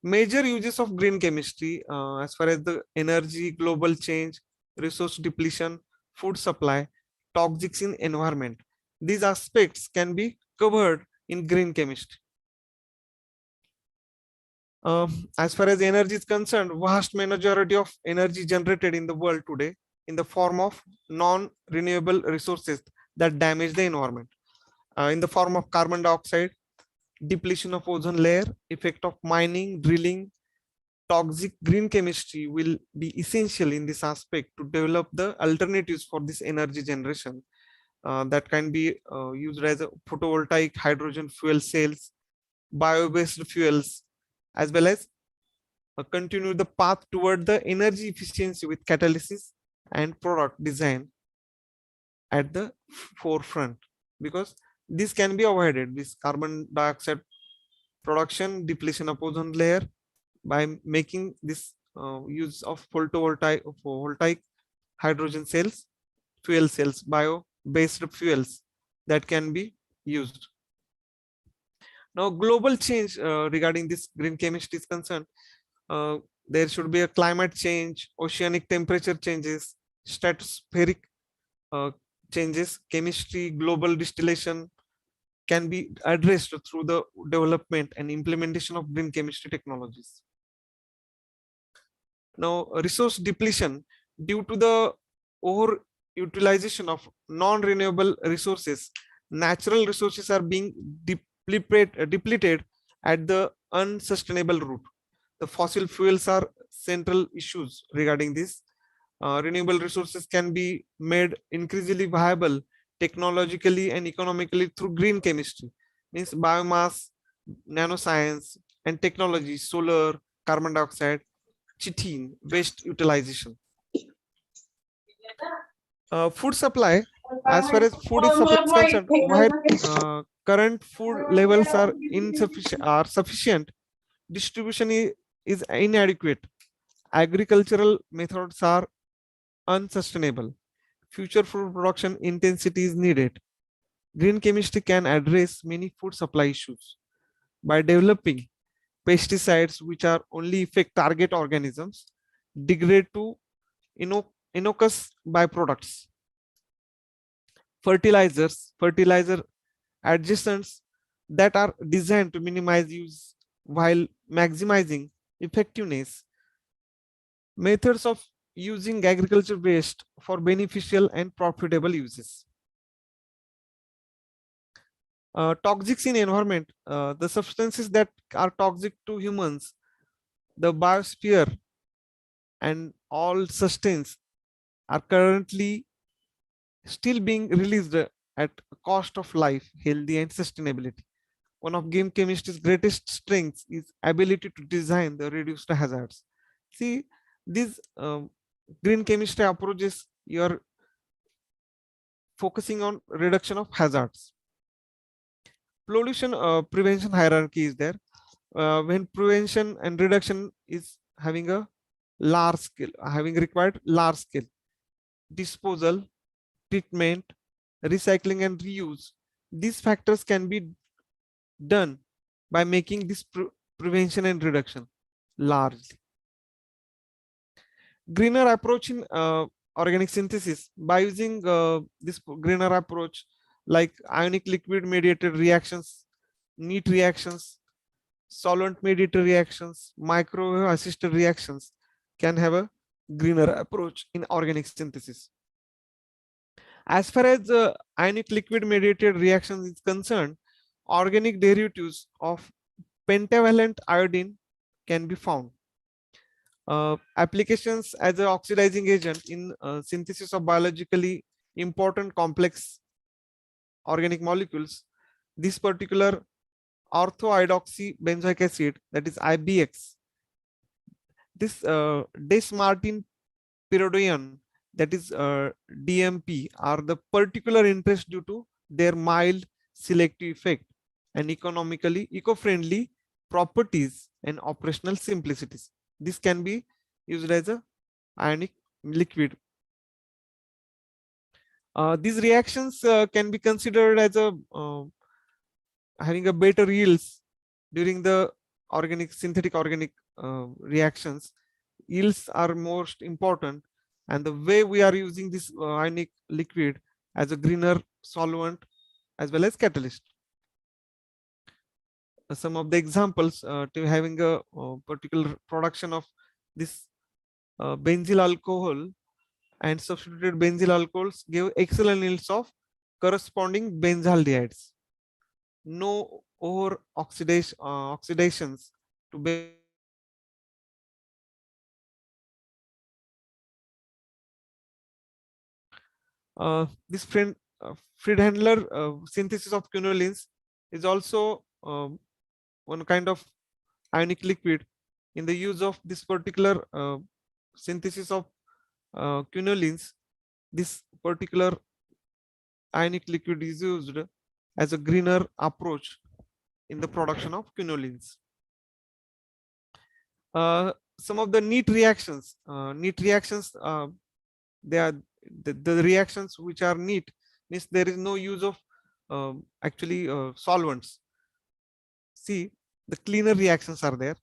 Major uses of green chemistry as far as the energy, global change, resource depletion, food supply, toxics in environment. These aspects can be covered in green chemistry. As far as energy is concerned, vast majority of energy generated in the world today in the form of non-renewable resources that damage the environment, in the form of carbon dioxide, depletion of ozone layer, effect of mining, drilling. Toxic green chemistry will be essential in this aspect to develop the alternatives for this energy generation that can be used as a photovoltaic hydrogen fuel cells, bio-based fuels, as well as continue the path toward the energy efficiency with catalysis and product design at the forefront, because this can be avoided, this carbon dioxide production, depletion of ozone layer, by making this use of photovoltaic hydrogen cells, fuel cells, bio-based fuels that can be used. Now, global change regarding this green chemistry is concerned, there should be a climate change, oceanic temperature changes, stratospheric changes, chemistry, global distillation can be addressed through the development and implementation of green chemistry technologies. Now, resource depletion due to the overutilization of non-renewable resources, natural resources are being depleted at the unsustainable route. The fossil fuels are central issues regarding this. Renewable resources can be made increasingly viable technologically and economically through green chemistry, means biomass, nanoscience, and technology, solar, carbon dioxide, chitin, waste utilization. Food supply As far as food is supply is concerned, while current food levels are sufficient, distribution is inadequate. Agricultural methods are unsustainable. Future food production intensity is needed. Green chemistry can address many food supply issues by developing pesticides which are only affect target organisms, degrade to innocuous byproducts, fertilizer adjustments that are designed to minimize use while maximizing effectiveness, methods of using agriculture waste for beneficial and profitable uses. Toxics in environment, the substances that are toxic to humans, the biosphere, and all sustains are currently still being released at cost of life, healthy, and sustainability. One of game chemistry's greatest strengths is ability to design the reduced hazards. See, these green chemistry approaches, you are focusing on reduction of hazards. Pollution prevention hierarchy is there. When prevention and reduction is having a large scale, having required large scale disposal, treatment, recycling, and reuse, these factors can be done by making this prevention and reduction largely. Greener approach in organic synthesis, by using this greener approach like ionic liquid mediated reactions, neat reactions, solvent mediated reactions, microwave assisted reactions can have a greener approach in organic synthesis. As far as ionic liquid mediated reactions is concerned, organic derivatives of pentavalent iodine can be found. Applications as an oxidizing agent in synthesis of biologically important complex organic molecules. This particular ortho-hydroxybenzoic acid, that is IBX, this Des-Martin pyridine, that is DMP, are the particular interest due to their mild selective effect and economically eco-friendly properties and operational simplicities. This can be used as a ionic liquid. These reactions can be considered as a having a better yields during the synthetic organic reactions. Yields are most important, and the way we are using this ionic liquid as a greener solvent as well as catalyst. Some of the examples to having a particular production of this benzyl alcohol and substituted benzyl alcohols give excellent yields of corresponding benzaldehydes. No over oxidations to this Friedhandler synthesis of quinolines is also one kind of ionic liquid. In the use of this particular synthesis of quinolines, this particular ionic liquid is used as a greener approach in the production of quinolines. Some of the neat reactions, they are the reactions which are neat, means there is no use of solvents. See, the cleaner reactions are there,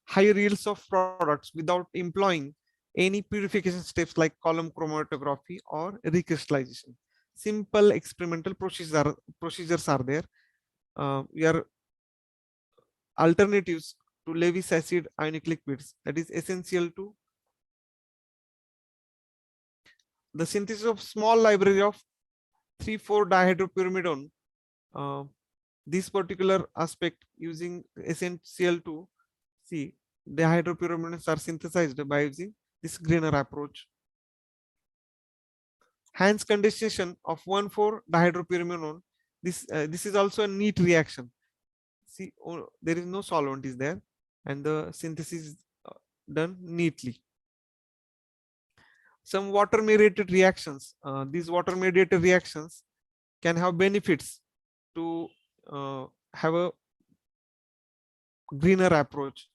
higher yields of products without employing any purification steps like column chromatography or recrystallization. Simple experimental procedures are there. We are alternatives to Lewis acid ionic liquids, that is essential to the synthesis of small library of 3,4-dihydropyrimidone. This particular aspect using essential to see dihydropyrimidones are synthesized by using this greener approach. Hans condensation of 1,4-dihydropyrimidone. This is also a neat reaction. See, there is no solvent is there, and the synthesis is done neatly. some water mediated reactions. These water mediated reactions can have benefits to have a greener approach.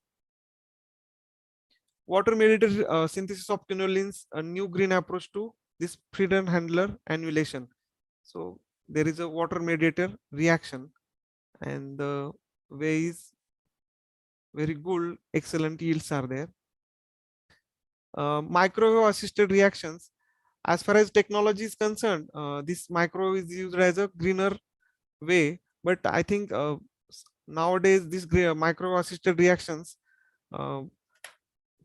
Water mediated synthesis of quinolines, a new green approach to this Friedland handler annulation. So there is a water mediator reaction, and the way is very good, excellent yields are there. Microwave assisted reactions, as far as technology is concerned, this microwave is used as a greener way, but I think nowadays these microwave assisted reactions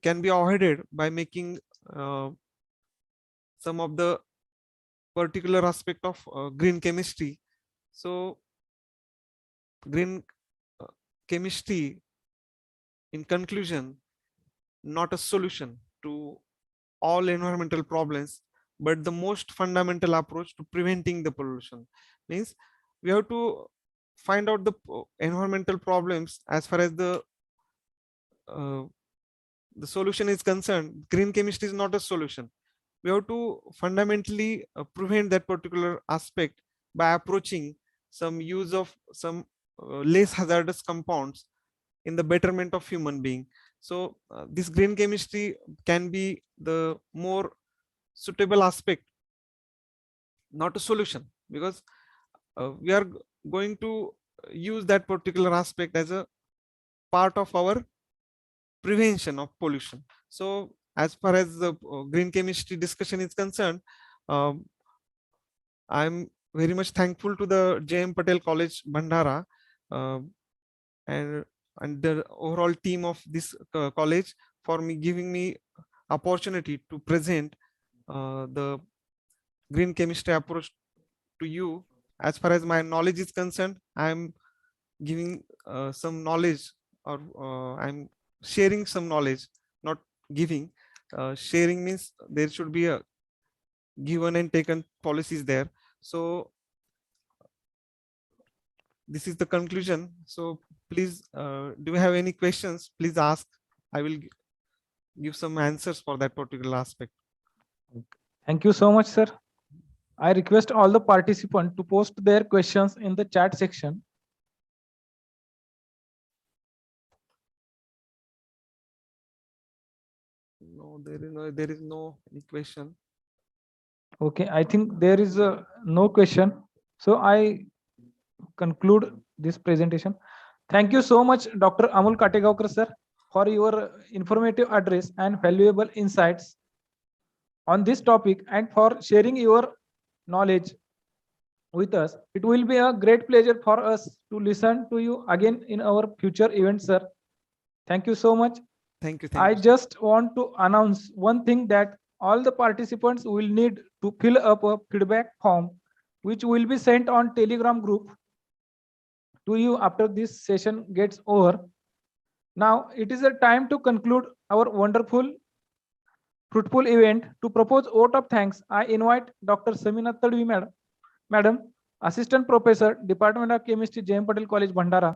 can be avoided by making some of the particular aspect of green chemistry. So green chemistry, in conclusion, not a solution to all environmental problems, but the most fundamental approach to preventing the pollution. Means we have to find out the environmental problems. As far as the solution is concerned, green chemistry is not a solution. We have to fundamentally prevent that particular aspect by approaching some use of some less hazardous compounds in the betterment of human being. So this green chemistry can be the more suitable aspect, not a solution, because we are going to use that particular aspect as a part of our prevention of pollution. So as far as the green chemistry discussion is concerned, I'm very much thankful to the J.M. Patel College, Bhandara, and the overall team of this college for giving me opportunity to present the green chemistry approach to you. As far as my knowledge is concerned, I'm giving some knowledge, or I'm sharing some knowledge, not giving. Sharing means there should be a given and taken policies there. So this is the conclusion. So please, do you have any questions? Please ask. I will give some answers for that particular aspect. Thank you so much, sir. I request all the participants to post their questions in the chat section. No, there is no any question. Okay, I think there is no question. So I conclude this presentation. Thank you so much, Dr. Amul Kategaonkar, sir, for your informative address and valuable insights on this topic, and for sharing your knowledge with us. It will be a great pleasure for us to listen to you again in our future events, sir. Thank you so much. Thank you. I just want to announce one thing, that all the participants will need to fill up a feedback form, which will be sent on Telegram group to you after this session gets over. Now it is a time to conclude our wonderful, fruitful event. To propose vote of thanks, I invite Dr. Samina Tadvi Madam, Assistant Professor, Department of Chemistry, J.M. Patel College, Bhandara.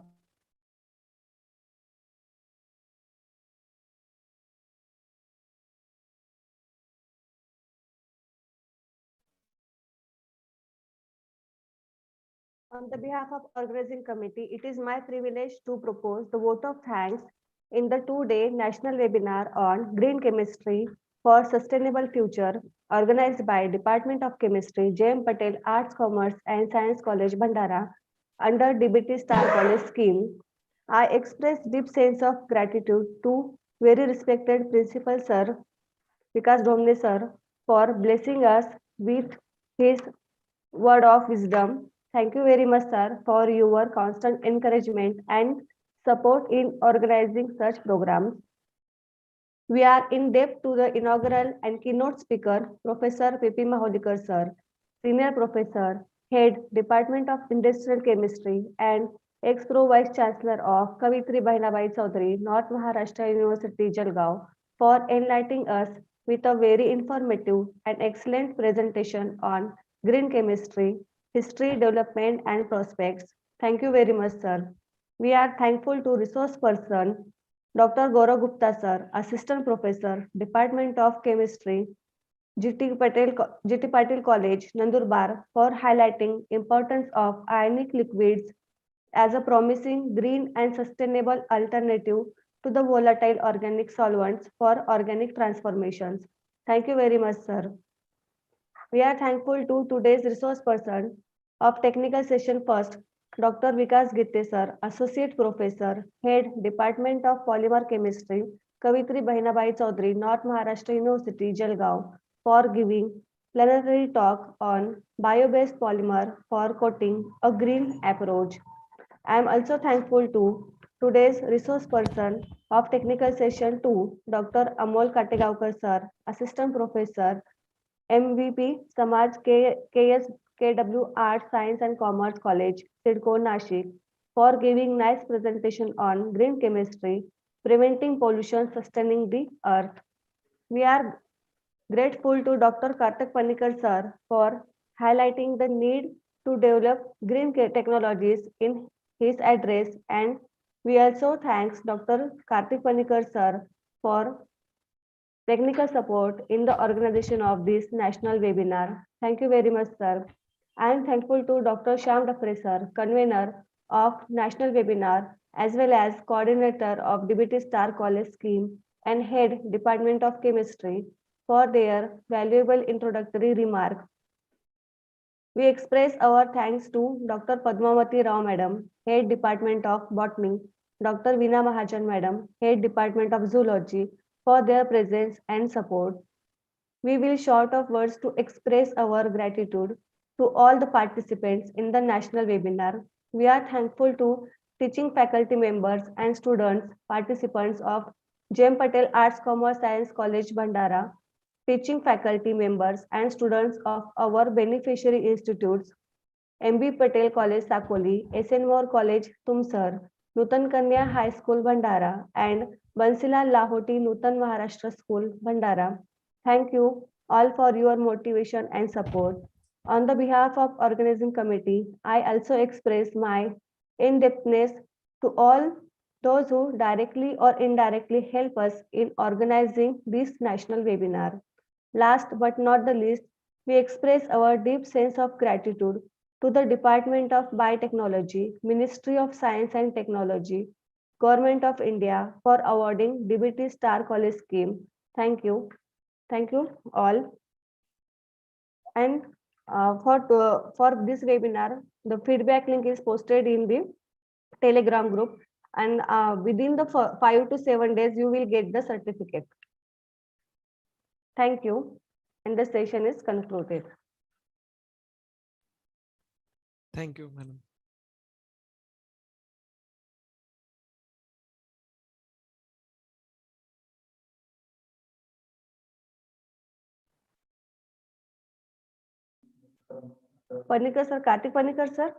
On the behalf of organizing committee, it is my privilege to propose the vote of thanks in the two-day national webinar on green chemistry for sustainable future, organized by Department of Chemistry, J.M. Patel Arts, Commerce and Science College, Bhandara, under DBT Star College scheme. I express deep sense of gratitude to very respected Principal Sir, Vikas Domne Sir, for blessing us with his word of wisdom. Thank you very much, sir, for your constant encouragement and support in organizing such programs. We are indebted to the inaugural and keynote speaker, Professor P.P. Mahodikar, sir, Senior Professor, Head, Department of Industrial Chemistry, and ex-Pro Vice Chancellor of Kavitri Bahinabai Chaudhary, North Maharashtra University, Jalgaon, for enlightening us with a very informative and excellent presentation on green chemistry, history, development, and prospects. Thank you very much, sir. We are thankful to resource person, Dr. Gaurav Gupta, sir, Assistant Professor, Department of Chemistry, GT Patil College, Nandurbar, for highlighting importance of ionic liquids as a promising green and sustainable alternative to the volatile organic solvents for organic transformations. Thank you very much, sir. We are thankful to today's resource person of technical session first, Dr. Vikas Gitte sir, Associate Professor, Head, Department of Polymer Chemistry, Kavitri Bahinabai Chaudhary, North Maharashtra University, Jalgaon, for giving plenary talk on bio-based polymer for coating a green approach. I am also thankful to today's resource person of technical session 2, Dr. Amol Kategaonkar sir, Assistant Professor, MVP Samaj KS KW Arts Science and Commerce College, Sidco Nashik, for giving nice presentation on green chemistry, preventing pollution, sustaining the earth. We are grateful to Dr. Karthik Panikar sir for highlighting the need to develop green technologies in his address, and we also thanks Dr. Karthik Panikar sir for technical support in the organization of this national webinar. Thank you very much, sir. I am thankful to Dr. Shyam Dafre sir, convener of national webinar, as well as coordinator of DBT Star College scheme and head Department of Chemistry for their valuable introductory remarks. We express our thanks to Dr. Padmavati Rao Madam, Head Department of Botany, Dr. Veena Mahajan Madam, Head Department of Zoology, for their presence and support. We will short of words to express our gratitude to all the participants in the national webinar. We are thankful to teaching faculty members and students, participants of Jem Patel Arts Commerce Science College Bhandara, teaching faculty members and students of our beneficiary institutes, MB Patel College Sakoli, SN More College Tumsar, Nutan Kanya High School Bhandara, and Bansilal Lahoti Nutan Maharashtra School Bhandara. Thank you all for your motivation and support. On the behalf of organizing committee, I also express my in-depthness to all those who directly or indirectly help us in organizing this national webinar. Last but not the least, we express our deep sense of gratitude to the Department of Biotechnology, Ministry of Science and Technology, Government of India for awarding DBT Star College scheme. Thank you. Thank you all. And for this webinar, the feedback link is posted in the Telegram group, and within the 5 to 7 days, you will get the certificate. Thank you. And the session is concluded. Thank you, madam. Panikar sir, Kartik Panikar sir.